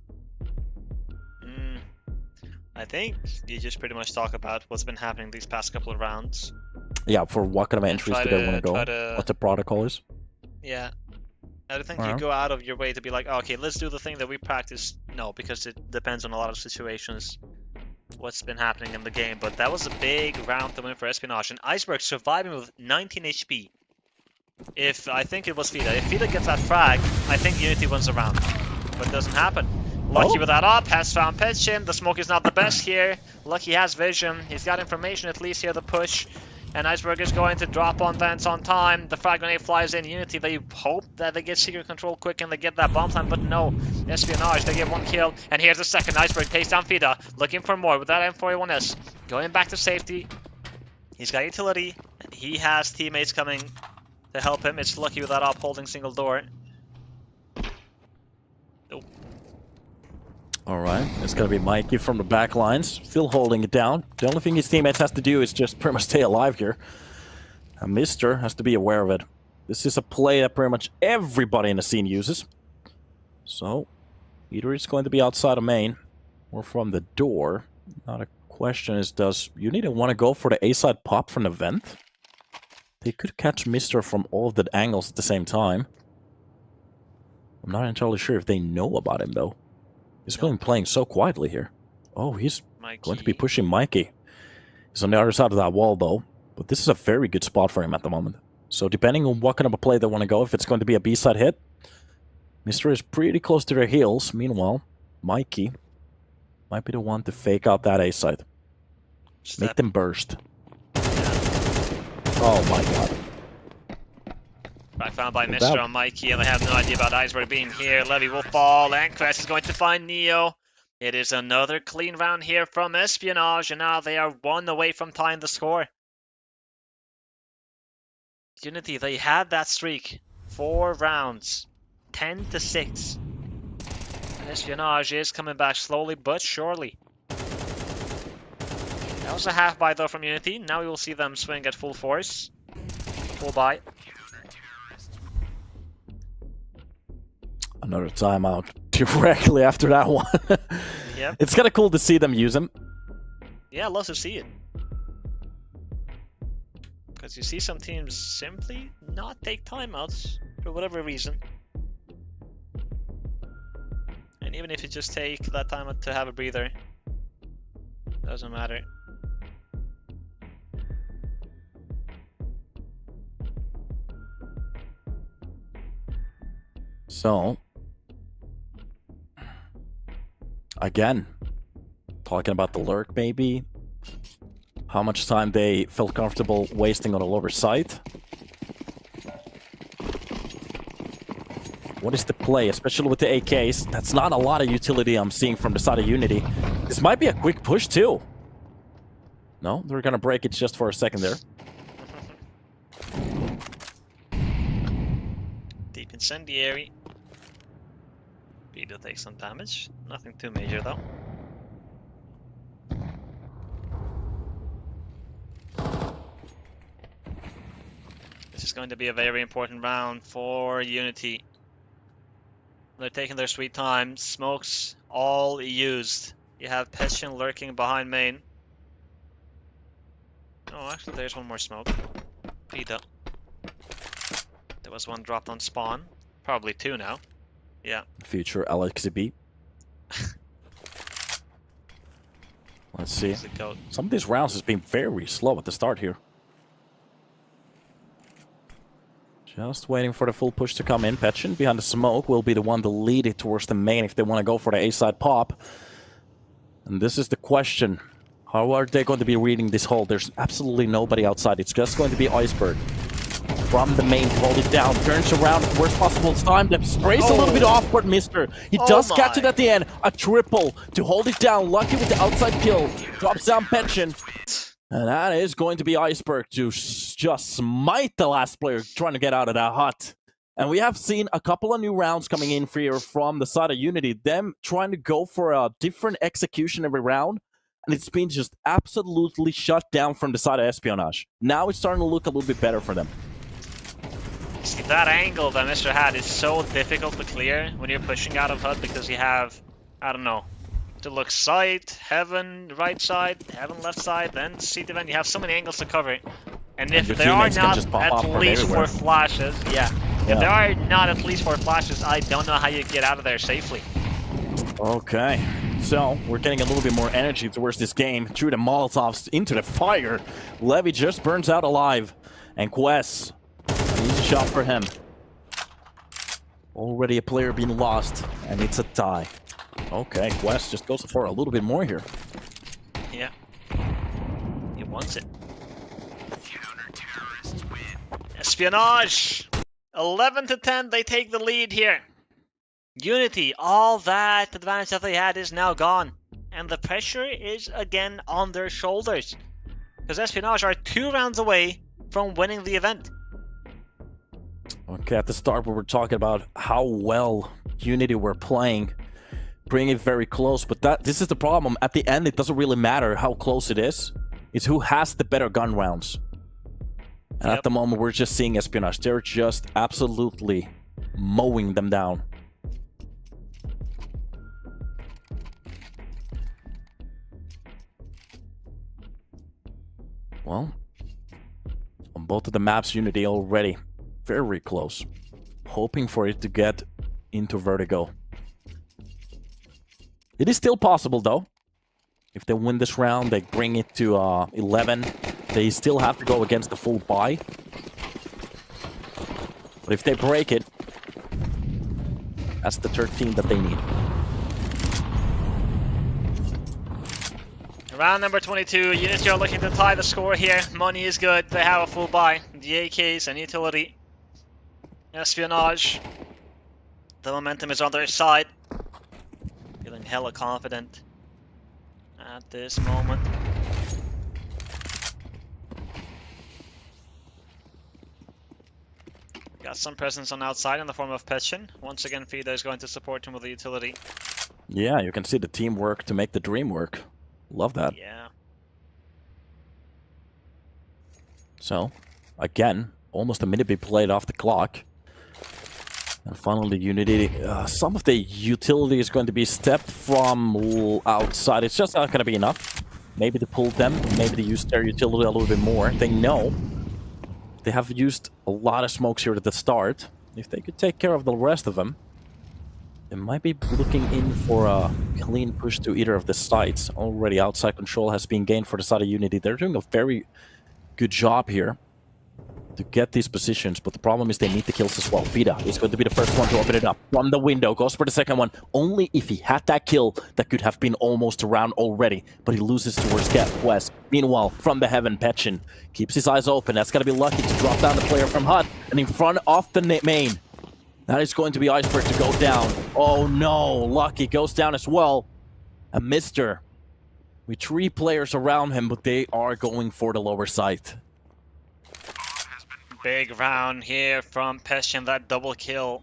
I think you just pretty much talk about what's been happening these past couple of rounds. Yeah, for what kind of entries do they want to go? What the protocol is? Yeah. I don't think you go out of your way to be like, oh, okay, let's do the thing that we practice. No, because it depends on a lot of situations. What's been happening in the game. But that was a big round to win for Espionage. And Iceberg surviving with 19 HP. I think it was Fido. If Fido gets that frag, I think UNiTY wins the round. But it doesn't happen. Lucky with that up, has found Peshin. The smoke is not the best here. Lucky has vision. He's got information at least here, the push. And Iceberg is going to drop on vents on time. The frag grenade flies in. UNiTY, they hope that they get secret control quick and they get that bomb time, but no. Espionage, they get 1 kill. And here's the second. Iceberg takes down Fida, looking for more with that M41S. Going back to safety. He's got utility. He has teammates coming to help him. It's lucky without upholding single door. Nope. Alright, it's gonna be Mikey from the back lines, still holding it down. The only thing his teammates has to do is just pretty much stay alive here. And Mister has to be aware of it. This is a play that pretty much everybody in the scene uses. So, either it's going to be outside of main, or from the door. Now the question is, does UNiTY want to go for the A-side pop from the vent? They could catch Mister from all of the angles at the same time. I'm not entirely sure if they know about him, though. He's been playing so quietly here. Oh, he's going to be pushing Mikey. He's on the other side of that wall, though. But this is a very good spot for him at the moment. So depending on what kind of a play they want to go, if it's going to be a B-side hit, Mister is pretty close to their heels. Meanwhile, Mikey might be the one to fake out that A-side. Make them burst. Oh my god. Back found by Mister on Mikey, and they have no idea about Iceberg being here. Levy will fall, and Crest is going to find Neo. It is another clean round here from Espionage, and now they are 1 away from tying the score. UNiTY, they had that streak. 4 rounds. 10-6. And Espionage is coming back slowly but surely. That was a half buy though from UNiTY. Now we will see them swing at full force. Full buy. Another timeout directly after that one. Yep. It's kind of cool to see them use him. Yeah, I love to see it. Because you see some teams simply not take timeouts for whatever reason. And even if you just take that timeout to have a breather, doesn't matter. So, again, talking about the lurk maybe, how much time they felt comfortable wasting on a lower site. What is the play, especially with the AKs? That's not a lot of utility I'm seeing from the side of UNiTY. This might be a quick push too. No, they're gonna break it just for a second there. Deep incendiary. Veto takes some damage. Nothing too major though. This is going to be a very important round for UNiTY. They're taking their sweet time. Smokes all used. You have Peshin lurking behind main. Oh, actually there's one more smoke. Veto. There was one dropped on spawn. Probably 2 now. Yeah. Future LXB. Let's see. Some of these rounds has been very slow at the start here. Just waiting for the full push to come in. Petchin behind the smoke will be the one to lead it towards the main if they want to go for the A-side pop. And this is the question. How are they going to be reading this hole? There's absolutely nobody outside. It's just going to be Iceberg. From the main, hold it down, turns around at the worst possible time, then sprays a little bit off, but Mister. He does catch it at the end. A triple to hold it down. Lucky with the outside kill. Drops down Petchin. And that is going to be Iceberg to just smite the last player trying to get out of that hut. And we have seen a couple of new rounds coming in here from the side of UNiTY. Them trying to go for a different execution every round. And it's been just absolutely shut down from the side of Espionage. Now it's starting to look a little bit better for them. See, that angle that Mr. had is so difficult to clear when you're pushing out of HUD because you have, I don't know, to look side, heaven, right side, heaven, left side, then seat event. You have so many angles to cover. And if there are not at least 4 flashes, if there are not at least 4 flashes, I don't know how you get out of there safely. Okay, so we're getting a little bit more energy towards this game. Through the Molotovs into the fire. Levy just burns out alive. And Quest, an easy shot for him. Already a player being lost, and it's a tie. Okay, Quest just goes for a little bit more here. Yeah. He wants it. Espionage! 11 to 10, they take the lead here. UNiTY, all that advantage that they had is now gone. And the pressure is again on their shoulders. Because Espionage are 2 rounds away from winning the event. Okay, at the start we were talking about how well UNiTY were playing, bringing it very close, but this is the problem. At the end, it doesn't really matter how close it is. It's who has the better gun rounds. And at the moment, we're just seeing Espionage. They're just absolutely mowing them down. Well, on both of the maps, UNiTY already very close. Hoping for it to get into Vertigo. It is still possible, though. If they win this round, they bring it to 11. They still have to go against the full buy. But if they break it, that's the 13 that they need. Round number 22, UNiTY are looking to tie the score here. Money is good, they have a full buy. The AKs and utility. Espionage. The momentum is on their side. Feeling hella confident at this moment. Got some presence on outside in the form of Petchin. Once again, Fida is going to support him with the utility. Yeah, you can see the teamwork to make the dream work. Love that. Yeah. So, again, almost a minute be played off the clock. And finally, UNiTY, some of the utility is going to be stepped from outside. It's just not going to be enough. Maybe to pull them, maybe to use their utility a little bit more. They know they have used a lot of smokes here at the start. If they could take care of the rest of them, they might be looking in for a clean push to either of the sides. Already outside control has been gained for the side of UNiTY. They're doing a very good job here to get these positions, but the problem is they need the kills as well. Vida is going to be the first one to open it up from the window, goes for the second one. Only if he had that kill, that could have been almost around already, but he loses towards West. Meanwhile, from the heaven, Petchin keeps his eyes open. That's going to be lucky to drop down the player from HUD, and in front of the main. That is going to be Iceberg to go down. Oh no, Lucky goes down as well. A Mister with 3 players around him, but they are going for the lower site. Big round here from Petchin, that double kill.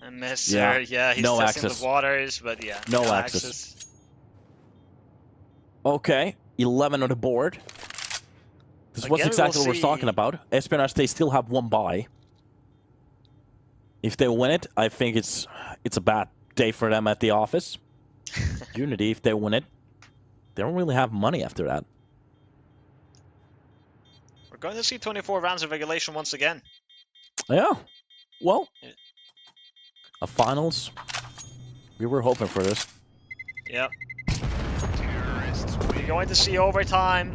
And Mister, yeah, he's no testing access. the waters, but yeah. No access. Okay, 11 on the board. This was exactly what we're talking about. Espionage, they still have 1 buy. If they win it, I think it's a bad day for them at the office. UNiTY, if they win it, they don't really have money after that. We're going to see 24 rounds of regulation once again. Yeah. Well, a finals. We were hoping for this. Yep. Are we going to see overtime?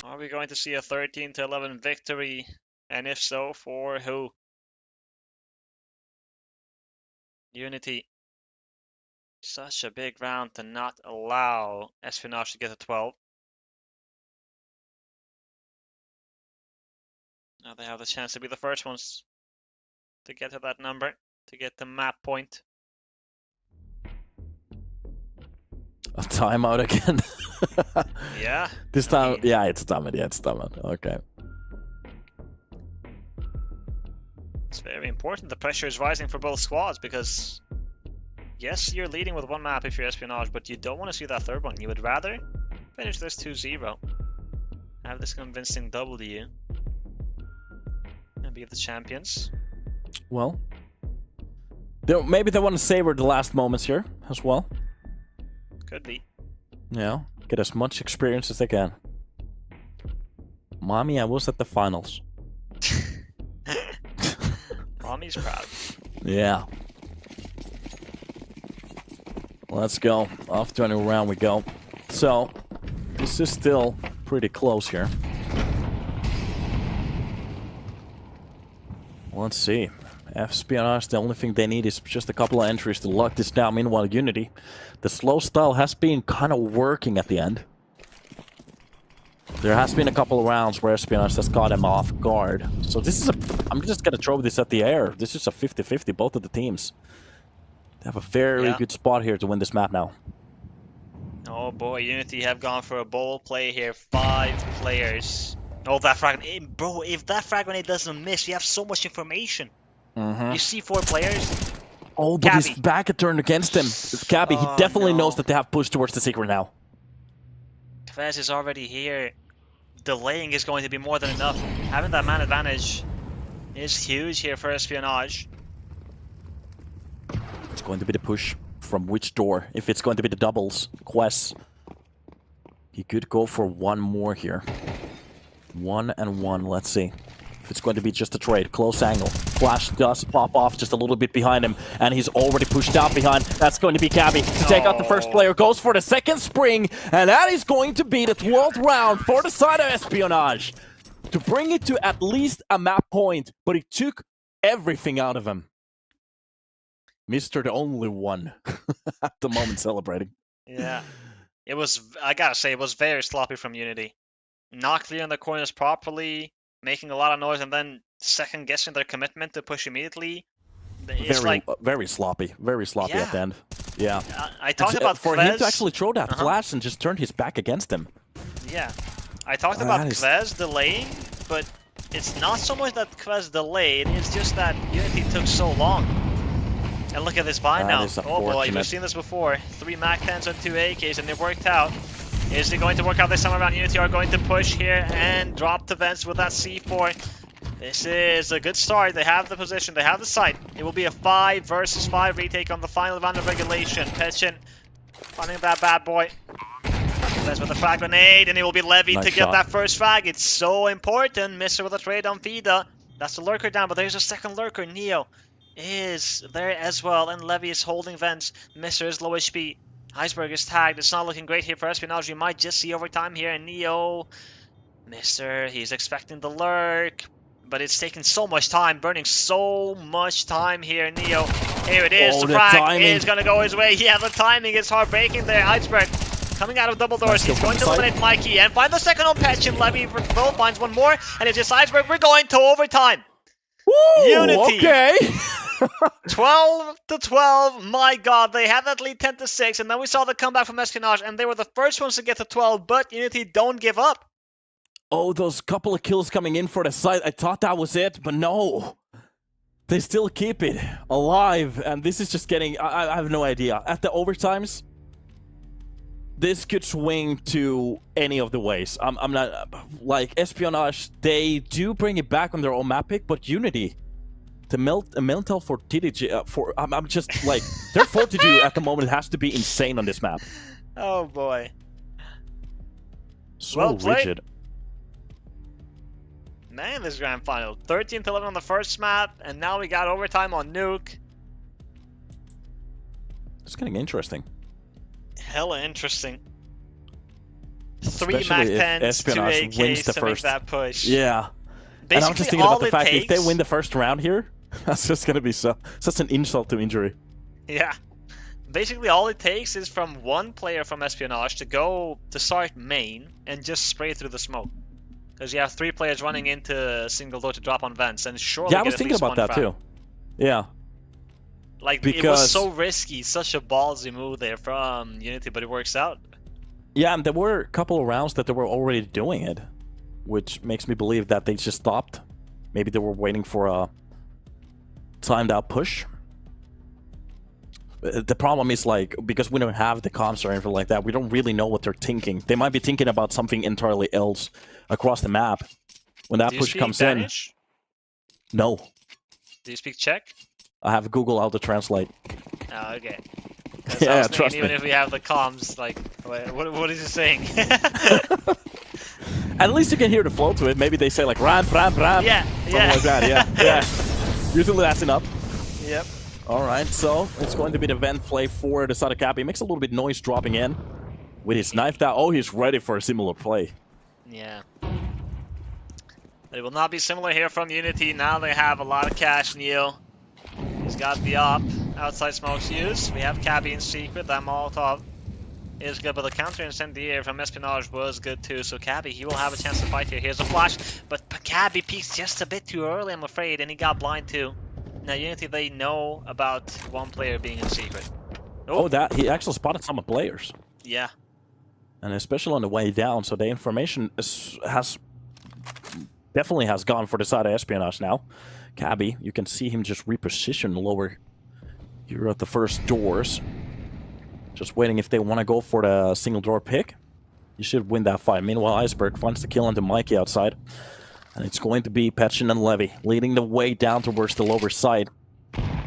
Are we going to see a 13-11 victory? And if so, for who? UNiTY. Such a big round to not allow Espionage to get to 12. Now they have the chance to be the first ones to get to that number, to get the map point. A timeout again. Yeah. This time, yeah, it's timeout. Yeah, it's timeout. Okay. It's very important. The pressure is rising for both squads because, yes, you're leading with 1 map if you're Espionage, but you don't want to see that 3rd one. You would rather finish this 2-0. Have this convincing W. And be the champions. Well, maybe they want to savor the last moments here as well. Could be. Yeah, get as much experience as they can. Mommy, I was at the finals. Mommy's proud. Yeah. Let's go. Off to a new round we go. So, this is still pretty close here. Let's see. Espionage, the only thing they need is just a couple of entries to lock this down. Meanwhile, UNiTY, the slow style has been kind of working at the end. There has been a couple of rounds where Espionage has caught him off guard. So this is a... I'm just gonna throw this at the air. This is a 50-50, both of the teams. They have a very good spot here to win this map now. Oh boy, UNiTY have gone for a bold play here. 5 players. Oh, that frag... Bro, if that frag grenade doesn't miss, we have so much information. You see 4 players? Oh, but his back had turned against him. Cabby, he definitely knows that they have pushed towards the secret now. Kvez is already here. Delaying is going to be more than enough. Having that man advantage is huge here for Espionage. It's going to be the push from which door? If it's going to be the doubles, Quest. He could go for one more here. 1 and 1, let's see. If it's going to be just a trade, close angle. Flash does pop off just a little bit behind him, and he's already pushed out behind. That's going to be Cabby to take out the first player. Goes for the second spring, and that is going to be the 12th round for the side of Espionage. To bring it to at least a map point, but he took everything out of him. Mr. the only one at the moment celebrating. Yeah. It was, I gotta say, it was very sloppy from UNiTY. Not clearing the corners properly, making a lot of noise, and then second guessing their commitment to push immediately. It's very sloppy at the end. Yeah. I talked about for Kvez. him to actually throw that flash and just turn his back against him. Yeah. I talked about Kvez delaying, but it's not so much that Kvez delayed, it's just that UNiTY took so long. And look at this buy now. Oh boy, we've seen this before. 3 MAC-10s and 2 AKs, and it worked out. Is it going to work out this time around? UNiTY are going to push here and drop the vents with that C4. This is a good start. They have the position, they have the site. It will be a 5 versus 5 retake on the final round of regulation. Petchin finding that bad boy. With a frag grenade, and it will be Levy to get that first frag. It's so important. Misser with a trade on Vida. That's the lurker down, but there's a second lurker. Neo is there as well, and Levy is holding vents. Misser is low HP. Iceberg is tagged. It's not looking great here for Espionage. We might just see overtime here, and Neo. Misser, he's expecting the lurk, but it's taking so much time, burning so much time here. Neo, here it is. The frag is going to go his way. Yeah, the timing is heartbreaking there. Iceberg coming out of double doors, he's going to eliminate Mikey and find the second on Petchin. Levy finds one more, and it's just Iceberg. We're going to overtime. Woo, UNiTY. Okay. 12-12. My God, they had that lead 10-6, and then we saw the comeback from Espionage, and they were the first ones to get to 12. But UNiTY don't give up. Oh, those couple of kills coming in for the site. I thought that was it, but no. They still keep it alive, and this is just getting... I have no idea. At the overtimes, this could swing to any of the ways. I'm not... Like, Espionage, they do bring it back on their own map pick, but UNiTY, the mental for TDG... I'm just, like... Their fortitude at the moment has to be insane on this map. Oh, boy. So well played. rigid. Man, this grand final. 13-11 on the first map, and now we got overtime on Nuke. It's getting interesting. Hella interesting. 3 Especially MAC-10s, 2 Espionage wins AKs the to first. make that push. Yeah. Basically, and I'm just thinking about the fact takes... if they win the first round here, that's just going to be such an insult to injury. Yeah. Basically, all it takes is from one player from Espionage to go to start main and just spray through the smoke. Because you have 3 players running into single door to drop on vents, and surely I was thinking about that too. Yeah. Like, it was so risky, such a ballsy move there from UNiTY, but it works out. Yeah, and there were a couple of rounds that they were already doing it, which makes me believe that they just stopped. Maybe they were waiting for a timed out push. The problem is, like, because we don't have the comms or anything like that, we don't really know what they're thinking. They might be thinking about something entirely else across the map when that push comes Danish? In. No. Do you speak Czech? I have Google Auto Translate. Oh, okay. Yeah, trust me. Even if we have the comms, like, what is he saying? At least you can hear the flow to it. Maybe they say, like, ramp, ramp, ramp. Yeah, something like that, yeah. Usually that's enough. Yep. Alright, so it's going to be the vent play for the side of Cap. He makes a little bit noise dropping in with his knife out. Oh, he's ready for a similar play. Yeah. But it will not be similar here from UNiTY. Now they have a lot of cash. Neo, he's got the op. Outside smokes used. We have Cabby in secret. That Molotov is good, but the counter incendiary from Espionage was good too. So Cabby, he will have a chance to fight here. Here's a flash, but Cabby peeks just a bit too early, I'm afraid, and he got blind too. Now UNiTY, they know about one player being in secret. Oh, that he actually spotted some players. Yeah. And especially on the way down, so the information definitely has gone for the side of Espionage now. Cabby, you can see him just reposition lower here at the first doors. Just waiting if they want to go for the single door pick. You should win that fight. Meanwhile, Iceberg finds the kill onto Mikey outside. And it's going to be Petchin and Levy leading the way down towards the lower side.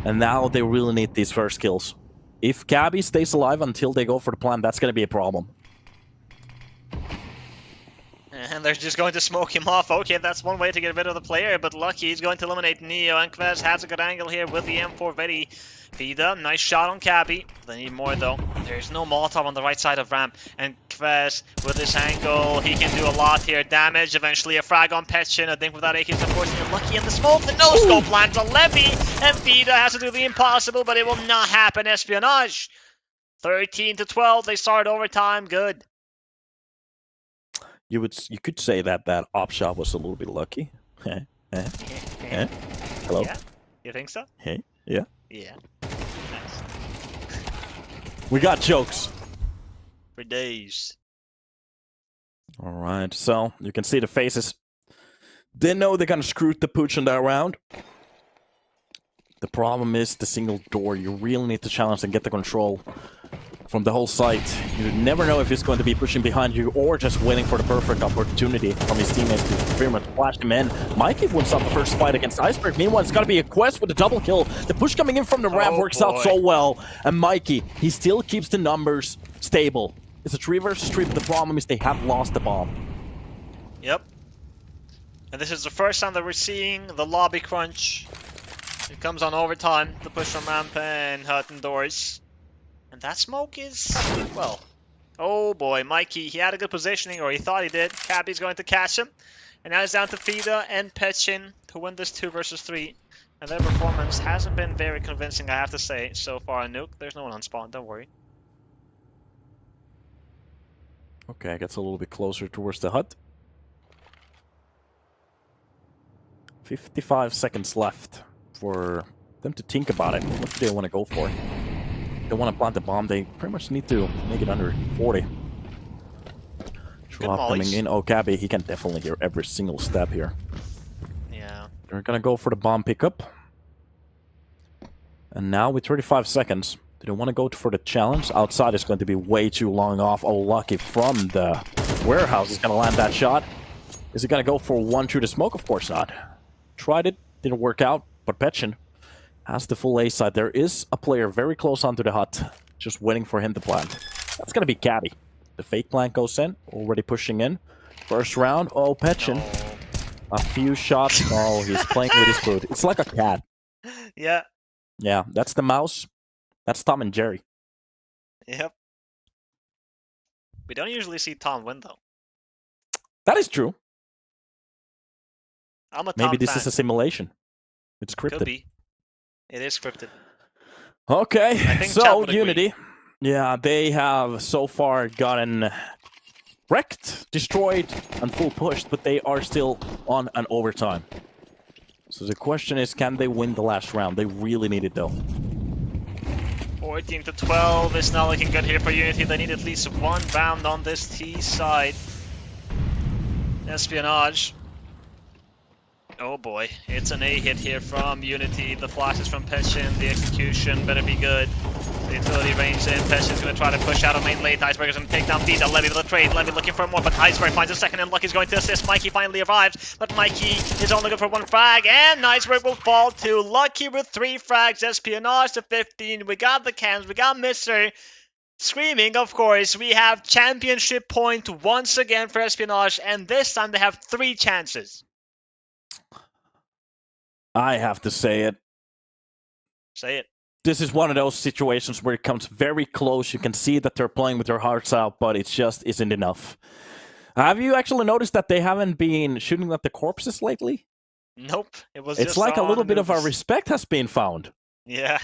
And now they really need these first kills. If Cabby stays alive until they go for the plan, that's going to be a problem. And they're just going to smoke him off. Okay, that's one way to get rid of the player, but Lucky, he's going to eliminate Neo, and Kvez has a good angle here with the M4 ready. Vida, nice shot on Cabby. They need more though. There's no Molotov on the right side of ramp, and Kvez with this angle, he can do a lot here. Damage, eventually a frag on Petchin. I think without AK, unfortunately, Lucky in the smoke. The no-scope lands on Levy, and Vida has to do the impossible, but it will not happen. Espionage, 13-12. They start overtime. Good. You could say that op shot was a little bit lucky. Hello? Yeah. You think so? Hey, yeah. Yeah. Nice. We got jokes. For days. Alright, so you can see the faces. They know they're gonna screw the pooch on that round. The problem is the single door. You really need to challenge and get the control from the whole site. You never know if he's going to be pushing behind you or just waiting for the perfect opportunity from his teammates to pretty much flash him in. Mikey wins out the first fight against Iceberg. Meanwhile, it's got to be a Quest with a double kill. The push coming in from the ramp works out so well. And Mikey, he still keeps the numbers stable. It's a 3 versus 3, but the problem is they have lost the bomb. Yep. And this is the first time that we're seeing the lobby crunch. It comes on overtime. The push from ramp and hut and doors. And that smoke is, well, oh boy, Mikey, he had a good positioning, or he thought he did. Cabby's going to catch him. And now it's down to Vida and Petchin to win this 2 versus 3. And their performance hasn't been very convincing, I have to say, so far. Nuke, there's no one on spawn, don't worry. Okay, gets a little bit closer towards the hut. 55 seconds left for them to think about it. What do they want to go for? They want to plant the bomb, they pretty much need to make it under 40. Drop coming in. Oh, Cabby, he can definitely hear every single step here. Yeah. They're gonna go for the bomb pickup. And now with 35 seconds, do they want to go for the challenge? Outside is going to be way too long off. Oh, Lucky from the warehouse is gonna land that shot. Is he gonna go for one through the smoke? Of course not. Tried it, didn't work out, but Petchin has the full A side. There is a player very close onto the hut, just waiting for him to plant. That's gonna be Cabby. The fake plant goes in, already pushing in. First round, oh, Petchin. No. A few shots. Oh, he's playing with his food. It's like a cat. Yeah. Yeah, that's the mouse. That's Tom and Jerry. Yep. We don't usually see Tom win, though. That is true. I'm a Tom Maybe this fan. is a simulation. It's scripted. Could be. It is scripted. Okay, so UNiTY. Agree. Yeah, they have so far gotten wrecked, destroyed, and full pushed, but they are still on an overtime. So the question is, can they win the last round? They really need it, though. 14-12 is not looking good here for UNiTY. They need at least one round on this T side. Espionage. Oh boy, it's an A hit here from UNiTY. The flashes from Petchin, the execution better be good. The utility range in. Petchin's going to try to push out of main late. Iceberg is going to take down Vida. Levy with a trade. Levy looking for more, but Iceberg finds a second, and Lucky's going to assist. Mikey finally arrives, but Mikey is only good for 1 frag, and Iceberg will fall to Lucky with 3 frags. Espionage to 15. We got the cams. We got Mr. Screaming, of course. We have championship point once again for Espionage, and this time they have 3 chances. I have to say it. Say it. This is one of those situations where it comes very close. You can see that they're playing with their hearts out, but it just isn't enough. Have you actually noticed that they haven't been shooting at the corpses lately? Nope. It's just like a little bit of a respect has been found. Yeah.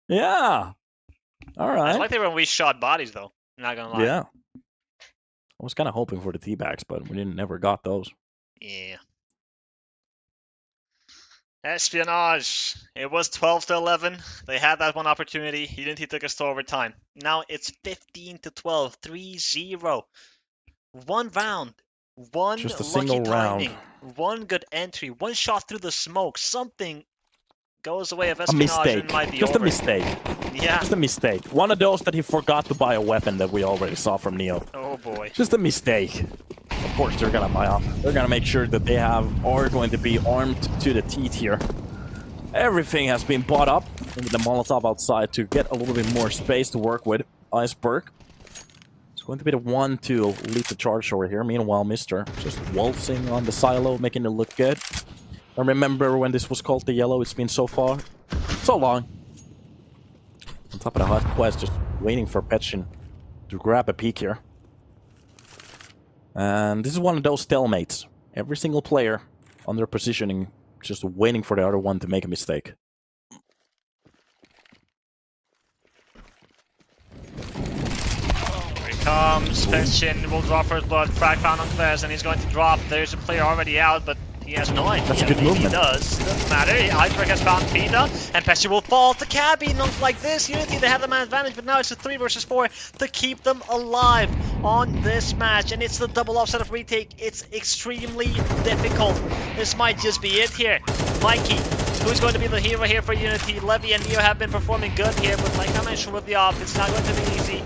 Yeah. All right. I like it when we shot bodies, though. Not gonna lie. Yeah. I was kind of hoping for the teabags, but we never got those. Yeah. Espionage. It was 12-11. They had that one opportunity. UNiTY took us to overtime. Now it's 15-12. 3-0. One round. One Just a lucky single timing. round. One good entry. One shot through the smoke. Something goes away of A Espionage mistake. and it might be Just over. a mistake. Yeah. Just a mistake. One of those that he forgot to buy a weapon that we already saw from Neo. Oh boy. Just a mistake. Of course, they're gonna buy up. They're gonna make sure that they are going to be armed to the teeth here. Everything has been bought up with the Molotov outside to get a little bit more space to work with. Iceberg. It's going to be the one to lead the charge over here. Meanwhile, Mister just waltzing on the silo, making it look good. I remember when this was called the yellow. It's been so far, so long. On top of the hot quest, just waiting for Petchin to grab a peek here. And this is one of those stalemates. Every single player on their positioning, just waiting for the other one to make a mistake. Here he comes. Petchin will drop first blood. Frag found on Claire's, and he's going to drop. There's a player already out, but he has no idea. That's a good movement. He does. Doesn't matter. Iceberg has found Peta, and Petchin will fall to Cabby. Not like this. UNiTY, they have the man advantage, but now it's a 3 versus 4 to keep them alive on this match. And it's the double offset of retake. It's extremely difficult. This might just be it here. Mikey, who's going to be the hero here for UNiTY? Levy and Neo have been performing good here, but like I mentioned with the off, it's not going to be easy.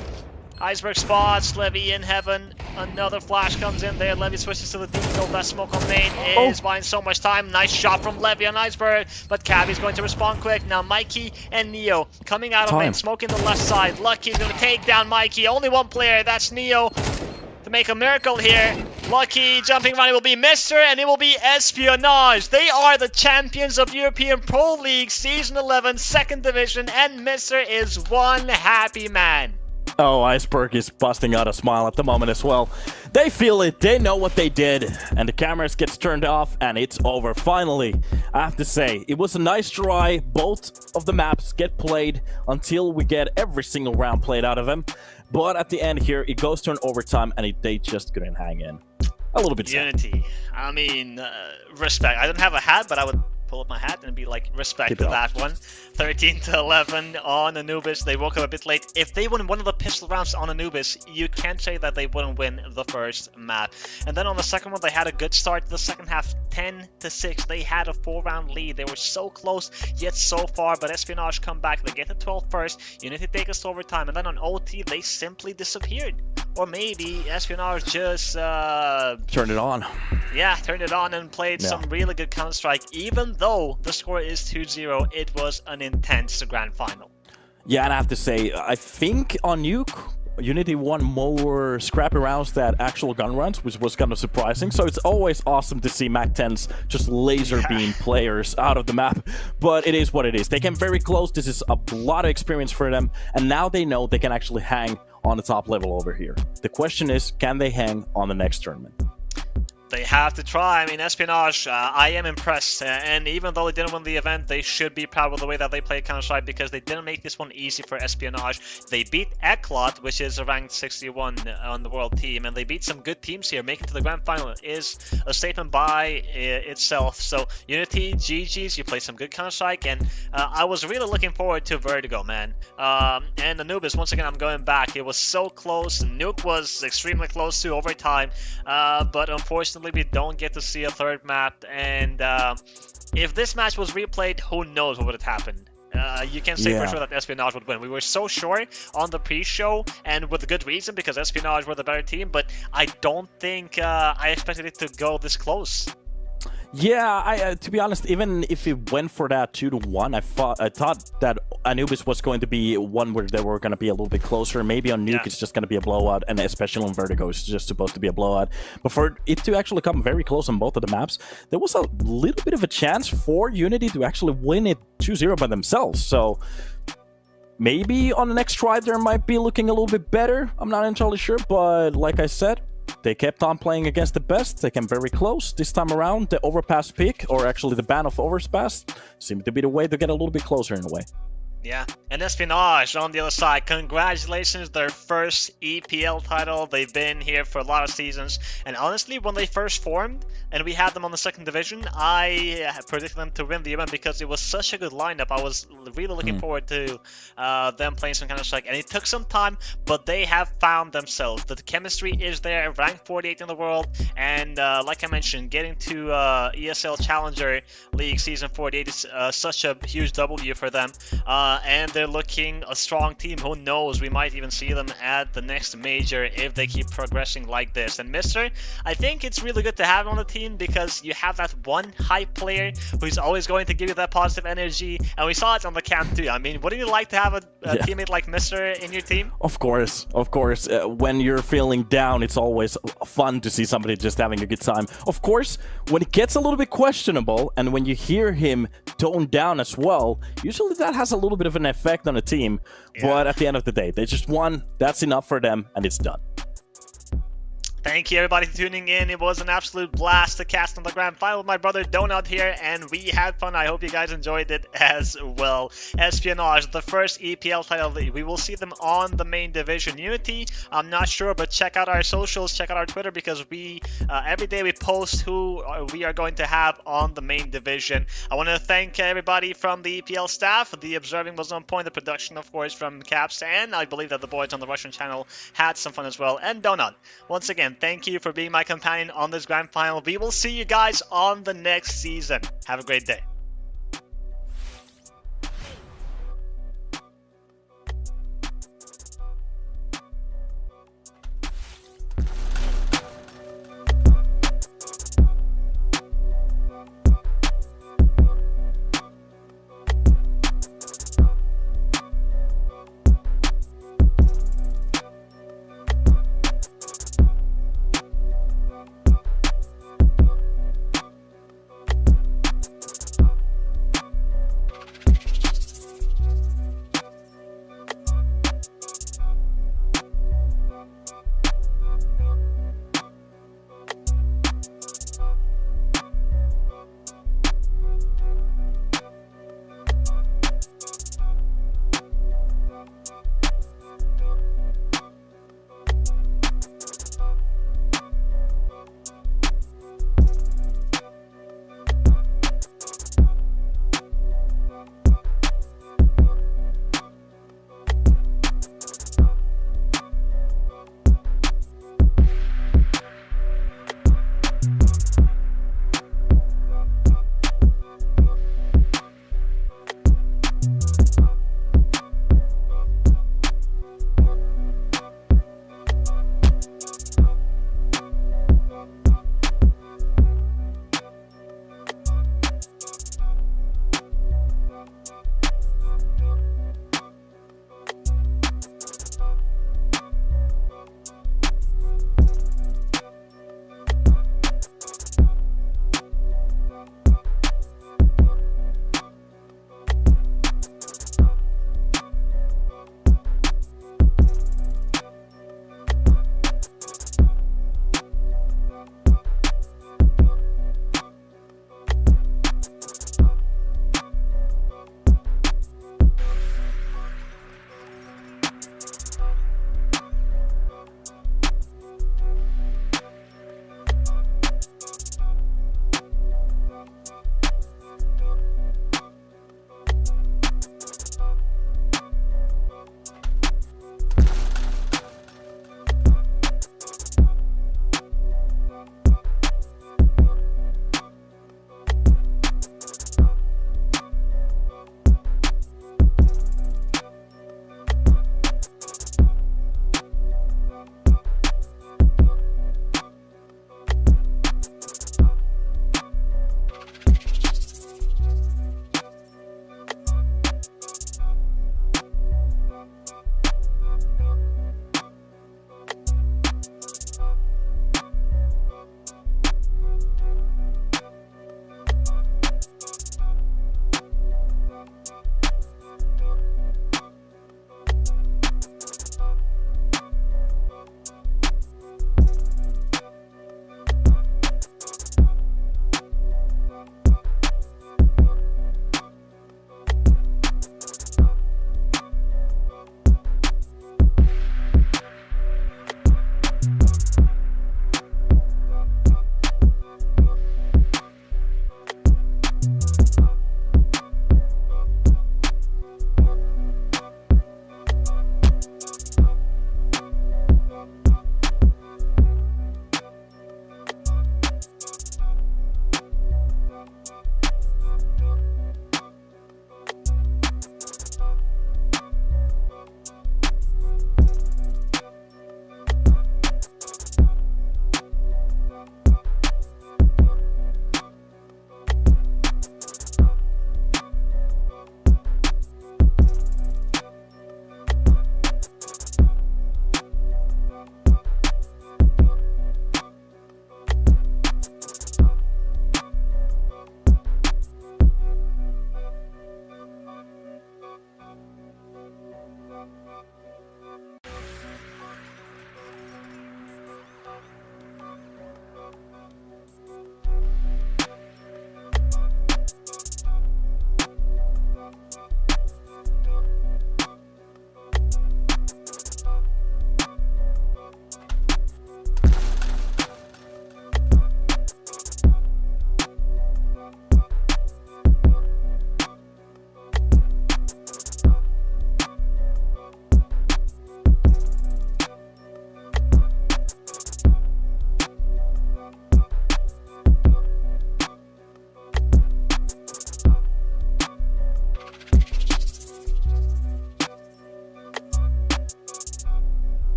Iceberg spots Levy in heaven. Another flash comes in there. Levy switches to the deep. Best smoke on main is buying so much time. Nice shot from Levy on Iceberg, but Cabby's going to respond quick. Now Mikey and Neo coming out of main, smoking the left side. Lucky's going to take down Mikey. Only one player, that's Neo, to make a miracle here. Lucky jumping around, it will be Mister, and it will be Espionage. They are the champions of European Pro League Season 11, 2nd Division, and Mister is one happy man. Oh, Iceberg is busting out a smile at the moment as well. They feel it, they know what they did, and the cameras gets turned off, and it's over. Finally, I have to say, it was a nice try. Both of the maps get played until we get every single round played out of them. But at the end here, it goes to an overtime, and they just couldn't hang in. A little bit sad. UNiTY, I mean, respect. I don't have a hat, but I would pull up my hat and be like, respect to that one. 13-11 on Anubis. They woke up a bit late. If they won one of the pistol rounds on Anubis, you can't say that they wouldn't win the first map. And then on the second one, they had a good start to the second half, 10-6. They had a 4-round lead. They were so close, yet so far. But Espionage come back. They get to 12 first. UNiTY take us to overtime. And then on OT, they simply disappeared. Or maybe Espionage just turned it on. Yeah, turned it on and played some really good Counter-Strike. Even though the score is 2-0, it was an intense grand final. Yeah, and I have to say, I think on Nuke, UNiTY won more scrappy rounds than actual gun runs, which was kind of surprising. So it's always awesome to see MAC-10s just laser beam players out of the map. But it is what it is. They came very close. This is a lot of experience for them. And now they know they can actually hang on the top level over here. The question is, can they hang on the next tournament? They have to try. I mean, Espionage, I am impressed. And even though they didn't win the event, they should be proud of the way that they played Counter-Strike, because they didn't make this one easy for Espionage. They beat Eklot, which is a ranked 61 on the world team, and they beat some good teams here. Making it to the grand final is a statement by itself. So, UNiTY, GG's, you played some good Counter-Strike, and I was really looking forward to Vertigo, man. And Anubis, once again, I'm going back. It was so close. Nuke was extremely close to overtime, but unfortunately, we don't get to see a third map, and if this match was replayed, who knows what would have happened. You can say for sure that Espionage would win. We were so sure on the pre-show, and with good reason, because Espionage were the better team, but I don't think I expected it to go this close. Yeah, to be honest, even if it went for that 2-1, I thought that Anubis was going to be one where they were going to be a little bit closer. Maybe on Nuke it's just going to be a blowout, and especially on Vertigo it's just supposed to be a blowout. But for it to actually come very close on both of the maps, there was a little bit of a chance for UNiTY to actually win it 2-0 by themselves. So maybe on the next try there might be looking a little bit better. I'm not entirely sure, but like I said, they kept on playing against the best. They came very close. This time around, the overpass pick, or actually the ban of overpass, seemed to be the way to get a little bit closer in a way. Yeah, and Espionage on the other side, congratulations, their first EPL title. They've been here for a lot of seasons, and honestly, when they first formed and we had them on the second division, I predicted them to win the event because it was such a good lineup. I was really looking forward to them playing some Counter-Strike, and it took some time, but they have found themselves. The chemistry is there, ranked 48 in the world, and like I mentioned, getting to ESL Challenger League Season 48 is such a huge W for them. And they're looking a strong team. Who knows? We might even see them at the next major if they keep progressing like this. And Mister, I think it's really good to have him on the team because you have that one hype player who's always going to give you that positive energy. And we saw it on the camp too. I mean, wouldn't you like to have a teammate like Mister in your team? Of course, of course. When you're feeling down, it's always fun to see somebody just having a good time. Of course, when it gets a little bit questionable and when you hear him tone down as well, usually that has a little bit of an effect on a team. Yeah. But at the end of the day, they just won. That's enough for them, and it's done. Thank you everybody for tuning in. It was an absolute blast to cast on the grand final with my brother Donut here, and we had fun. I hope you guys enjoyed it as well. Espionage, the first EPL title. We will see them on the main division. UNiTY, I'm not sure, but check out our socials, check out our Twitter, because we every day we post who we are going to have on the main division. I want to thank everybody from the EPL staff. The observing was on point, the production of course from Caps, and I believe that the boys on the Russian channel had some fun as well. And Donut, once again, thank you for being my companion on this grand final. We will see you guys on the next season. Have a great day.